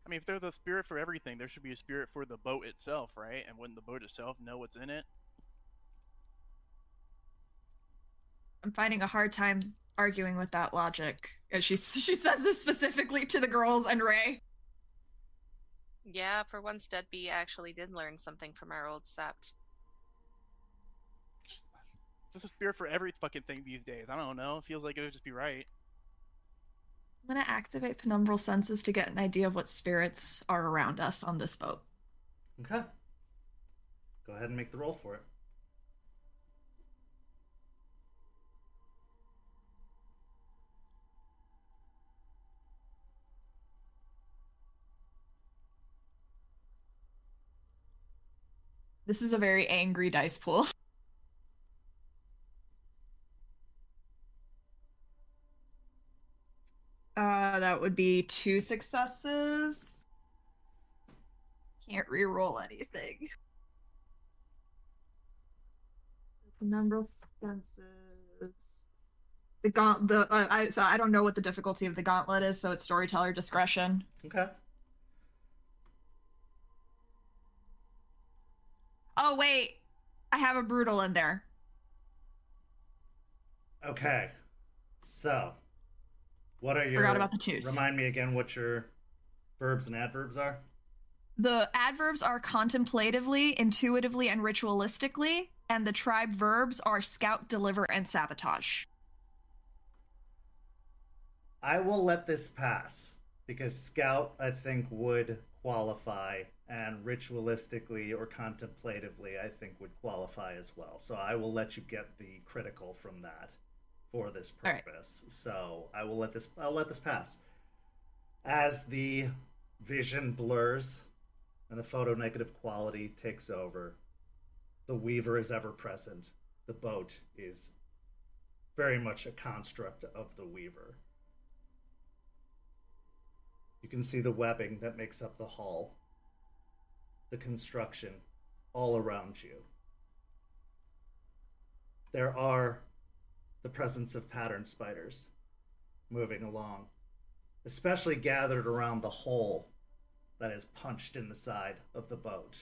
I mean, if there's a spirit for everything, there should be a spirit for the boat itself, right? And wouldn't the boat itself know what's in it? I'm finding a hard time arguing with that logic. And she says this specifically to the girls and Ray. Yeah, for once, Deadbeat actually did learn something from our old sept. Just, there's a spirit for every fucking thing these days. I don't know. It feels like it would just be right. I'm gonna activate penumbral senses to get an idea of what spirits are around us on this boat. Okay. Go ahead and make the roll for it. This is a very angry dice pool. That would be 2 successes. Can't re-roll anything. Penumbral senses. So I don't know what the difficulty of the gauntlet is, so it's storyteller discretion. Okay. Oh wait, I have a brutal in there. Okay. So, what are your... Forgot about the twos. Remind me again what your verbs and adverbs are. The adverbs are contemplatively, intuitively, and ritualistically, and the tribe verbs are scout, deliver, and sabotage. I will let this pass because scout, I think, would qualify, and ritualistically or contemplatively, I think, would qualify as well. So I will let you get the critical from that for this purpose. Right. So I'll let this pass. As the vision blurs and the photo negative quality takes over, the weaver is ever present. The boat is very much a construct of the weaver. You can see the webbing that makes up the hull, the construction all around you. There are the presence of pattern spiders moving along, especially gathered around the hole that is punched in the side of the boat.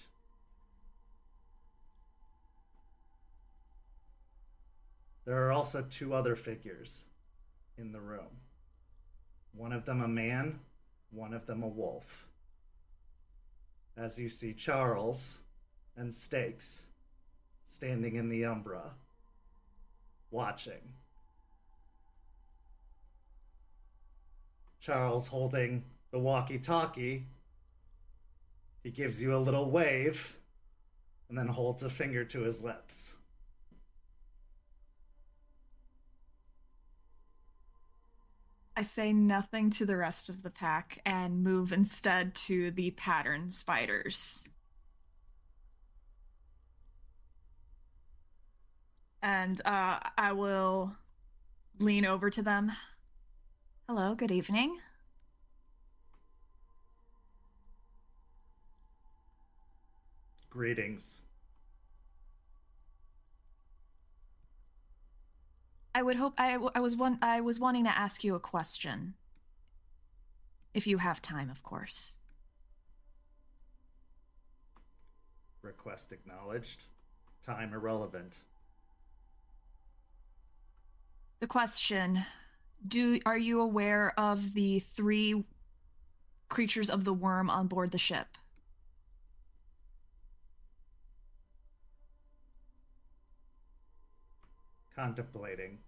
There are also two other figures in the room. One of them a man, one of them a wolf. As you see Charles and Stakes standing in the umbra, watching. Charles holding the walkie-talkie. He gives you a little wave and then holds a finger to his lips. I say nothing to the rest of the pack and move instead to the pattern spiders. And I will lean over to them. Hello, good evening. Greetings. I would hope I was wanting to ask you a question. If you have time, of course. Request acknowledged. Time irrelevant. The question, are you aware of the 3 creatures of the worm on board the ship? Contemplating.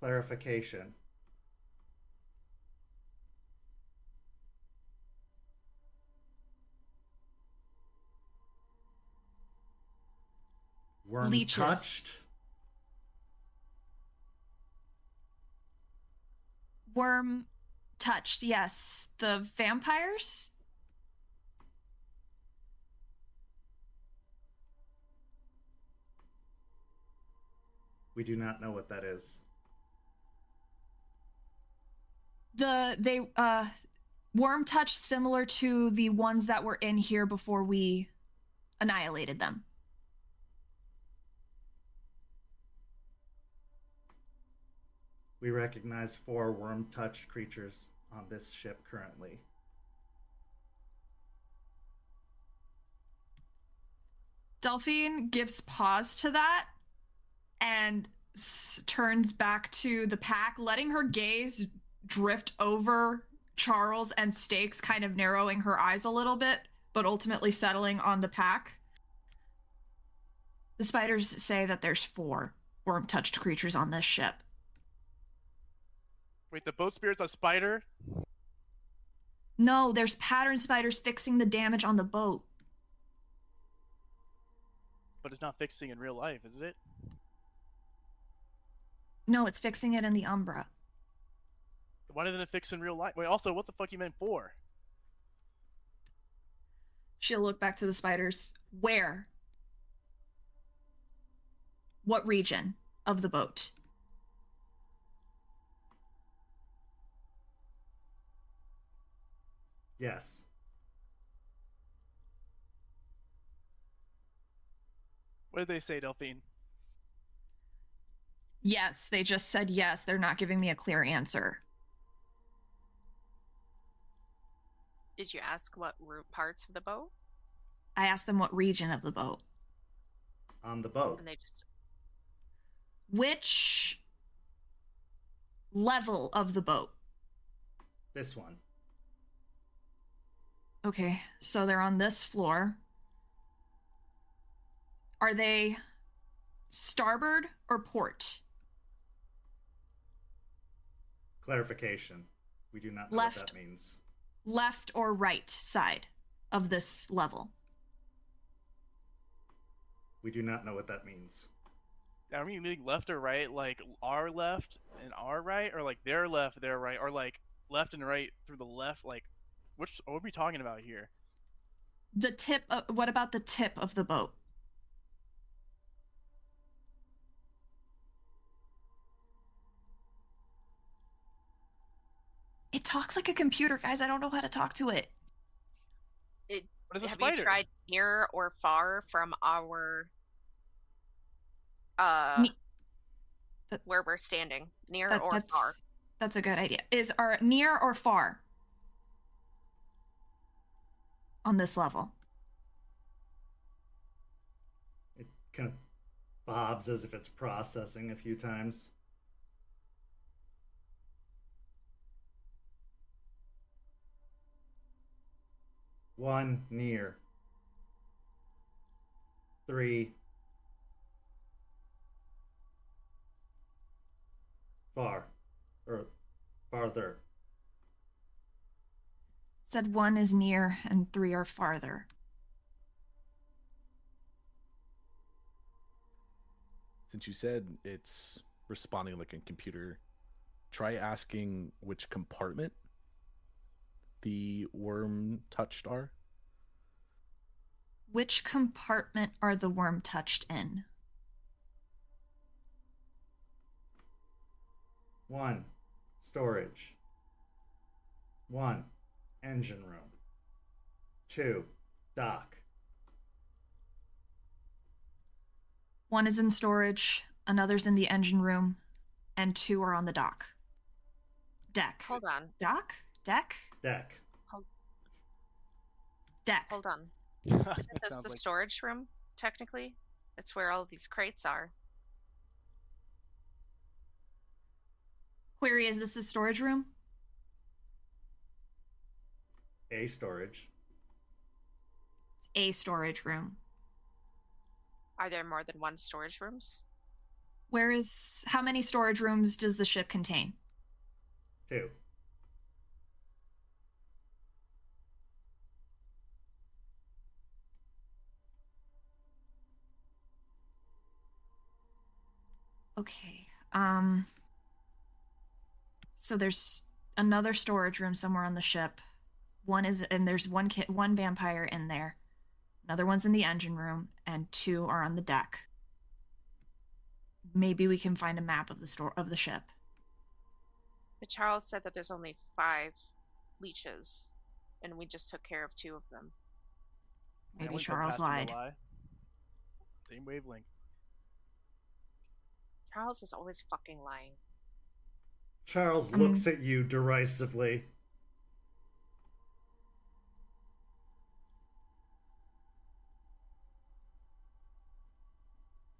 Clarification. Worm Leeches. touched. Worm touched, yes. The vampires? We do not know what that is. Worm touch similar to the ones that were in here before we annihilated them. We recognize 4 worm-touched creatures on this ship currently. Delphine gives pause to that and turns back to the pack, letting her gaze drift over Charles and Stakes, kind of narrowing her eyes a little bit, but ultimately settling on the pack. The spiders say that there's 4 worm-touched creatures on this ship. Wait, the boat spirit's a spider? No, there's pattern spiders fixing the damage on the boat. But it's not fixing in real life, is it? No, it's fixing it in the Umbra. Why didn't it fix in real life? Wait, also, what the fuck you meant for? She'll look back to the spiders. Where? What region of the boat? Yes. What did they say, Delphine? Yes, they just said yes. They're not giving me a clear answer. Did you ask what parts of the boat? I asked them what region of the boat. On the boat. And they just... Which level of the boat? This one. Okay, so they're on this floor. Are they starboard or port? Clarification. We do not know Left. what that means. Left or right side of this level? We do not know what that means. Are we meaning left or right, like our left and our right, or like their left, their right, or like left and right through the left? Like, what are we talking about here? The tip. What about the tip of the boat? It talks like a computer, guys. I don't know how to talk to it. What is a Have spider? you tried near or far from our Ne- where we're standing? Near That- or that's, far? That's a good idea. Is our near or far on this level? It kind of bobs as if it's processing a few times. One, near. 3, far. Or farther. Said 1 is near and 3 are farther. Since you said it's responding like a computer, try asking which compartment the worm touched are. Which compartment are the worm touched in? 1, storage. 1, engine room. 2, dock. 1 is in storage, another's in the engine room, and 2 are on the dock. Deck. Hold on. Dock? Deck? Deck. Deck. Hold on. Isn't Isn't this the storage room, technically? It's where all of these crates are. Query, is this a storage room? A storage. It's a storage room. Are there more than one storage rooms? How many storage rooms does the ship contain? 2. Okay. So there's another storage room somewhere on the ship. There's one vampire in there. Another one's in the engine room, and 2 are on the deck. Maybe we can find a map of the ship. But Charles said that there's only 5 leeches, and we just took care of 2 of them. Yeah, Maybe we put Charles past him to lied. lie. Same wavelength. Charles is always fucking lying. Charles looks at you derisively.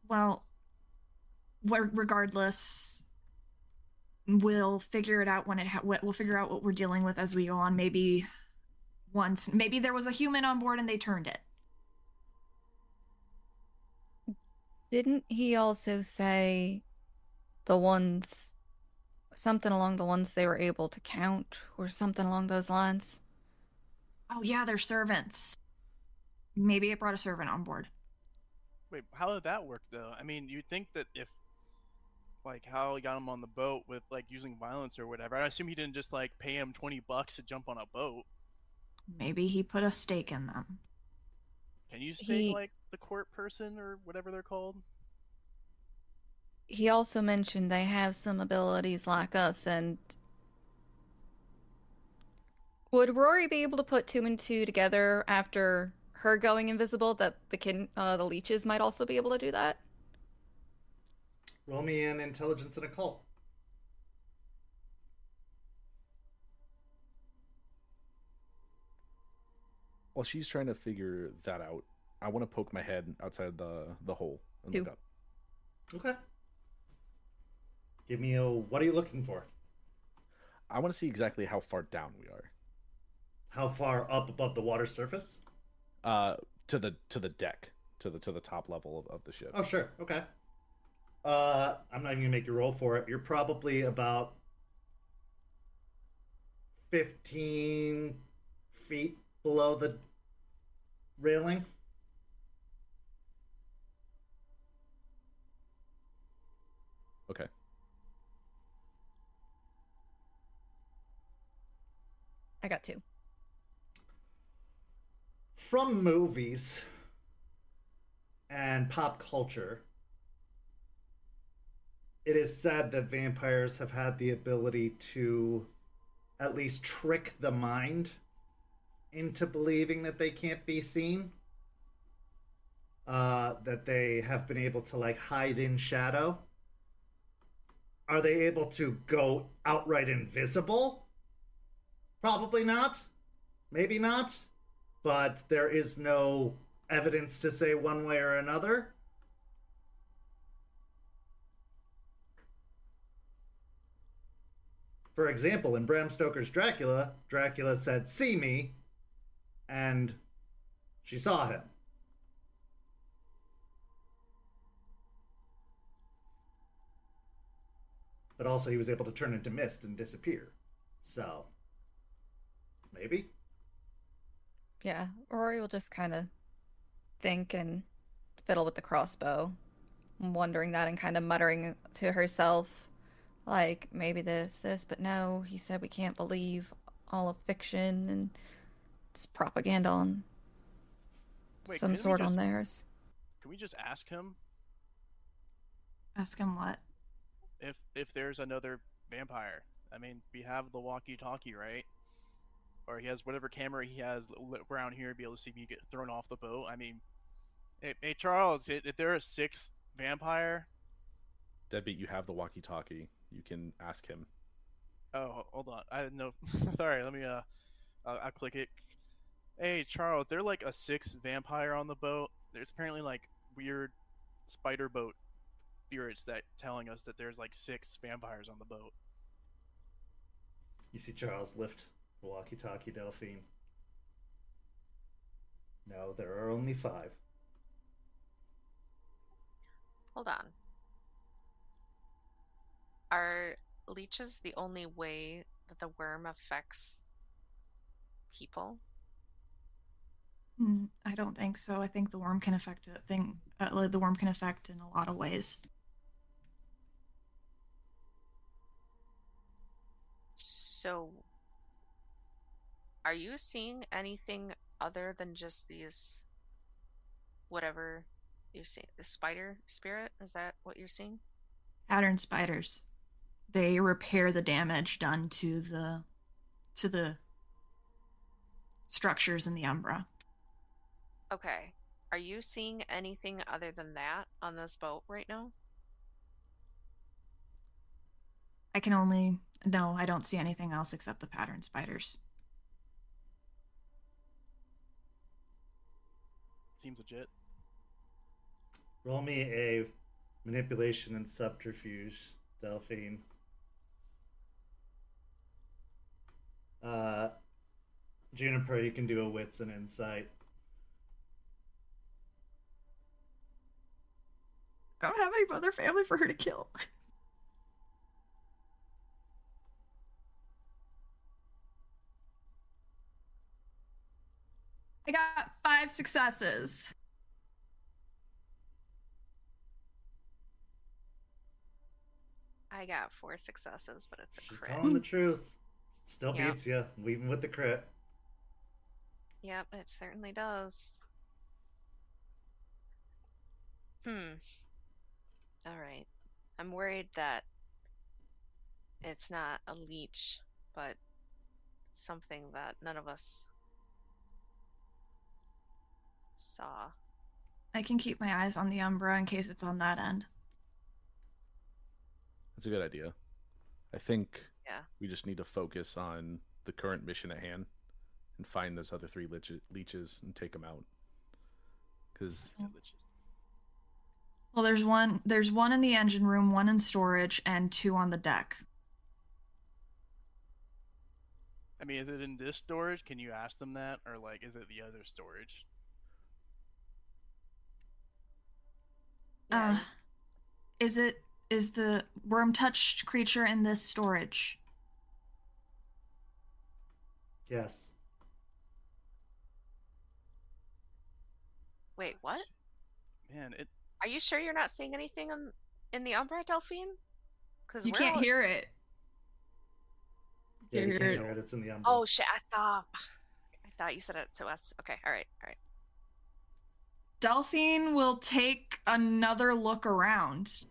Well, regardless, we'll figure it out when we'll figure out what we're dealing with as we go on. Maybe there was a human on board and they turned it. Didn't he also say something along the ones they were able to count or something along those lines? Oh yeah, they're servants. Maybe it brought a servant on board. Wait, how did that work though? I mean, you'd think that if, like, how he got him on the boat with like using violence or whatever, I assume he didn't just like pay him $20 to jump on a boat. Maybe he put a stake in them. Can you stake like the court person or whatever they're called? He also mentioned they have some abilities like us, and would Rory be able to put 2 and 2 together after her going invisible that the leeches might also be able to do that? Roll me an intelligence and occult. While she's trying to figure that out, I want to poke my head outside the hole and look 2. up. Okay. Give me a. What are you looking for? I want to see exactly how far down we are. How far up above the water surface? To the deck, to the top level of the ship. Oh, sure. Okay. I'm not even gonna make you roll for it. You're probably about 15 feet below the railing. Okay. I got 2. From movies and pop culture, it is said that vampires have had the ability to at least trick the mind into believing that they can't be seen. That they have been able to like hide in shadow. Are they able to go outright invisible? Probably not. Maybe not. But there is no evidence to say one way or another. For example, in Bram Stoker's Dracula, Dracula said, "See me," and she saw him. But also he was able to turn into mist and disappear. So, maybe? Yeah, Rory will just kind of think and fiddle with the crossbow, wondering that and kind of muttering to herself, like, maybe this, but no, he said we can't believe all of fiction and it's propaganda on Wait, some can we sort on just- theirs. Can we just ask him Ask him what? if there's another vampire? I mean, we have the walkie-talkie, right? Or he has whatever camera he has lit around here to be able to see me get thrown off the boat. I mean, hey Charles, if there are 6 vampire... Deadbeat, you have the walkie-talkie. You can ask him. Oh, hold on. I didn't know. Sorry, let me, I'll click it. Hey, Charles, they're like a 6 vampire on the boat. There's apparently like weird spider boat spirits that telling us that there's like 6 vampires on the boat. You see Charles lift the walkie-talkie, Delphine. No, there are only 5. Hold on. Are leeches the only way that the worm affects people? I don't think so. I think the worm can affect the worm can affect in a lot of ways. So, are you seeing anything other than just these, whatever you're seeing? The spider spirit? Is that what you're seeing? Pattern spiders. They repair the damage done to the structures in the Umbra. Okay. Are you seeing anything other than that on this boat right now? No, I don't see anything else except the pattern spiders. Seems legit. Roll me a manipulation and subterfuge, Delphine. Juniper, you can do a wits and insight. I don't have any other family for her to kill. I got 5 successes. I got 4 successes, but it's a She's crit. telling the truth. Still Yep. beats you, even with the crit. Yep, it certainly does. Alright. I'm worried that it's not a leech, but something that none of us saw. I can keep my eyes on the Umbra in case it's on that end. That's a good idea. I think Yeah. we just need to focus on the current mission at hand and find those other 3 leeches and take them out. Because Well, there's one in the engine room, one in storage, and 2 on the deck. I mean, is it in this storage? Can you ask them that, or like, is it the other storage? Yeah, Is the worm-touched creature in this storage? Yes. wait, what? Man, it. Are you sure you're not seeing anything in the Umbra, Delphine? Because You can't hear it. Yeah, you Hear can't it. hear it. It's in the umbrella. Oh shit! I saw. I thought you said it to us. Okay, all right. Delphine will take another look around. There's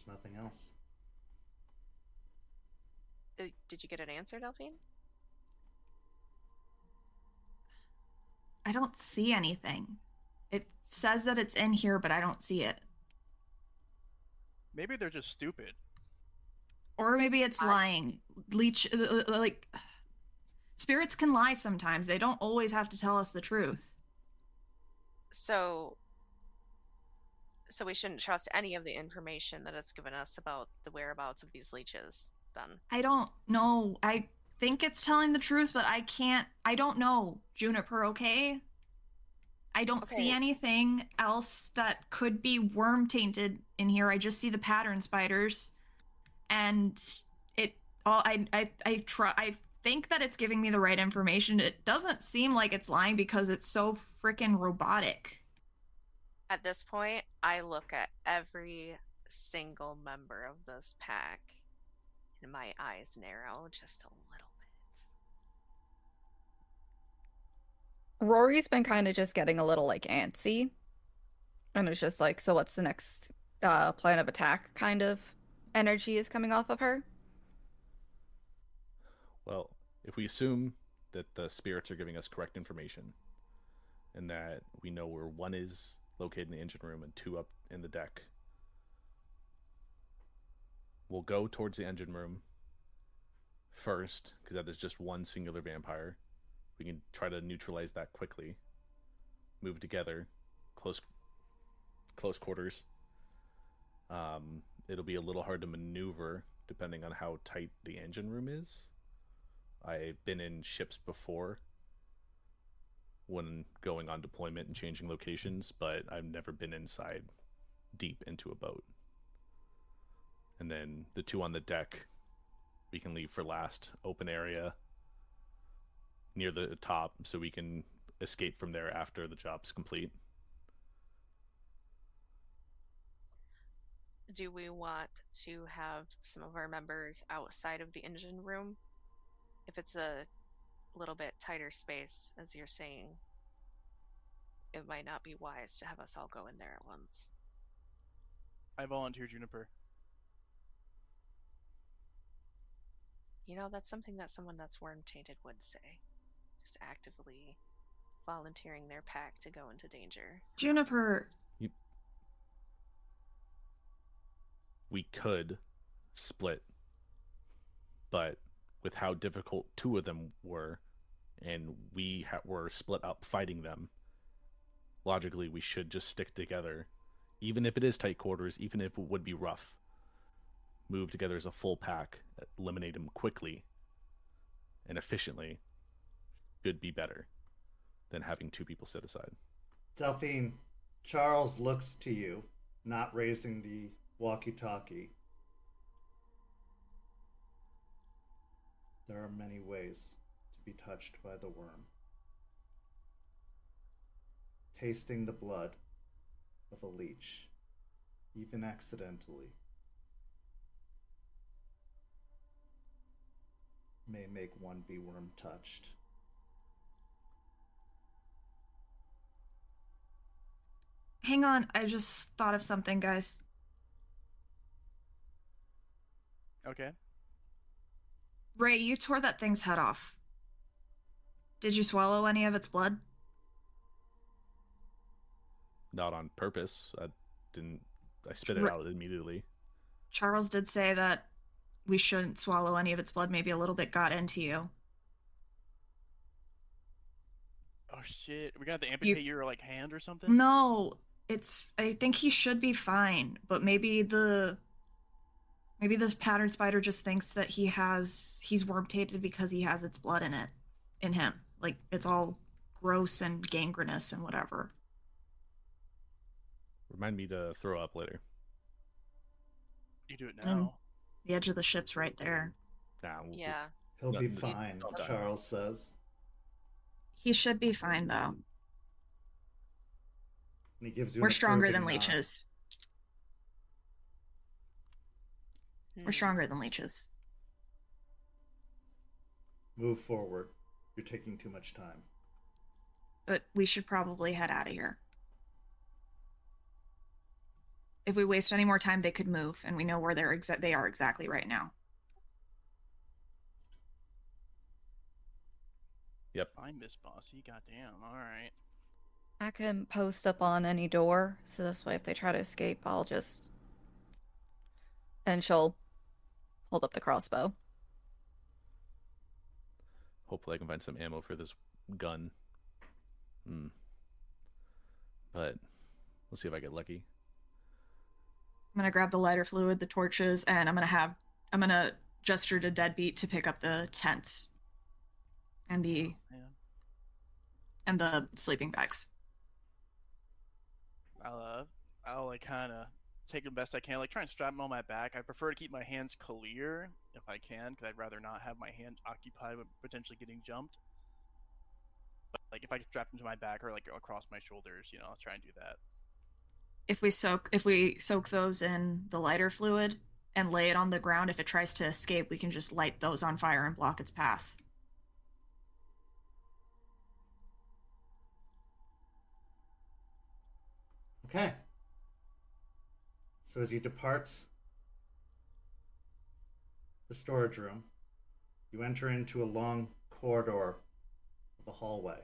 nothing else. Did you get an answer, Delphine? I don't see anything. It says that it's in here, but I don't see it. Maybe they're just stupid. Or maybe it's lying. Leech, like, spirits can lie sometimes. They don't always have to tell us the truth. So we shouldn't trust any of the information that it's given us about the whereabouts of these leeches, then. I don't know. I think it's telling the truth, but I don't know, Juniper, okay? I don't see Okay. anything else that could be worm tainted in here. I just see the pattern spiders. And I think that it's giving me the right information. It doesn't seem like it's lying because it's so freaking robotic. At this point, I look at every single member of this pack, and my eyes narrow just a little bit. Rory's been kind of just getting a little like antsy. And it's just like, so what's the next plan of attack kind of energy is coming off of her? Well, if we assume that the spirits are giving us correct information and that we know where 1 is located in the engine room and 2 up in the deck, we'll go towards the engine room first because that is just 1 singular vampire. We can try to neutralize that quickly. Move together, close quarters. It'll be a little hard to maneuver depending on how tight the engine room is. I've been in ships before when going on deployment and changing locations, but I've never been inside deep into a boat. And then the 2 on the deck we can leave for last. Open area near the top so we can escape from there after the job's complete. Do we want to have some of our members outside of the engine room? If it's a little bit tighter space, as you're saying, it might not be wise to have us all go in there at once. I volunteer, Juniper. You know, that's something that someone that's worm-tainted would say. Just actively volunteering their pack to go into danger. Juniper, We could split, but with how difficult 2 of them were, and we were split up fighting them, logically we should just stick together, even if it is tight quarters, even if it would be rough. Move together as a full pack, eliminate them quickly and efficiently should be better than having 2 people set aside. Delphine, Charles looks to you, not raising the walkie-talkie. There are many ways to be touched by the worm. Tasting the blood of a leech, even accidentally, may make one be worm-touched. hang on. I just thought of something, guys. Okay. Ray, you tore that thing's head off. Did you swallow any of its blood? Not on purpose. I spit it out immediately. Charles did say that we shouldn't swallow any of its blood. Maybe a little bit got into you. Oh shit. We got to amputate your like hand or something? No, I think he should be fine, but maybe this pattern spider just thinks that he's worm tainted because he has its blood in him. Like it's all gross and gangrenous and whatever. Remind me to throw up later. You do it And now. the edge of the ship's right there. Nah, Yeah. He'll be No, fine, don't die. Charles says. He should be fine though. And he gives you We're an stronger approving than nod. leeches. We're Hmm. stronger than leeches. Move forward. You're taking too much time. But we should probably head out of here. If we waste any more time, they could move, and we know where they are exactly right now. Yep. Fine, Miss Bossy. Goddamn. All right. I can post up on any door, so this way if they try to escape, I'll just... And she'll hold up the crossbow. Hopefully I can find some ammo for this gun. But we'll see if I get lucky. I'm gonna grab the lighter fluid, the torches, and I'm gonna gesture to Deadbeat to pick up the tents and the sleeping bags. I'll like kind of take them best I can. Like try and strap them on my back. I prefer to keep my hands clear if I can, because I'd rather not have my hand occupied with potentially getting jumped. But like if I could strap them to my back or like across my shoulders, I'll try and do that. If we soak those in the lighter fluid and lay it on the ground, if it tries to escape, we can just light those on fire and block its path. Okay. So as you depart the storage room, you enter into a long corridor of the hallway.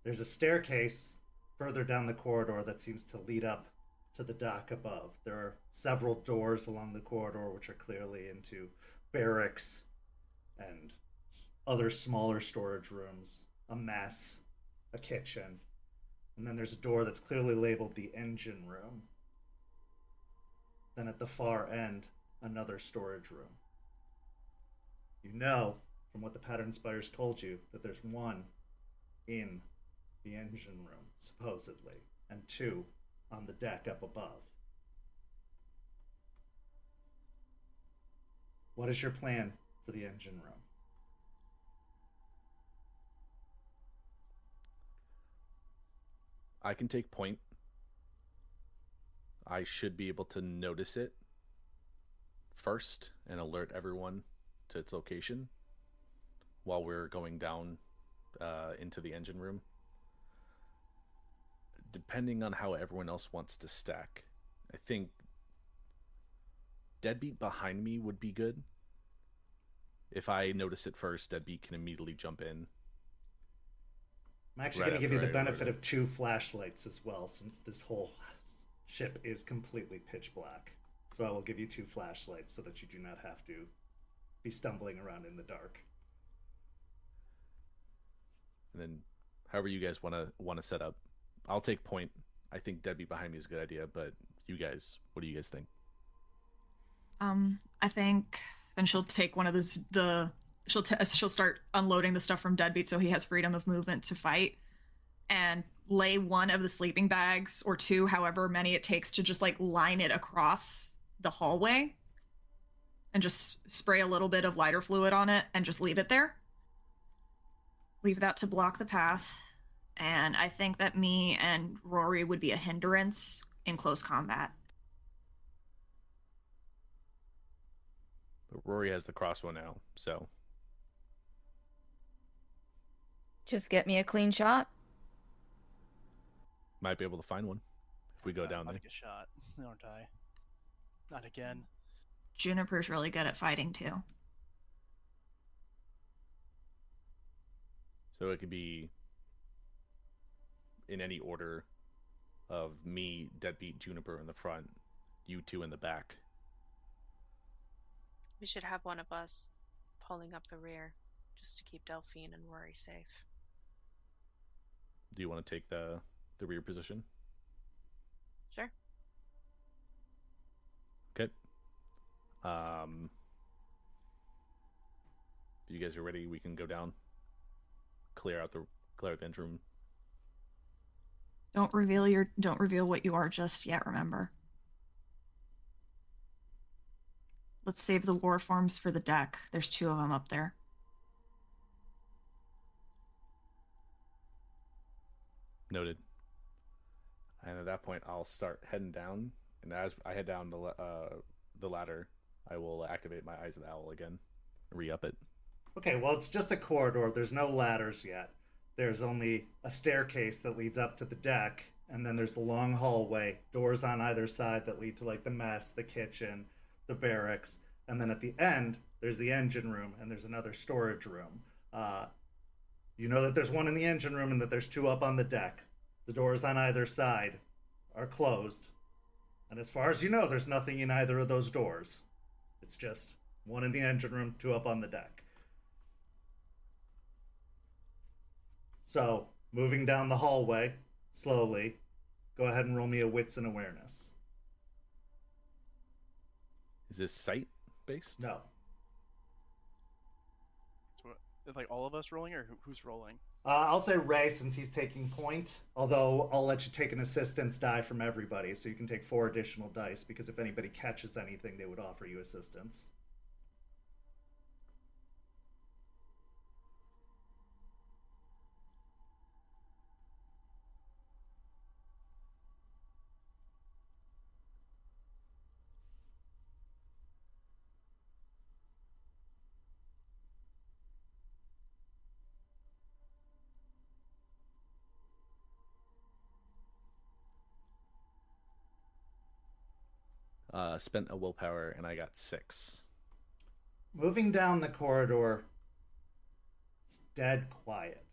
There's a staircase further down the corridor that seems to lead up to the dock above. There are several doors along the corridor which are clearly into barracks and other smaller storage rooms, a mess, a kitchen. And then there's a door that's clearly labeled the engine room. Then at the far end, another storage room. You know, from what the pattern spiders told you, that there's one in the engine room, supposedly, and two on the deck up above. What is your plan for the engine room? I can take point. I should be able to notice it first and alert everyone to its location while we're going down into the engine room. Depending on how everyone else wants to stack, I think Deadbeat behind me would be good. If I notice it first, Deadbeat can immediately jump in. I'm actually Right going to give you the after I alert benefit it. of 2 flashlights as well, since this whole ship is completely pitch black. So I will give you 2 flashlights so that you do not have to be stumbling around in the dark. And then however you guys want to set up. I'll take point. I think Deadbeat behind me is a good idea, but you guys, what do you guys think? I think then she'll take one of she'll start unloading the stuff from Deadbeat so he has freedom of movement to fight, and lay one of the sleeping bags or 2, however many it takes, to just like line it across the hallway and just spray a little bit of lighter fluid on it and just leave it there. Leave that to block the path. And I think that me and Rory would be a hindrance in close combat. But Rory has the crossbow now, so Just get me a clean shot. might be able to find one if we go down I'll there. take a shot, don't I? Not again. Juniper's really good at fighting too. So it could be in any order of me, Deadbeat, Juniper in the front, you 2 in the back. We should have one of us pulling up the rear just to keep Delphine and Rory safe. Do you want to take the rear position? If you guys are ready, we can go down, clear out the engine room. Don't reveal what you are just yet, remember. Let's save the war forms for the deck. There's 2 of them up there. Noted. And at that point, I'll start heading down. And as I head down the ladder, I will activate my Eyes of the Owl again, re-up it. Okay, well, it's just a corridor. There's no ladders yet. There's only a staircase that leads up to the deck, and then there's the long hallway, doors on either side that lead to like the mess, the kitchen, the barracks, and then at the end there's the engine room, and there's another storage room. You know that there's one in the engine room and that there's 2 up on the deck. The doors on either side are closed, and as far as you know, there's nothing in either of those doors. It's just one in the engine room, 2 up on the deck. So, moving down the hallway, slowly, go ahead and roll me a Wits and Awareness. Is this sight-based? No. So, like all of us rolling, or who's rolling? I'll say Ray, since he's taking point, although I'll let you take an assistance die from everybody, so you can take 4 additional dice, because if anybody catches anything, they would offer you assistance. Spent a willpower, and I got 6. Moving down the corridor, it's dead quiet.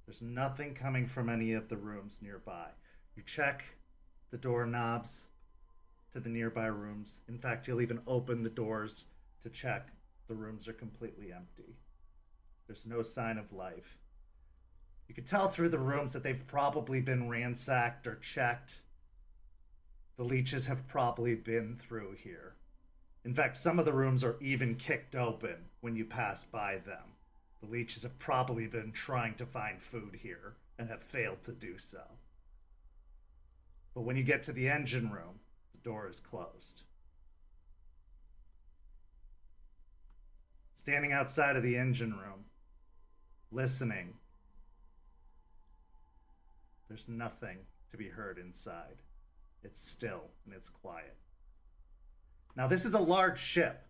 There's nothing coming from any of the rooms nearby. You check the doorknobs to the nearby rooms. In fact, you'll even open the doors to check. The rooms are completely empty. There's no sign of life. You can tell through the rooms that they've probably been ransacked or checked. The leeches have probably been through here. In fact, some of the rooms are even kicked open when you pass by them. The leeches have probably been trying to find food here and have failed to do so. But when you get to the engine room, the door is closed. Standing outside of the engine room, listening, there's nothing to be heard inside. It's still and it's quiet. Now, this is a large ship,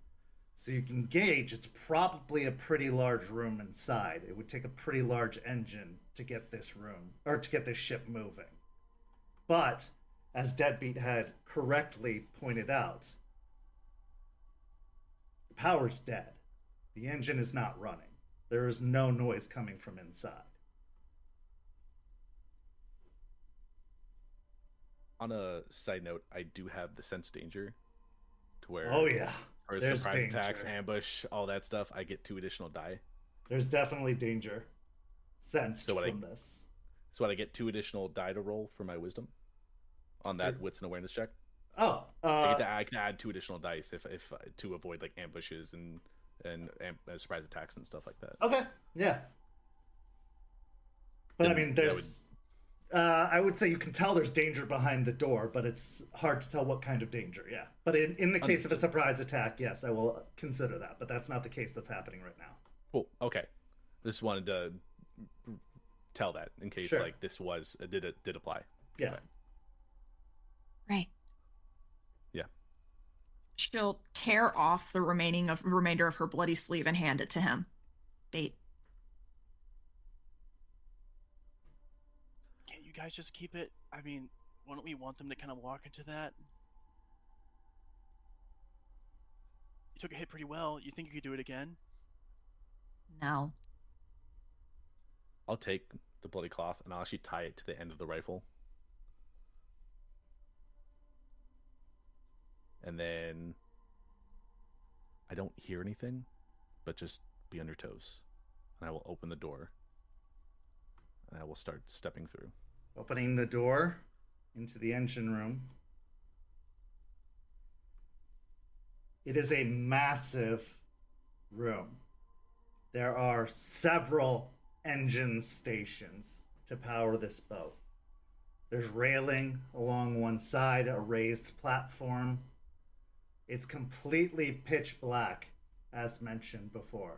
so you can gauge it's probably a pretty large room inside. It would take a pretty large engine to get this room, or to get this ship moving. But, as Deadbeat had correctly pointed out, the power's dead. The engine is not running. There is no noise coming from inside. On a side note, I do have the sense danger, to where Oh yeah, or there's surprise danger. attacks, ambush, all that stuff. I get 2 additional die. There's definitely danger sensed So what from this. So I get 2 additional die to roll for my wisdom on that Wits and Awareness check. Oh, I can add 2 additional dice if to avoid like ambushes and surprise attacks and stuff like that. okay, yeah. But I Then mean, that there's. I would say you can tell there's danger behind the door, but it's hard to tell what kind of danger. Yeah, but in the case of a surprise attack, yes, I will consider that. But that's not the case that's happening right now. Cool. Okay. Just wanted to tell that in case Sure. like this was did apply. Yeah. Okay. Right. Yeah. She'll tear off the remainder of her bloody sleeve and hand it to him. Bait. Can't you guys just keep it? I mean, wouldn't we want them to kind of walk into that? You took a hit pretty well. You think you could do it again? No. I'll take the bloody cloth and I'll actually tie it to the end of the rifle. And then I don't hear anything, but just be on your toes. And I will open the door. And I will start stepping through. Opening the door into the engine room. It is a massive room. There are several engine stations to power this boat. There's railing along one side, a raised platform. It's completely pitch black, as mentioned before.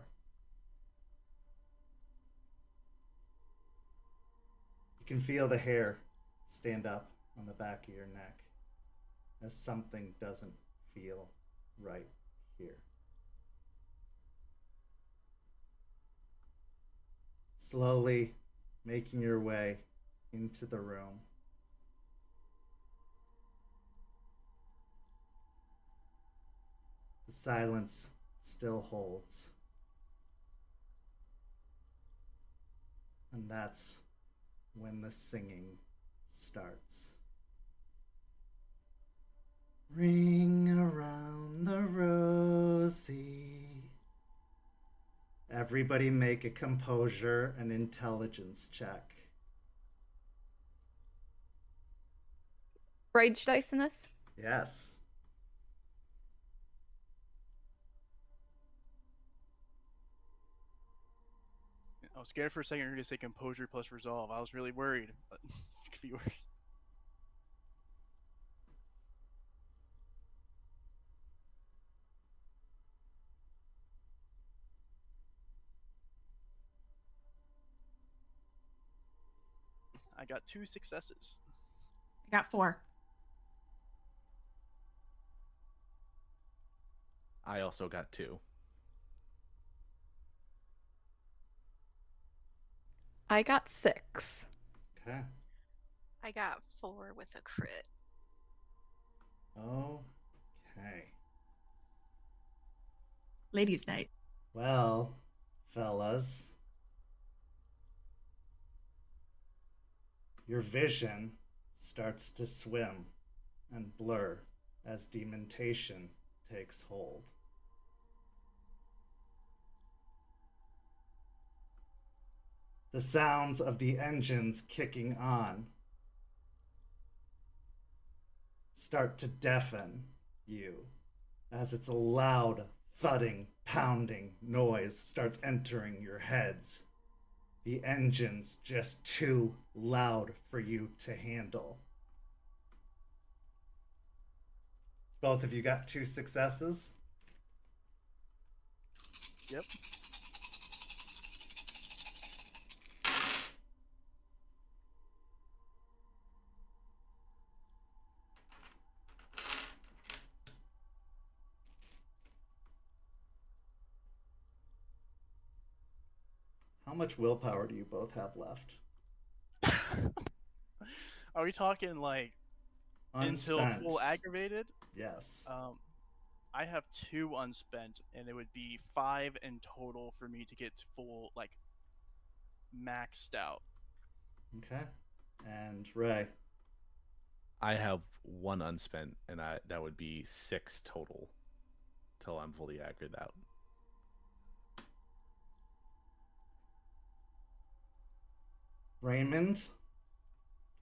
You can feel the hair stand up on the back of your neck as something doesn't feel right here. Slowly making your way into the room. The silence still holds. And that's when the singing starts. Ring around the rosy. Everybody make a composure and intelligence check. Rage dice in this? Yes. I was scared for a second you were going to say composure plus resolve. I was really worried. But it could be worse. I got 2 successes. I got 4. I also got 2. I got 6. Okay. I got 4 with a crit. Okay. Ladies' night. Well, fellas, your vision starts to swim and blur as dementation takes hold. The sounds of the engines kicking on start to deafen you as it's a loud, thudding, pounding noise starts entering your heads. The engine's just too loud for you to handle. Both of you got 2 successes? Yep. How much willpower do you both have left? Are we talking like until Unspent. full aggravated? Yes. I have 2 unspent, and it would be 5 in total for me to get to full, like, maxed out. Okay. And Ray. I have 1 unspent, and that would be 6 total till I'm fully aggroed out. Raymond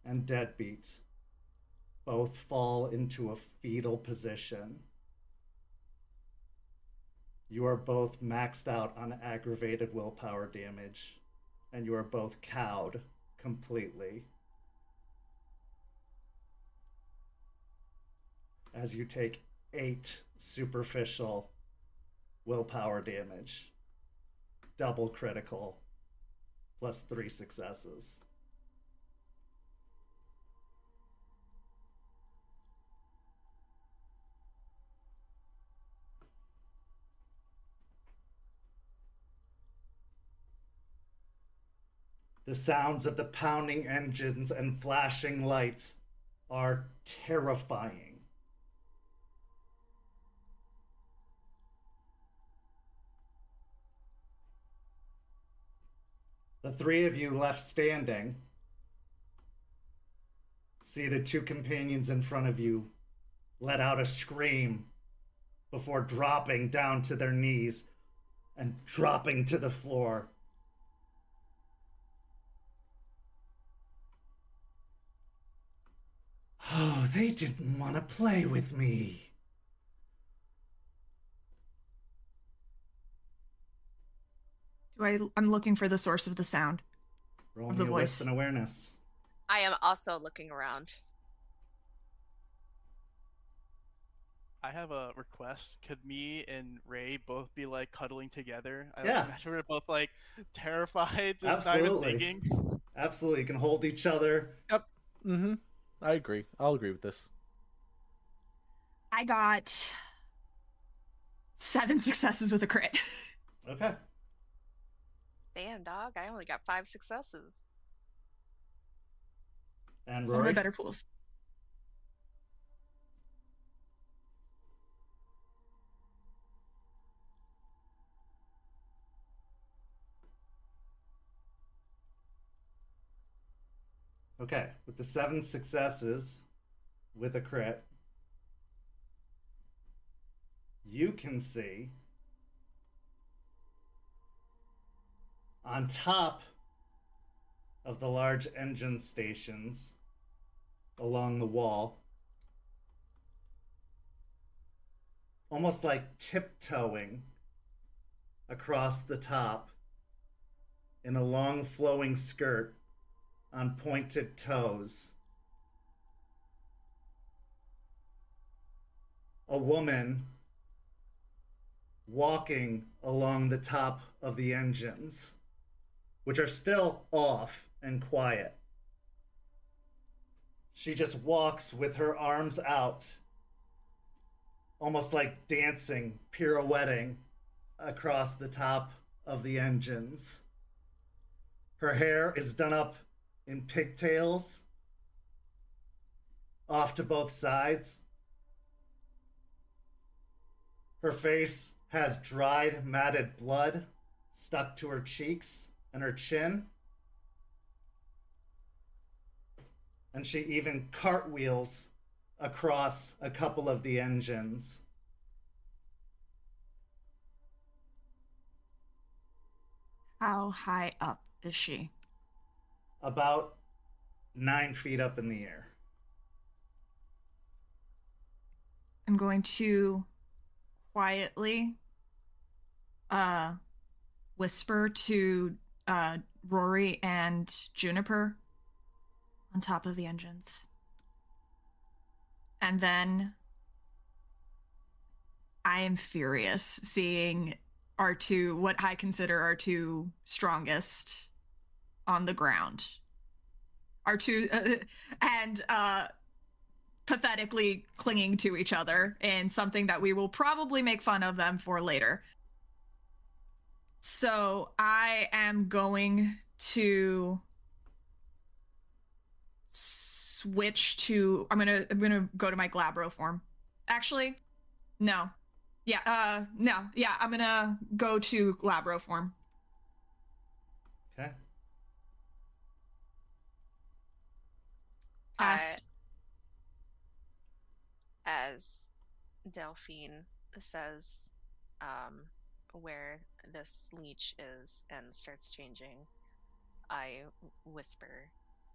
and Deadbeat both fall into a fetal position. You are both maxed out on aggravated willpower damage, and you are both cowed completely. As you take 8 superficial willpower damage, double critical, plus 3 successes. The sounds of the pounding engines and flashing lights are terrifying. The 3 of you left standing see the 2 companions in front of you let out a scream before dropping down to their knees and dropping to the floor. Oh, they didn't want to play with me. I'm looking for the source of the sound. Roll Of me the a voice. wits and awareness. I am also looking around. I have a request. Could me and Ray both be like cuddling together? Yeah. Imagine we're both like terrified, just Absolutely. not even thinking. Absolutely, you can hold each other. Yep. Mm-hmm. I agree. I'll agree with this. I got 7 successes with a crit. Okay. Damn, dog. I only got 5 successes. And One of my Rory? better pools. Okay, with the 7 successes with a crit, you can see on top of the large engine stations along the wall, almost like tiptoeing across the top in a long flowing skirt on pointed toes, a woman walking along the top of the engines, which are still off and quiet. She just walks with her arms out, almost like dancing, pirouetting across the top of the engines. Her hair is done up in pigtails off to both sides. Her face has dried, matted blood stuck to her cheeks and her chin. And she even cartwheels across a couple of the engines. How high up is she? About 9 feet up in the air. I'm going to quietly whisper to Rory and Juniper on top of the engines. And then I am furious seeing what I consider our 2 strongest on the ground. Our 2 and pathetically clinging to each other in something that we will probably make fun of them for later. So I am going to switch to I'm gonna go to my Glabro form. Actually, no. Yeah, no. Yeah, I'm gonna go to Glabro form. Okay. As Delphine says where this leech is and starts changing, I whisper,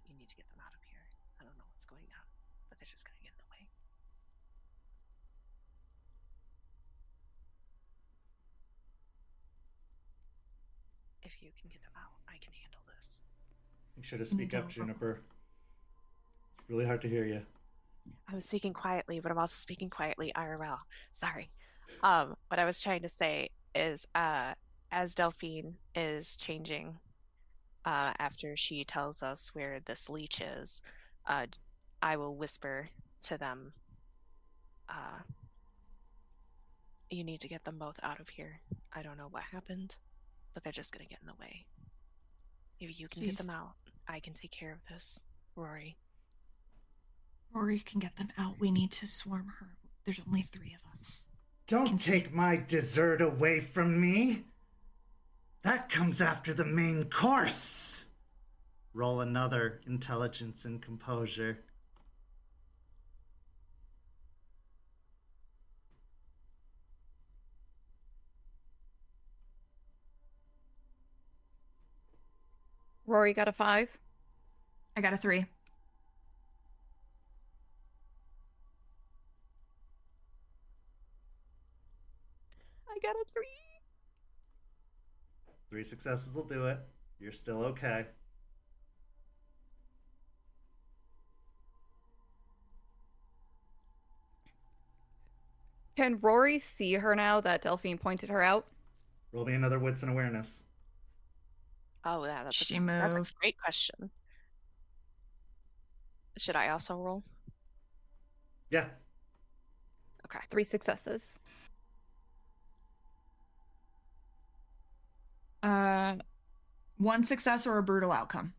"You need to get them out of here. I don't know what's going on, but they're just going to get in the way." If you can get them out, I can handle this. You should have speak up, Juniper. It's really hard to hear you. I was speaking quietly, but I'm also speaking quietly IRL. Sorry. What I was trying to say is, as Delphine is changing, after she tells us where this leech is, I will whisper to them, "You need to get them both out of here. I don't know what happened, but they're just going to get in the way. If you can get them out, I can take care of this. Rory." Rory can get them out. We need to swarm her. There's only 3 of us. Don't take my dessert away from me. That comes after the main course. Roll another intelligence and composure. Rory got a 5. I got a 3. I got a 3. 3 successes will do it. You're still okay. Can Rory see her now that Delphine pointed her out? Roll me another wits and awareness. Oh, yeah, that's She a moved. great question. Should I also roll? Yeah. Okay. 3 successes. One success or a brutal outcome.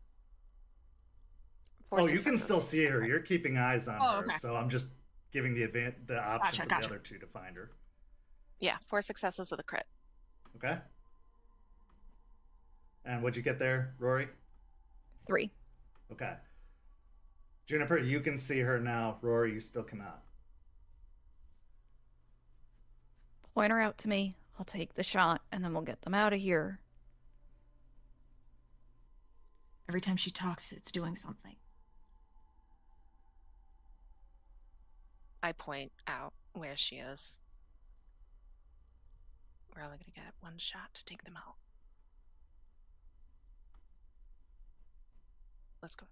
4 Oh, you can successes. still see her. You're keeping eyes on Oh, her. okay. So I'm just giving the option for Gotcha. the other 2 to find her. Yeah, 4 successes with a crit. Okay. And what'd you get there, Rory? 3. Okay. Juniper, you can see her now. Rory, you still cannot. Point her out to me. I'll take the shot, and then we'll get them out of here. Every time she talks, it's doing something. I point out where she is. We're only gonna get 1 shot to take them out. Let's go.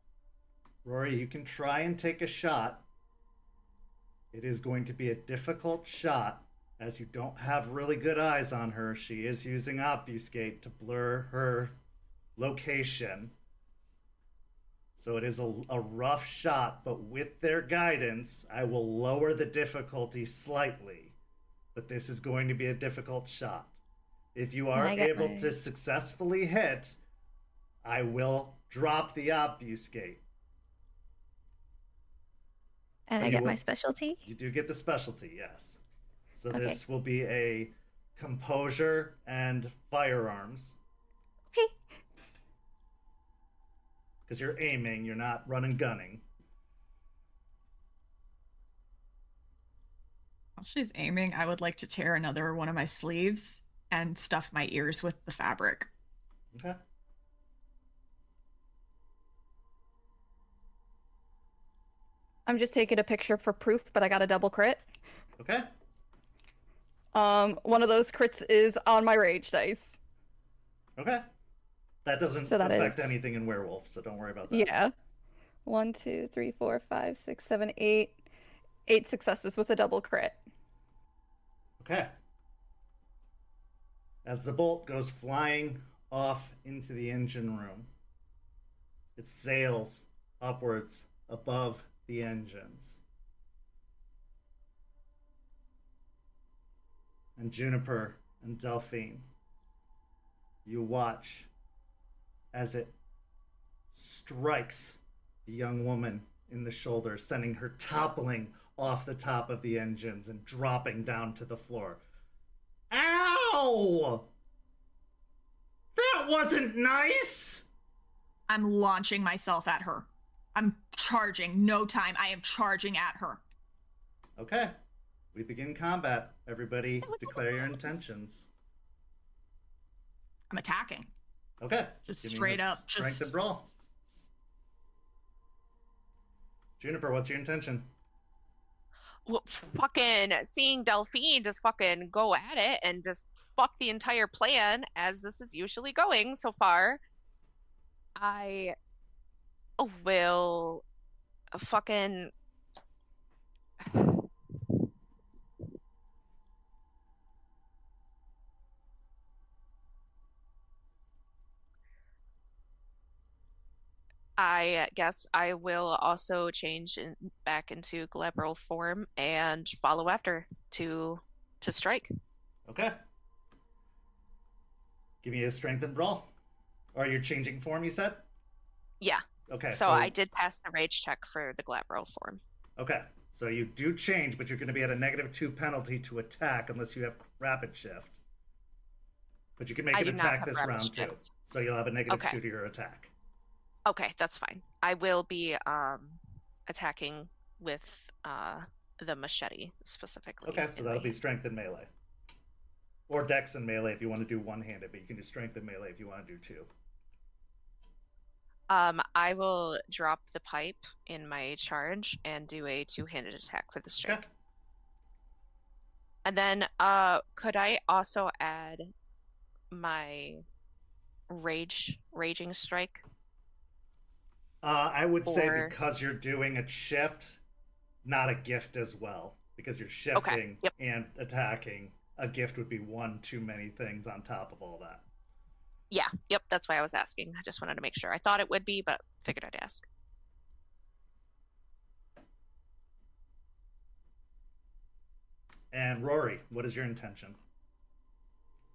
Rory, you can try and take a shot. It is going to be a difficult shot as you don't have really good eyes on her. She is using Obfuscate to blur her location. So it is a rough shot, but with their guidance, I will lower the difficulty slightly. But this is going to be a difficult shot. If you are able to successfully hit, I will drop the Obfuscate. And I get my specialty? You do get the specialty, yes. So Okay. this will be a composure and firearms. Okay. Because you're aiming, you're not running gunning. While she's aiming, I would like to tear another one of my sleeves and stuff my ears with the fabric. Okay. I'm just taking a picture for proof, but I got a double crit. Okay. One of those crits is on my rage dice. Okay. That doesn't So that affect is- anything in Werewolf, so don't worry about that. Yeah. 1, 2, 3, 4, 5, 6, 7, 8. 8 successes with a double crit. Okay. As the bolt goes flying off into the engine room, it sails upwards above the engines. And Juniper and Delphine, you watch as it strikes the young woman in the shoulder, sending her toppling off the top of the engines and dropping down to the floor. Ow! That wasn't nice! I'm launching myself at her. I'm charging. No time. I am charging at her. Okay. We begin combat. Everybody declare your intentions. I'm attacking. Okay. Just Give me straight a up, strength just- and brawl. Juniper, what's your intention? Well, fucking seeing Delphine just fucking go at it and just fuck the entire plan as this is usually going so far. I will fucking I guess I will also change back into Glabral form and follow after to strike. Okay. Give me a strength and brawl. Or you're changing form, you said? Yeah. Okay. So I did pass the rage check for the Glabral form. Okay. So you do change, but you're going to be at a -2 penalty to attack unless you have rapid shift. But you can make I an do not attack have this rapid round too. shift. So you'll have a -2 Okay. to your attack. Okay, that's fine. I will be attacking with the machete specifically. Okay, so in that'll my be hand. strength and melee. Or dex and melee if you want to do one-handed, but you can do strength and melee if you want to do two. I will drop the pipe in my charge and do a two-handed attack for the strike. Okay. And then could I also add my raging strike? I would say Or- because you're doing a shift, not a gift as well. Because you're shifting Yep. and attacking. A gift would be one too many things on top of all that. Yeah, yep, that's why I was asking. I just wanted to make sure. I thought it would be, but figured I'd ask. And Rory, what is your intention?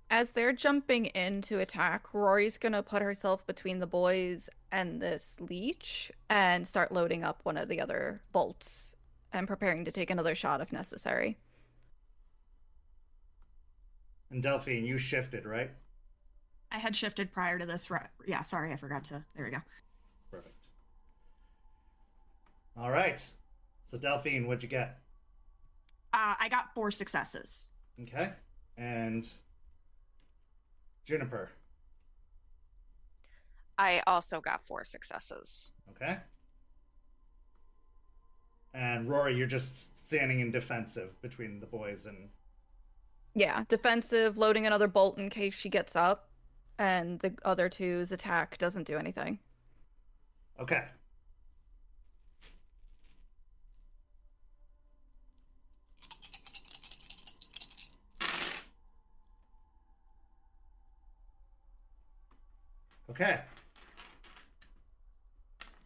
As they're jumping in to attack, Rory's gonna put herself between the boys and this leech and start loading up one of the other bolts and preparing to take another shot if necessary. And Delphine, you shifted, right? I had shifted prior to this. Yeah, sorry, I forgot to. There we go. Perfect. All right. So Delphine, what'd you get? I got 4 successes. Okay. And Juniper. I also got 4 successes. Okay. And Rory, you're just standing in defensive between the boys and... Yeah, defensive, loading another bolt in case she gets up, and the other two's attack doesn't do anything. Okay. Okay.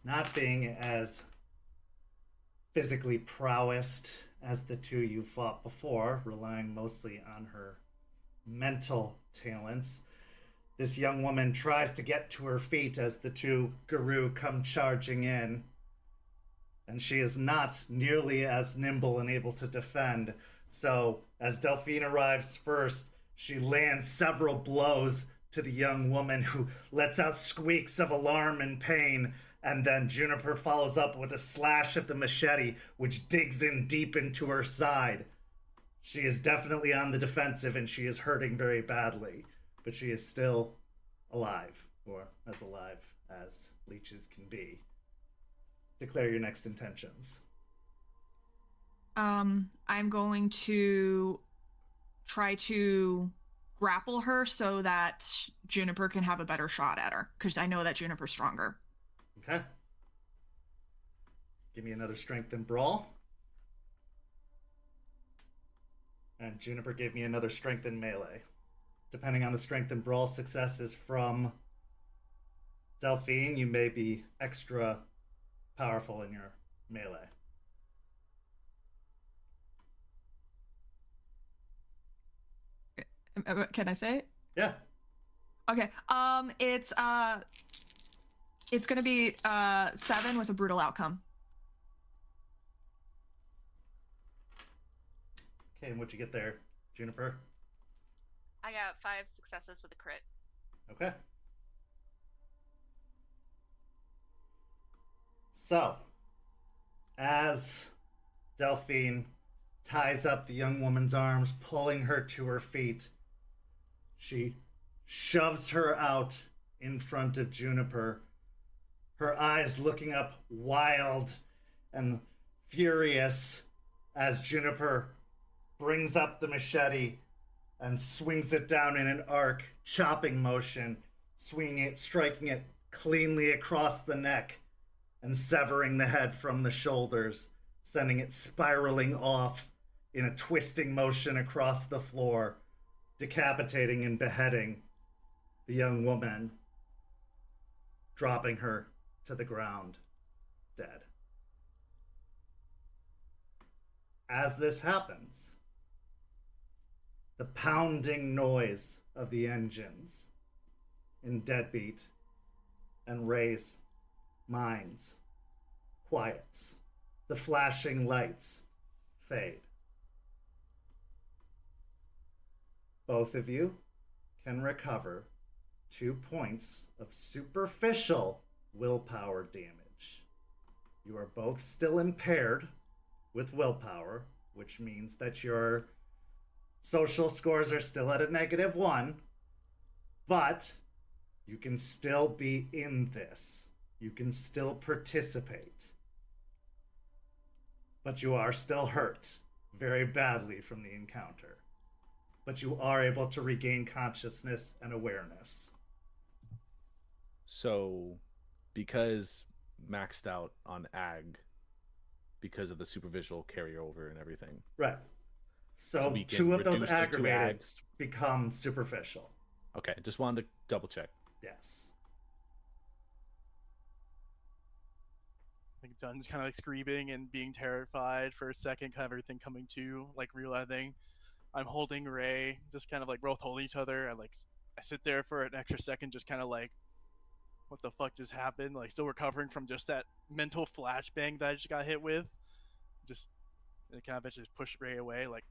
Not being as physically prowessed as the two you fought before, relying mostly on her mental talents, this young woman tries to get to her feet as the two Guru come charging in, and she is not nearly as nimble and able to defend. So, as Delphine arrives first, she lands several blows to the young woman, who lets out squeaks of alarm and pain, and then Juniper follows up with a slash of the machete, which digs in deep into her side. She is definitely on the defensive, and she is hurting very badly, but she is still alive, or as alive as leeches can be. Declare your next intentions. I'm going to try to grapple her so that Juniper can have a better shot at her, because I know that Juniper's stronger. Okay. Give me another strength and brawl. And Juniper gave me another strength and melee. Depending on the strength and brawl successes from Delphine, you may be extra powerful in your melee. Can I say it? Yeah. Okay. It's gonna be 7 with a brutal outcome. Okay, and what'd you get there, Juniper? I got 5 successes with a crit. Okay. So, as Delphine ties up the young woman's arms, pulling her to her feet, she shoves her out in front of Juniper, her eyes looking up wild and furious as Juniper brings up the machete and swings it down in an arc, chopping motion, swinging it, striking it cleanly across the neck and severing the head from the shoulders, sending it spiraling off in a twisting motion across the floor, decapitating and beheading the young woman, dropping her to the ground, dead. As this happens, the pounding noise of the engines in Deadbeat and Ray's minds quiets. The flashing lights fade. Both of you can recover 2 points of superficial willpower damage. You are both still impaired with willpower, which means that your social scores are still at a -1, but you can still be in this. You can still participate. But you are still hurt very badly from the encounter. But you are able to regain consciousness and awareness. So, because maxed out on ag, because of the supervisual carryover and everything. Right. So we can two of those reduce the two aggravated ags. become superficial. Okay, just wanted to double check. Yes. Like Dun's kind of like screaming and being terrified for a second, kind of everything coming to, like realizing I'm holding Ray, just kind of like both holding each other. I sit there for an extra second, just kind of like, what the fuck just happened? Like still recovering from just that mental flashbang that I just got hit with. Just and kind of eventually just push Ray away, like,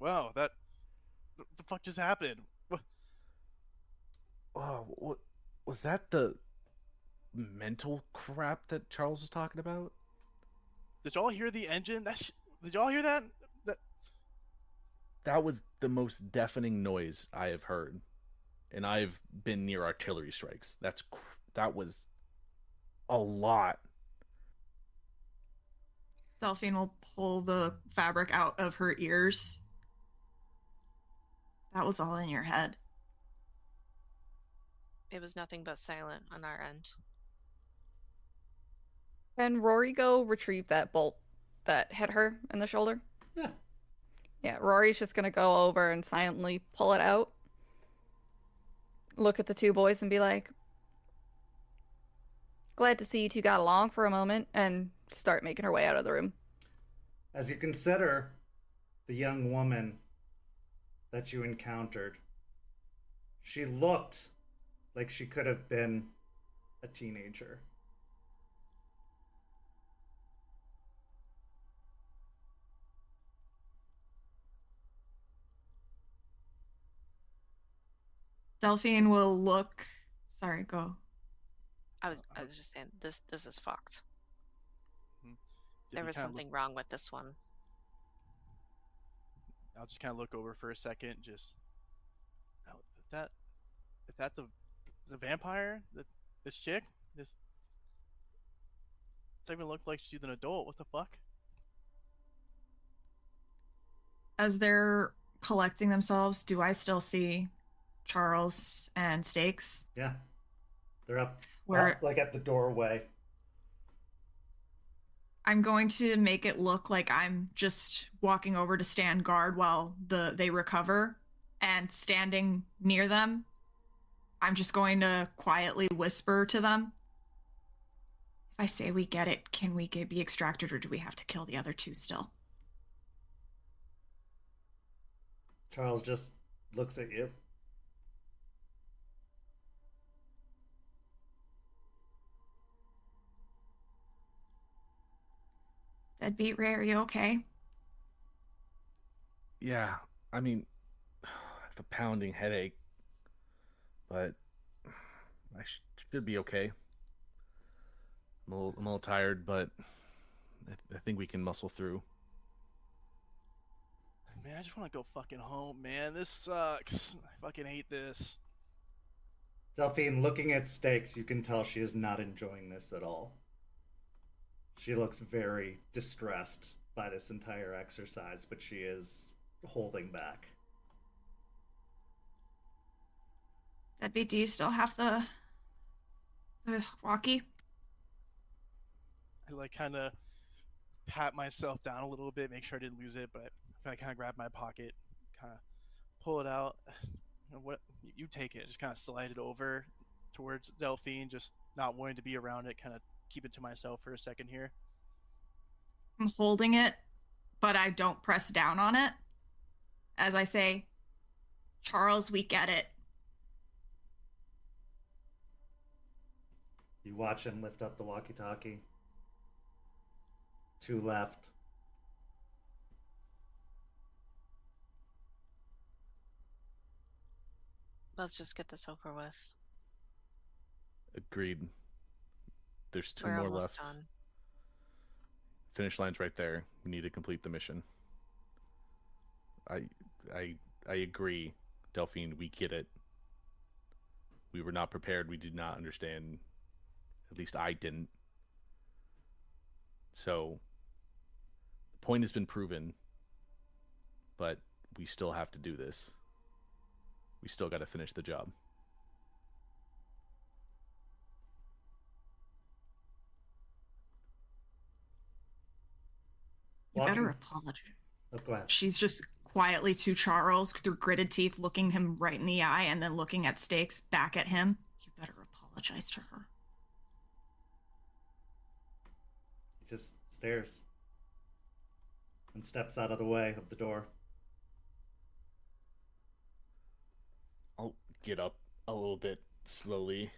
wow, that the fuck just happened? What? Oh, what was that? The mental crap that Charles was talking about? Did y'all hear the engine? Did y'all hear that? That was the most deafening noise I have heard, and I've been near artillery strikes. That was a lot. Delphine will pull the fabric out of her ears. That was all in your head. It was nothing but silent on our end. Can Rory go retrieve that bolt that hit her in the shoulder? Yeah. Yeah, Rory's just gonna go over and silently pull it out. Look at the two boys and be like, glad to see you two got along for a moment, and start making her way out of the room. As you consider the young woman that you encountered, she looked like she could have been a teenager. Delphine will look. Sorry, go. I was just saying this is fucked. Did There you was kinda something wrong with this one. I'll just kind of look over for a second. Just is that the vampire? This chick? This doesn't even look like she's an adult. What the fuck? As they're collecting themselves, do I still see Charles and Stakes? Yeah. They're up Where like at the doorway. I'm going to make it look like I'm just walking over to stand guard while they recover, and standing near them, I'm just going to quietly whisper to them. If I say we get it, can we be extracted, or do we have to kill the other two still? Charles just looks at you. Deadbeat Ray, are you okay? Yeah, I mean, I have a pounding headache, but I should be okay. I'm a little tired, but I think we can muscle through. Man, I just want to go fucking home, man. This sucks. I fucking hate this. Delphine, looking at Stakes, you can tell she is not enjoying this at all. She looks very distressed by this entire exercise, but she is holding back. Deadbeat, do you still have the walkie? I kind of pat myself down a little bit, make sure I didn't lose it, but I kind of grab my pocket, kind of pull it out. What you take it, just kind of slide it over towards Delphine, just not wanting to be around it, kind of keep it to myself for a second here. I'm holding it, but I don't press down on it. As I say, Charles, we get it. You watch him lift up the walkie-talkie. 2 left. Let's just get this over with. Agreed. There's 2 We're more almost left. done. Finish line's right there. We need to complete the mission. I agree, Delphine. We get it. We were not prepared. We did not understand. At least I didn't. So the point has been proven, but we still have to do this. We still got to finish the job. You better apologize. Oh, go ahead. She's just quietly to Charles through gritted teeth, looking him right in the eye and then looking at Stakes back at him. You better apologize to her. He just stares and steps out of the way of the door. I'll get up a little bit slowly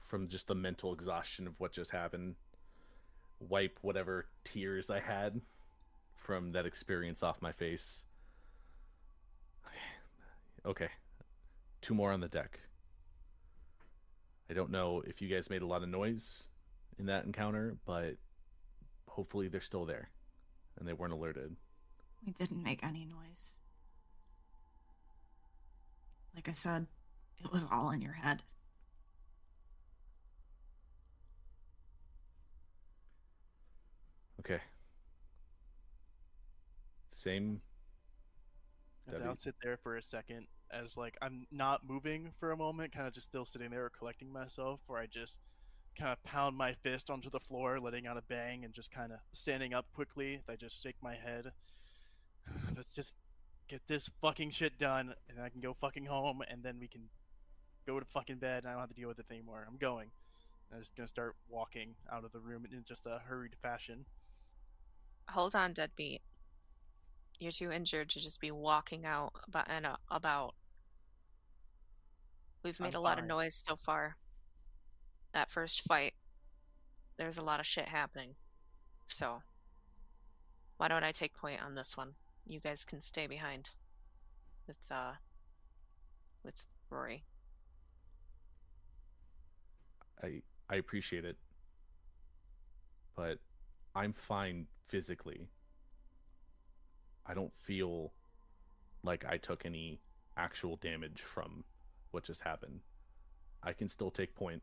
from just the mental exhaustion of what just happened. Wipe whatever tears I had from that experience off my face. Okay. 2 more on the deck. I don't know if you guys made a lot of noise in that encounter, but hopefully they're still there and they weren't alerted. We didn't make any noise. Like I said, it was all in your head. Okay. Same. As I'll sit there for a second, as like I'm not moving for a moment, kind of just still sitting there collecting myself, where I just kind of pound my fist onto the floor, letting out a bang, and just kind of standing up quickly. I just shake my head. Let's just get this fucking shit done, and I can go fucking home, and then we can go to fucking bed, and I don't have to deal with it anymore. I'm going. I'm just gonna start walking out of the room in just a hurried fashion. Hold on, Deadbeat. You're too injured to just be walking out about. We've made a lot of noise so far. That first fight, there's a lot of shit happening. So, why don't I take point on this one? You guys can stay behind with Rory. I appreciate it, but I'm fine physically. I don't feel like I took any actual damage from what just happened. I can still take point.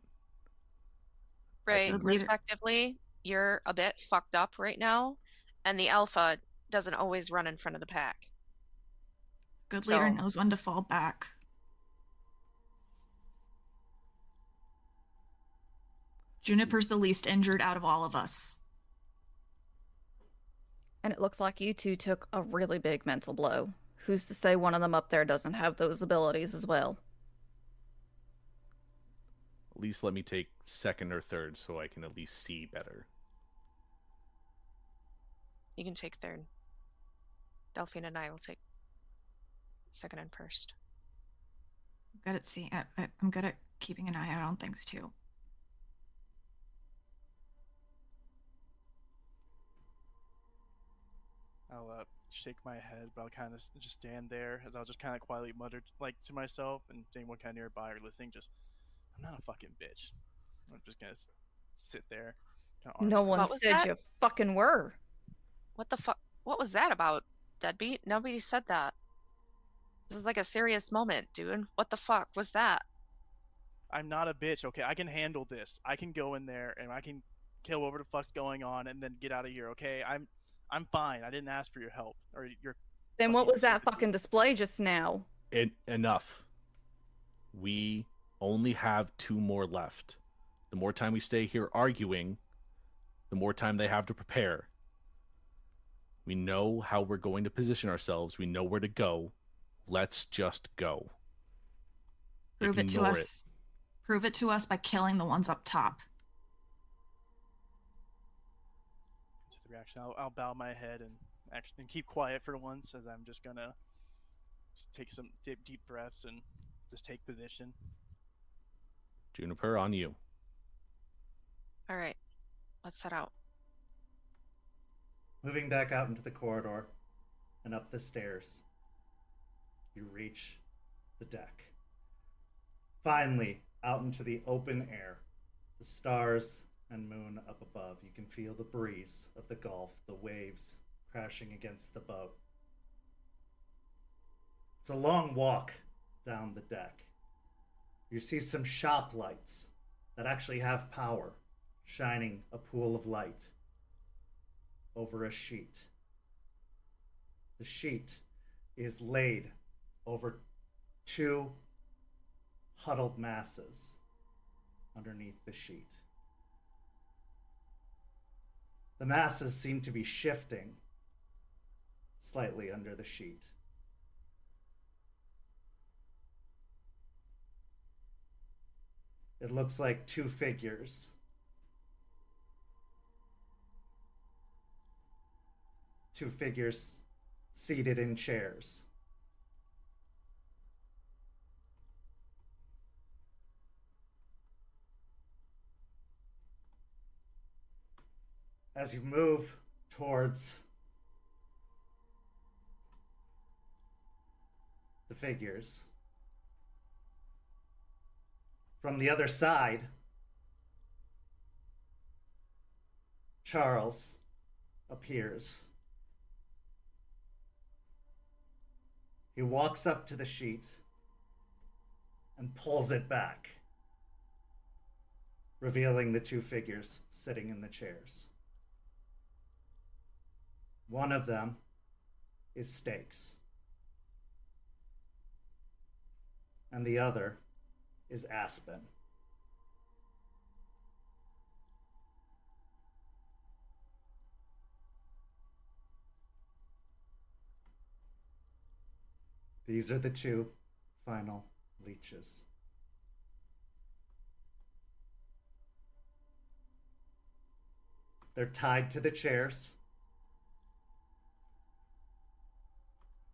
Ray, respectively, you're a bit fucked up right now, and the alpha doesn't always run in front of the pack. Good leader knows when to fall back. Juniper's the least injured out of all of us. And it looks like you two took a really big mental blow. Who's to say one of them up there doesn't have those abilities as well? At least let me take second or third so I can at least see better. You can take third. Delphine and I will take second and first. I'm good at seeing. I'm good at keeping an eye out on things too. I'll shake my head, but I'll kind of just stand there as I'll just kind of quietly mutter like to myself, and anyone kind of nearby or listening, just, I'm not a fucking bitch. I'm just gonna sit there. No one said you fucking were. What the fuck? What was that about, Deadbeat? Nobody said that. This is like a serious moment, dude. What the fuck was that? I'm not a bitch, okay? I can handle this. I can go in there and I can kill whatever the fuck's going on and then get out of here, okay? I'm fine. I didn't ask for your help or your. Then what was that fucking display just now? Enough. We only have 2 more left. The more time we stay here arguing, the more time they have to prepare. We know how we're going to position ourselves. We know where to go. Let's just go. Prove it to us. Prove it to us by killing the ones up top. The reaction. I'll bow my head and keep quiet for once, as I'm just gonna take some deep breaths and just take position. Juniper, on you. All right, let's head out. Moving back out into the corridor and up the stairs, you reach the deck. Finally, out into the open air, the stars and moon up above. You can feel the breeze of the Gulf, the waves crashing against the boat. It's a long walk down the deck. You see some shop lights that actually have power, shining a pool of light over a sheet. The sheet is laid over 2 huddled masses underneath the sheet. The masses seem to be shifting slightly under the sheet. It looks like two figures. Two figures seated in chairs. As you move towards the figures, from the other side, Charles appears. He walks up to the sheet and pulls it back, revealing the two figures sitting in the chairs. One of them is Stakes, and the other is Aspen. These are the two final leeches. They're tied to the chairs,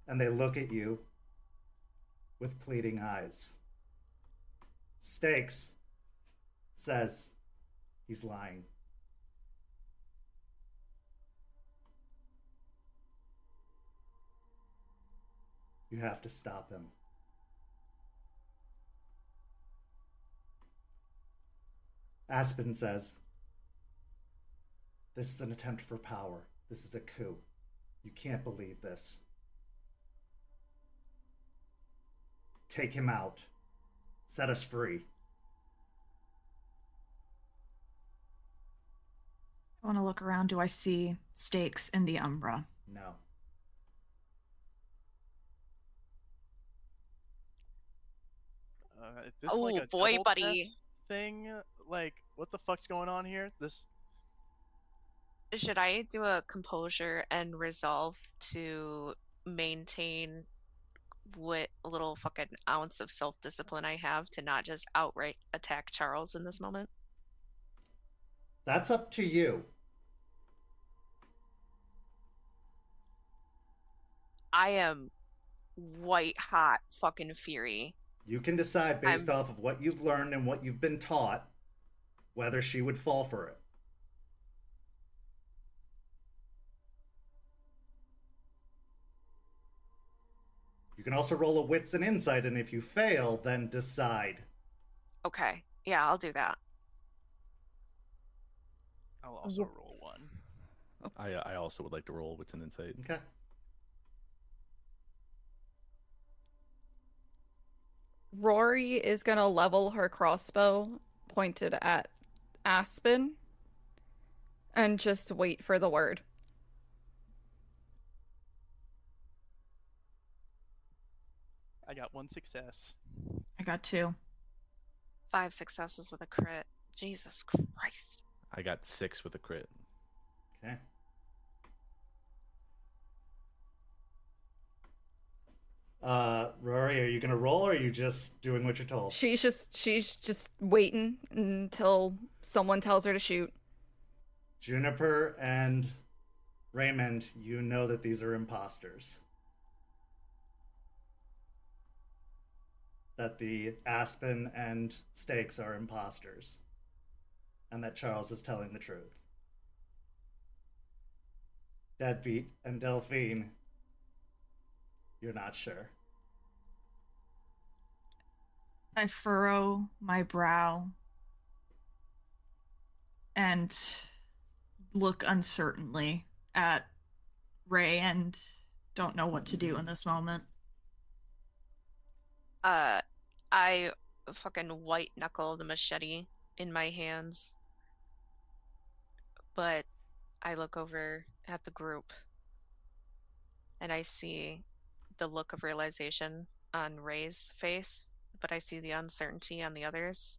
and they look at you with pleading eyes. Stakes says he's lying. You have to stop him. Aspen says, this is an attempt for power. This is a coup. You can't believe this. Take him out. Set us free. I want to look around. Do I see Stakes in the Umbra? No. Is this Oh, like a boy, double buddy. test thing? Like, what the fuck's going on here? This. Should I do a composure and resolve to maintain what little fucking ounce of self-discipline I have to not just outright attack Charles in this moment? That's up to you. I am white hot fucking fury. You can decide based off of what you've learned and what you've been taught whether she would fall for it. You can also roll a wits and insight, and if you fail, then decide. Okay, yeah, I'll do that. I'll also roll one. I also would like to roll wits and insight. Okay. Rory is gonna level her crossbow pointed at Aspen and just wait for the word. I got one success. I got 2. 5 successes with a crit. Jesus Christ. I got 6 with a crit. Okay. Rory, are you gonna roll, or are you just doing what you're told? She's just waiting until someone tells her to shoot. Juniper and Raymond, you know that these are imposters. That the Aspen and Stakes are imposters. And that Charles is telling the truth. Deadbeat and Delphine, you're not sure. I furrow my brow and look uncertainly at Ray and don't know what to do in this moment. I fucking white knuckle the machete in my hands. But I look over at the group and I see the look of realization on Ray's face, but I see the uncertainty on the others.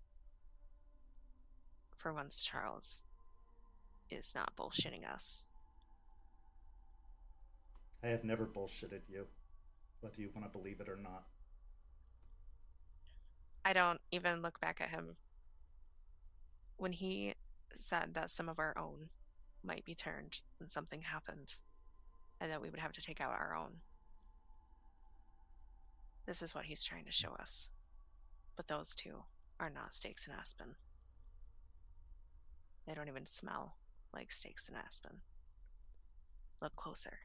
For once, Charles is not bullshitting us. I have never bullshitted you, whether you want to believe it or not. I don't even look back at him. When he said that some of our own might be turned and something happened, and that we would have to take out our own. This is what he's trying to show us. But those two are not stakes and aspen. They don't even smell like stakes and aspen. Look closer.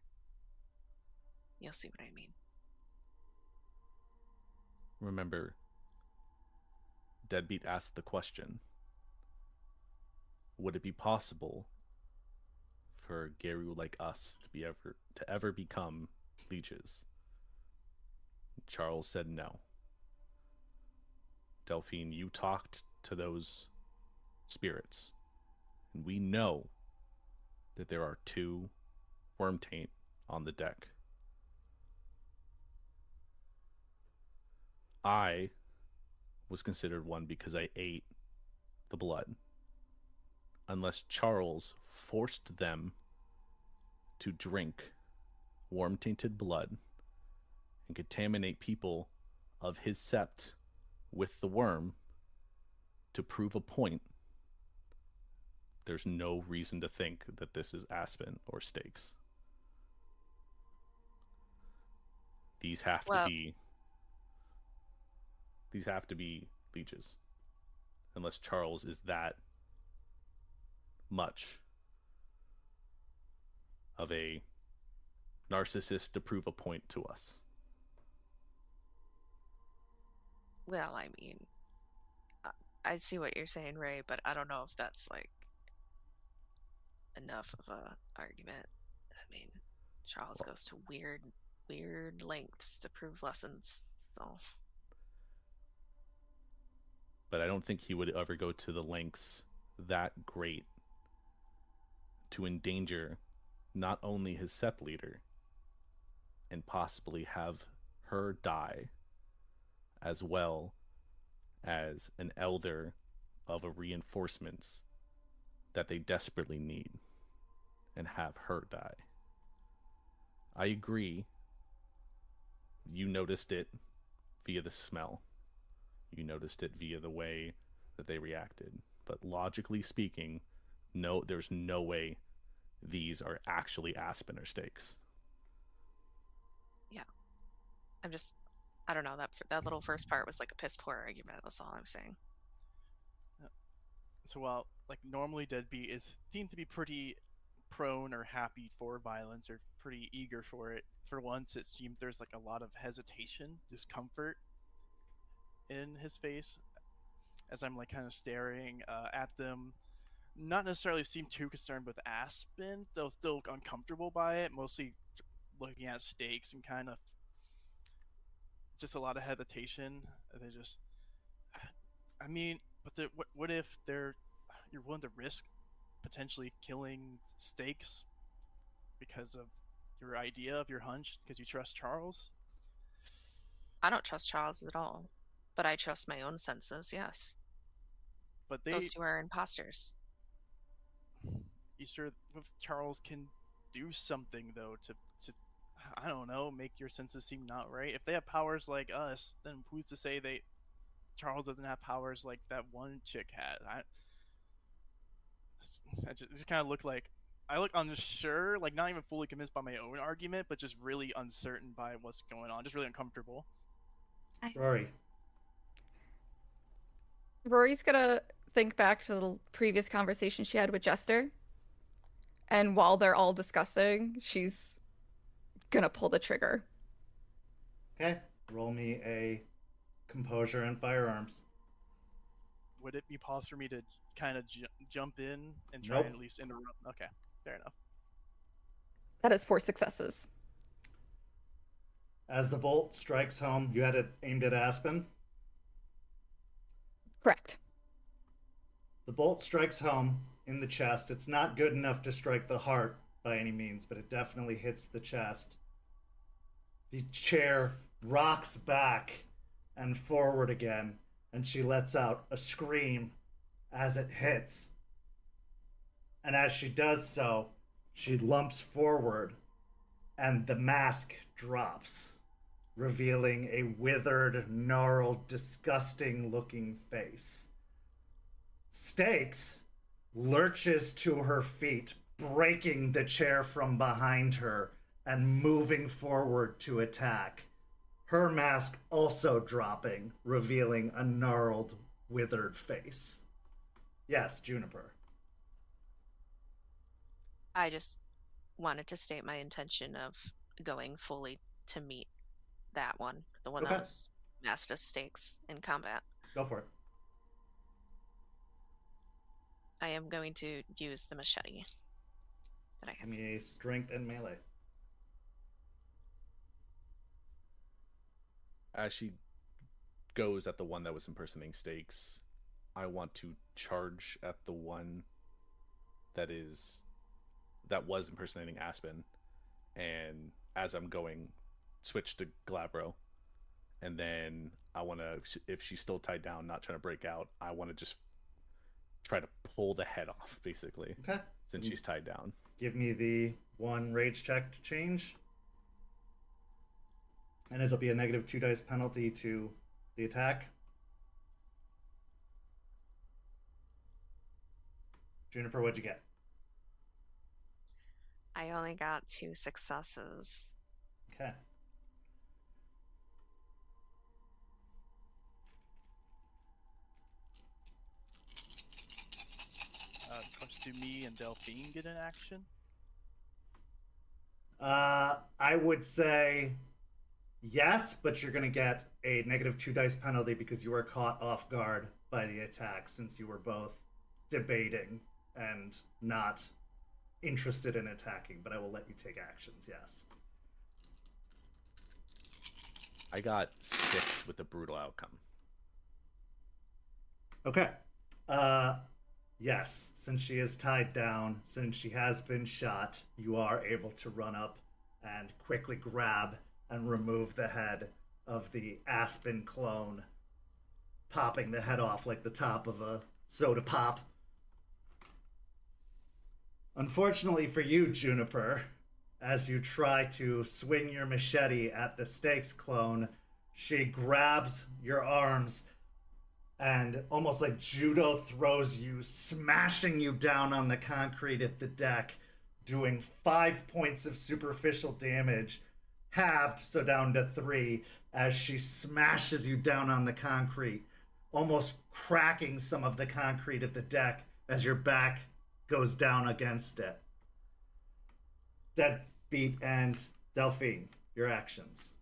You'll see what I mean. Remember, Deadbeat asked the question, would it be possible for Geru like us to ever become leeches? Charles said no. Delphine, you talked to those spirits, and we know that there are 2 worm taint on the deck. I was considered one because I ate the blood. Unless Charles forced them to drink worm-tainted blood and contaminate people of his sept with the worm to prove a point, there's no reason to think that this is aspen or stakes. These have to be leeches. Unless Charles is that much of a narcissist to prove a point to us. Well, I mean, I see what you're saying, Ray, but I don't know if that's like enough of a argument. I mean, Charles goes to weird lengths to prove lessons, so. But I don't think he would ever go to the lengths that great to endanger not only his sept leader and possibly have her die, as well as an elder of a reinforcements that they desperately need, and have her die. I agree. You noticed it via the smell. You noticed it via the way that they reacted. But logically speaking, no, there's no way these are actually aspen or stakes. Yeah. I don't know, that little first part was like a piss poor argument, that's all I'm saying. So while like normally Deadbeat is seemed to be pretty prone or happy for violence or pretty eager for it, for once it seemed there's like a lot of hesitation, discomfort in his face as I'm like kind of staring at them. Not necessarily seem too concerned with aspen, though still uncomfortable by it, mostly looking at stakes and kind of just a lot of hesitation. They just, I mean, but what if you're willing to risk potentially killing stakes because of your idea of your hunch, because you trust Charles? I don't trust Charles at all, but I trust my own senses, yes. But those two are imposters. You sure if Charles can do something though to I don't know, make your senses seem not right? If they have powers like us, then who's to say Charles doesn't have powers like that one chick had? I just kind of look unsure, like not even fully convinced by my own argument, but just really uncertain by what's going on, just really uncomfortable. Rory's gonna think back to the previous conversation she had with Jester, and while they're all discussing, she's gonna pull the trigger. Okay, roll me a composure and firearms. Would it be possible for me to kind of jump in and try Nope. and at least interrupt? Okay, fair enough. That is 4 successes. As the bolt strikes home, you had it aimed at Aspen? Correct. The bolt strikes home in the chest. It's not good enough to strike the heart by any means, but it definitely hits the chest. The chair rocks back and forward again, and she lets out a scream as it hits. And as she does so, she lumps forward and the mask drops, revealing a withered, gnarled, disgusting-looking face. Stakes lurches to her feet, breaking the chair from behind her and moving forward to attack. Her mask also dropping, revealing a gnarled, withered face. Yes, Juniper. I just wanted to state my intention of going fully to meet that one, the one Okay. that was masked as Stakes in combat. Go for it. I am going to use the machete that I Give have. me a strength and melee. As she goes at the one that was impersonating Stakes, I want to charge at the one that was impersonating Aspen, and as I'm going, switch to Glabro, and then I want to, if she's still tied down, not trying to break out, I want to just try to pull the head off, basically. Okay. Since she's tied down. Give me the one rage check to change. And it'll be a negative 2 dice penalty to the attack. Juniper, what'd you get? I only got 2 successes. Okay. Do me and Delphine get an action? I would say yes, but you're going to get a negative 2 dice penalty because you were caught off guard by the attack, since you were both debating and not interested in attacking, but I will let you take actions, yes. I got 6 with a brutal outcome. Okay. Yes, since she is tied down, since she has been shot, you are able to run up and quickly grab and remove the head of the Aspen clone, popping the head off like the top of a soda pop. Unfortunately for you, Juniper, as you try to swing your machete at the Stakes clone, she grabs your arms and almost like judo throws you, smashing you down on the concrete at the deck, doing 5 points of superficial damage, halved, so down to 3, as she smashes you down on the concrete, almost cracking some of the concrete at the deck as your back goes down against it. Deadbeat and Delphine, your actions.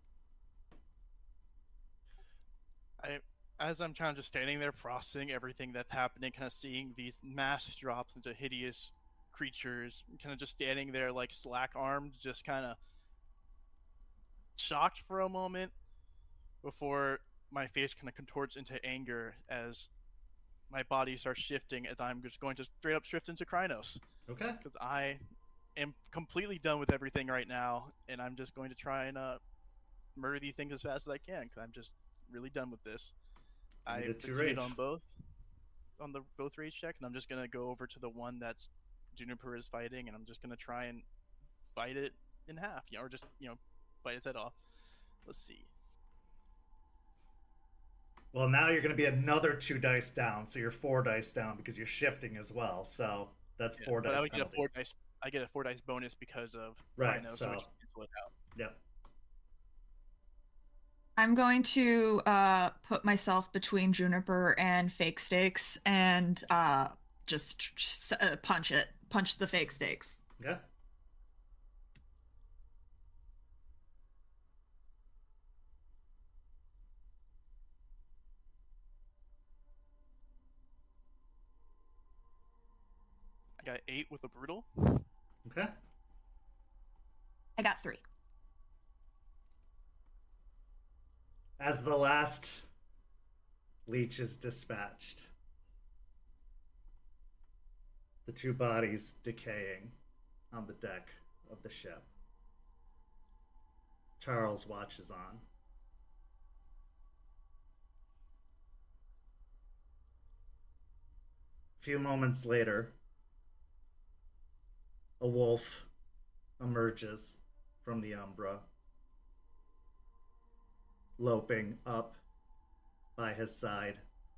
As I'm kind of just standing there processing everything that's happening, kind of seeing these mass drops into hideous creatures, kind of just standing there like slack-armed, just kind of shocked for a moment before my face kind of contorts into anger as my body starts shifting, as I'm just going to straight up shift into Krynos. Okay. Because I am completely done with everything right now, and I'm just going to try and murder these things as fast as I can, because I'm just really done with this. I succeeded on both rage check, and I'm just gonna go over to the one that Juniper is fighting, and I'm just gonna try and bite it in half, or just bite its head off. Let's see. Well, now you're going to be another 2 dice down, so you're 4 dice down because you're shifting as well. So that's 4 dice. But I would get a 4 dice. I get a 4 dice bonus because of right. Rhino, So I just cancel it out. Yep. I'm going to put myself between Juniper and Fake Stakes and just punch the Fake Stakes. Yeah. I got 8 with a brutal. Okay. I got 3. As the last leech is dispatched, the 2 bodies decaying on the deck of the ship, Charles watches on. A few moments later, a wolf emerges from the Umbra, loping up by his side,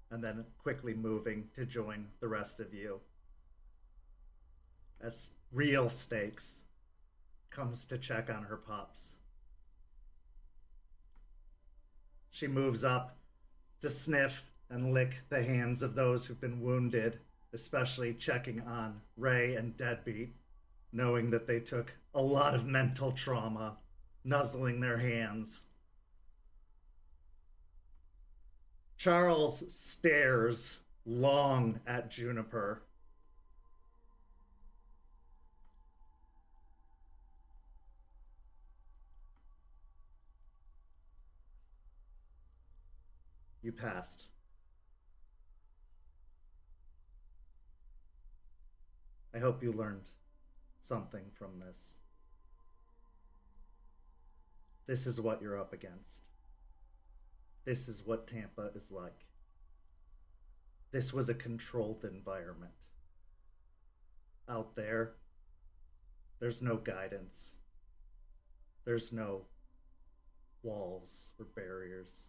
and then quickly moving to join the rest of you. As real Stakes comes to check on her pups. She moves up to sniff and lick the hands of those who've been wounded, especially checking on Ray and Deadbeat, knowing that they took a lot of mental trauma, nuzzling their hands. Charles stares long at Juniper. You passed. I hope you learned something from this. This is what you're up against. This is what Tampa is like. This was a controlled environment. Out there, there's no guidance. There's no walls or barriers.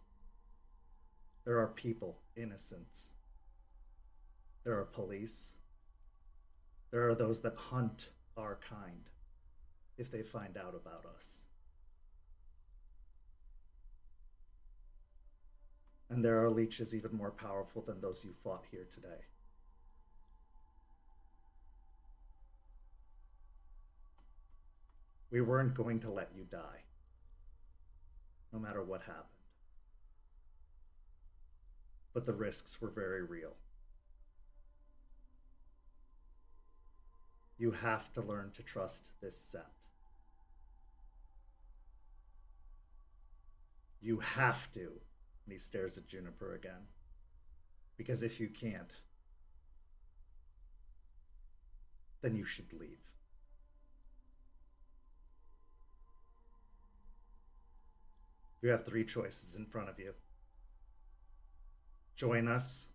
There are people, innocents. There are police. There are those that hunt our kind if they find out about us. And there are leeches even more powerful than those you fought here today. We weren't going to let you die, no matter what happened. But the risks were very real. You have to learn to trust this set. You have to, and he stares at Juniper again. Because if you can't, then you should leave. You have 3 choices in front of you. Join us,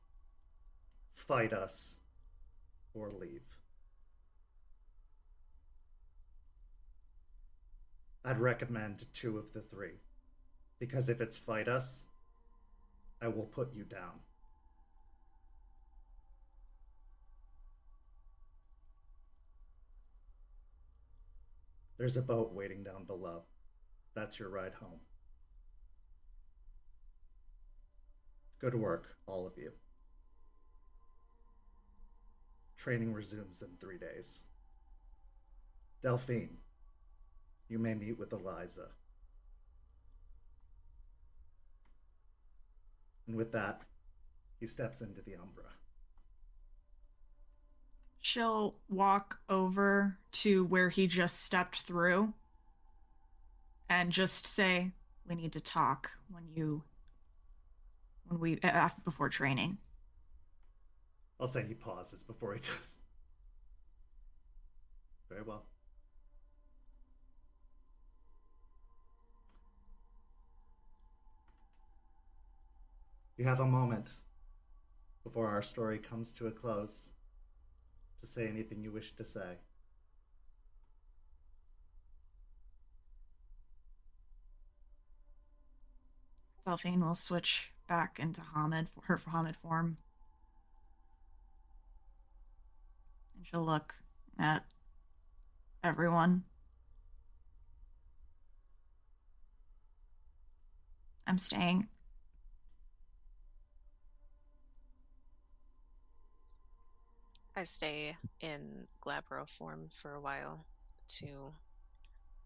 fight us, or leave. I'd recommend 2 of the 3, because if it's fight us, I will put you down. There's a boat waiting down below. That's your ride home. Good work, all of you. Training resumes in 3 days. Delphine, you may meet with Eliza. And with that, he steps into the Umbra. She'll walk over to where he just stepped through and just say, "We need to talk before training." I'll say he pauses before he does. Very well. You have a moment before our story comes to a close to say anything you wish to say. Delphine will switch back into her Hamid form. And she'll look at everyone. I'm staying. I stay in Glabro form for a while to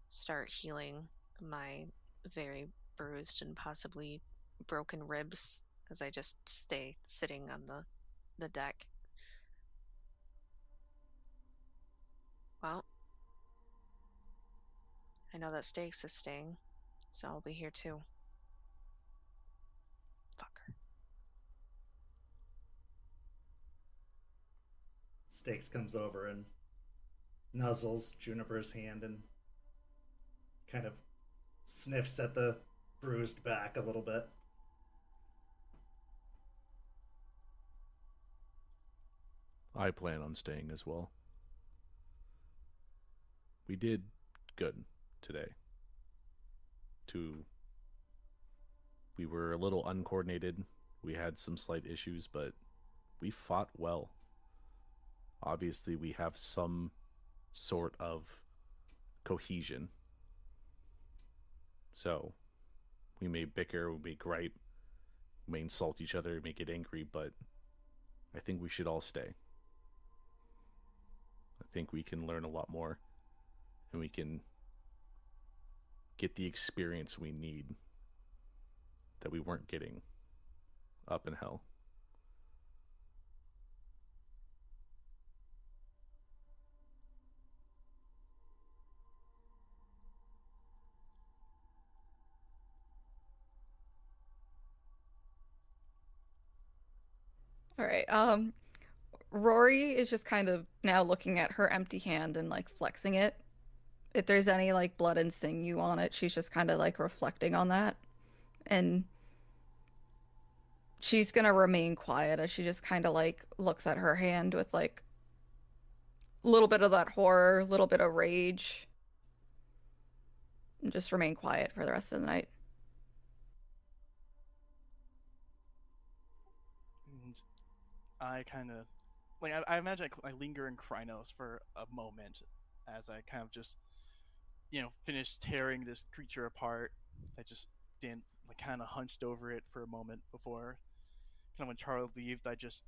start healing my very bruised and possibly broken ribs as I just stay sitting on the deck. Well, I know that Stakes is staying, so I'll be here too. Fucker. Stakes comes over and nuzzles Juniper's hand and kind of sniffs at the bruised back a little bit. I plan on staying as well. We did good today. We were a little uncoordinated. We had some slight issues, but we fought well. Obviously, we have some sort of cohesion. So, we may bicker, we may gripe, we may insult each other, we may get angry, but I think we should all stay. I think we can learn a lot more, and we can get the experience we need that we weren't getting up in hell. All right. Rory is just kind of now looking at her empty hand and like flexing it. If there's any like blood and sinew on it, she's just kind of like reflecting on that. And she's gonna remain quiet as she just kind of like looks at her hand with like a little bit of that horror, a little bit of rage, and just remain quiet for the rest of the night. And I kind of like I imagine I linger in Krynos for a moment as I kind of just finish tearing this creature apart. I just stand like kind of hunched over it for a moment before kind of when Charles leaves. I just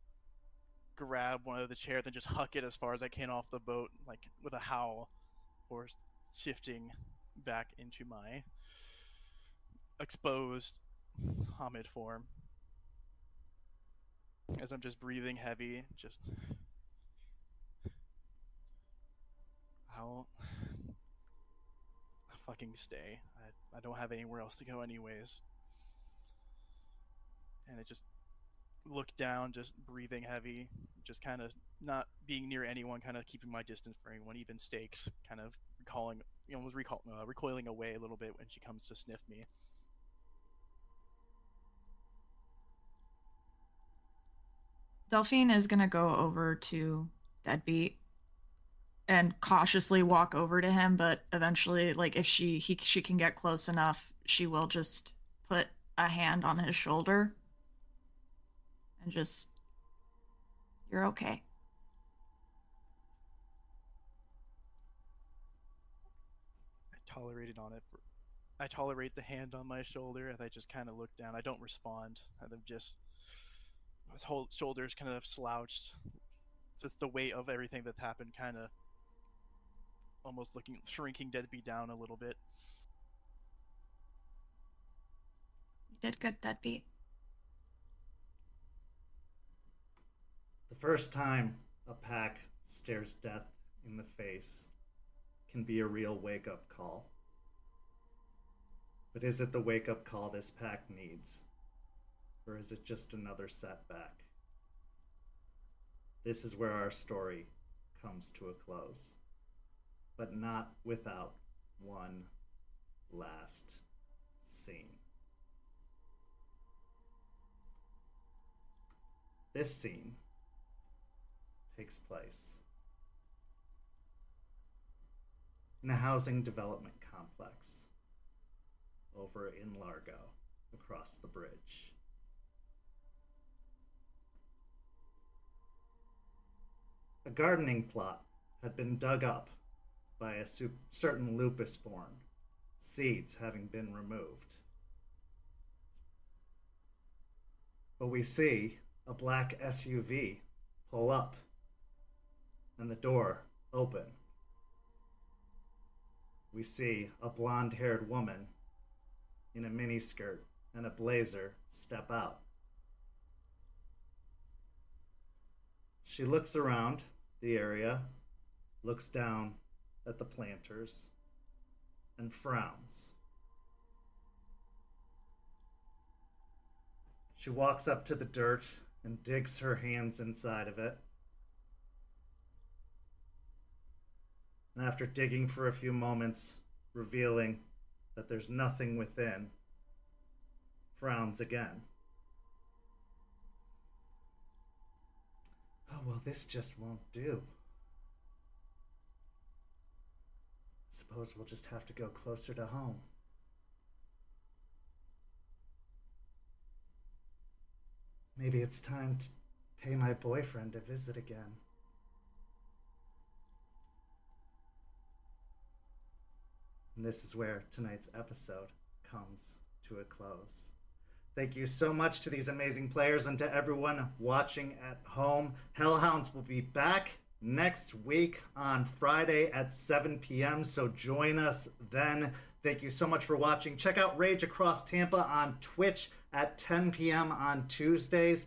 grab one of the chairs and just huck it as far as I can off the boat, like with a howl, or shifting back into my exposed Hamid form. As I'm just breathing heavy, just I'll fucking stay. I don't have anywhere else to go anyways. And I just look down, just breathing heavy, just kind of not being near anyone, kind of keeping my distance for anyone, even Stakes, kind of recoiling away a little bit when she comes to sniff me. Delphine is gonna go over to Deadbeat and cautiously walk over to him, but eventually, like if she can get close enough, she will just put a hand on his shoulder and just, you're okay. I tolerate the hand on my shoulder as I just kind of look down. I don't respond. I'm just his whole shoulders kind of slouched. Just the weight of everything that's happened, kind of almost shrinking Deadbeat down a little bit. You did good, Deadbeat. The first time a pack stares death in the face can be a real wake-up call. But is it the wake-up call this pack needs? Or is it just another setback? This is where our story comes to a close, but not without one last scene. This scene takes place in a housing development complex over in Largo, across the bridge. A gardening plot had been dug up by a certain lupus born, seeds having been removed. But we see a black SUV pull up and the door open. We see a blonde-haired woman in a miniskirt and a blazer step out. She looks around the area, looks down at the planters, and frowns. She walks up to the dirt and digs her hands inside of it. And after digging for a few moments, revealing that there's nothing within, frowns again. Oh, well, this just won't do. Suppose we'll just have to go closer to home. maybe it's time to pay my boyfriend a visit again. And this is where tonight's episode comes to a close. Thank you so much to these amazing players and to everyone watching at home. Hellhounds will be back next week on Friday at 7 p.m., so join us then. Thank you so much for watching. Check out Rage Across Tampa on Twitch at 10 p.m. on Tuesdays.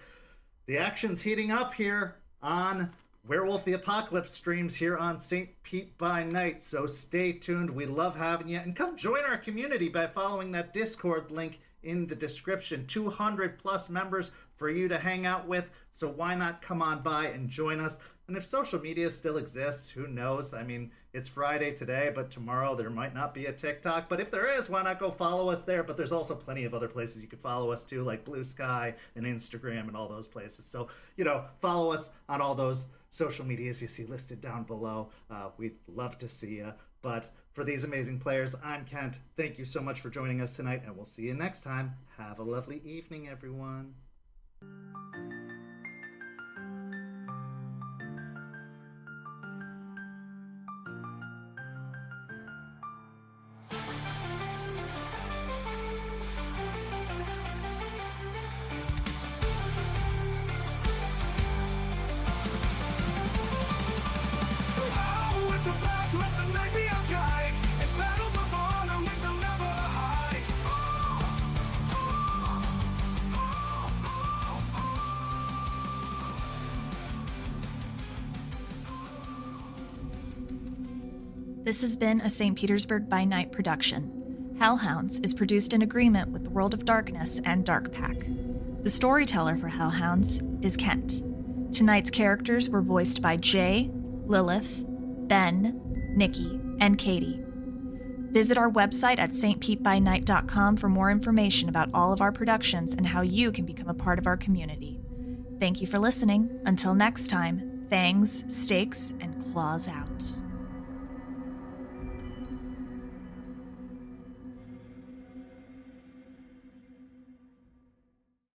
The action's heating up here on Werewolf the Apocalypse streams here on St. Pete by Night, so stay tuned. We love having you, and come join our community by following that Discord link in the description. 200 plus members for you to hang out with, so why not come on by and join us? And if social media still exists, who knows? I mean, it's Friday today, but tomorrow there might not be a TikTok. But if there is, why not go follow us there? But there's also plenty of other places you could follow us too, like Blue Sky and Instagram and all those places. So, follow us on all those social medias you see listed down below. We'd love to see you. But for these amazing players, I'm Kent. Thank you so much for joining us tonight, and we'll see you next time. Have a lovely evening, everyone. This has been a St. Petersburg by Night production. Hellhounds is produced in agreement with the World of Darkness and Dark Pack. The storyteller for Hellhounds is Kent. Tonight's characters were voiced by Jay, Lilith, Ben, Nikki, and Caity. Visit our website at stpetbynight.com for more information about all of our productions and how you can become a part of our community. Thank you for listening. Until next time, fangs, stakes, and claws out.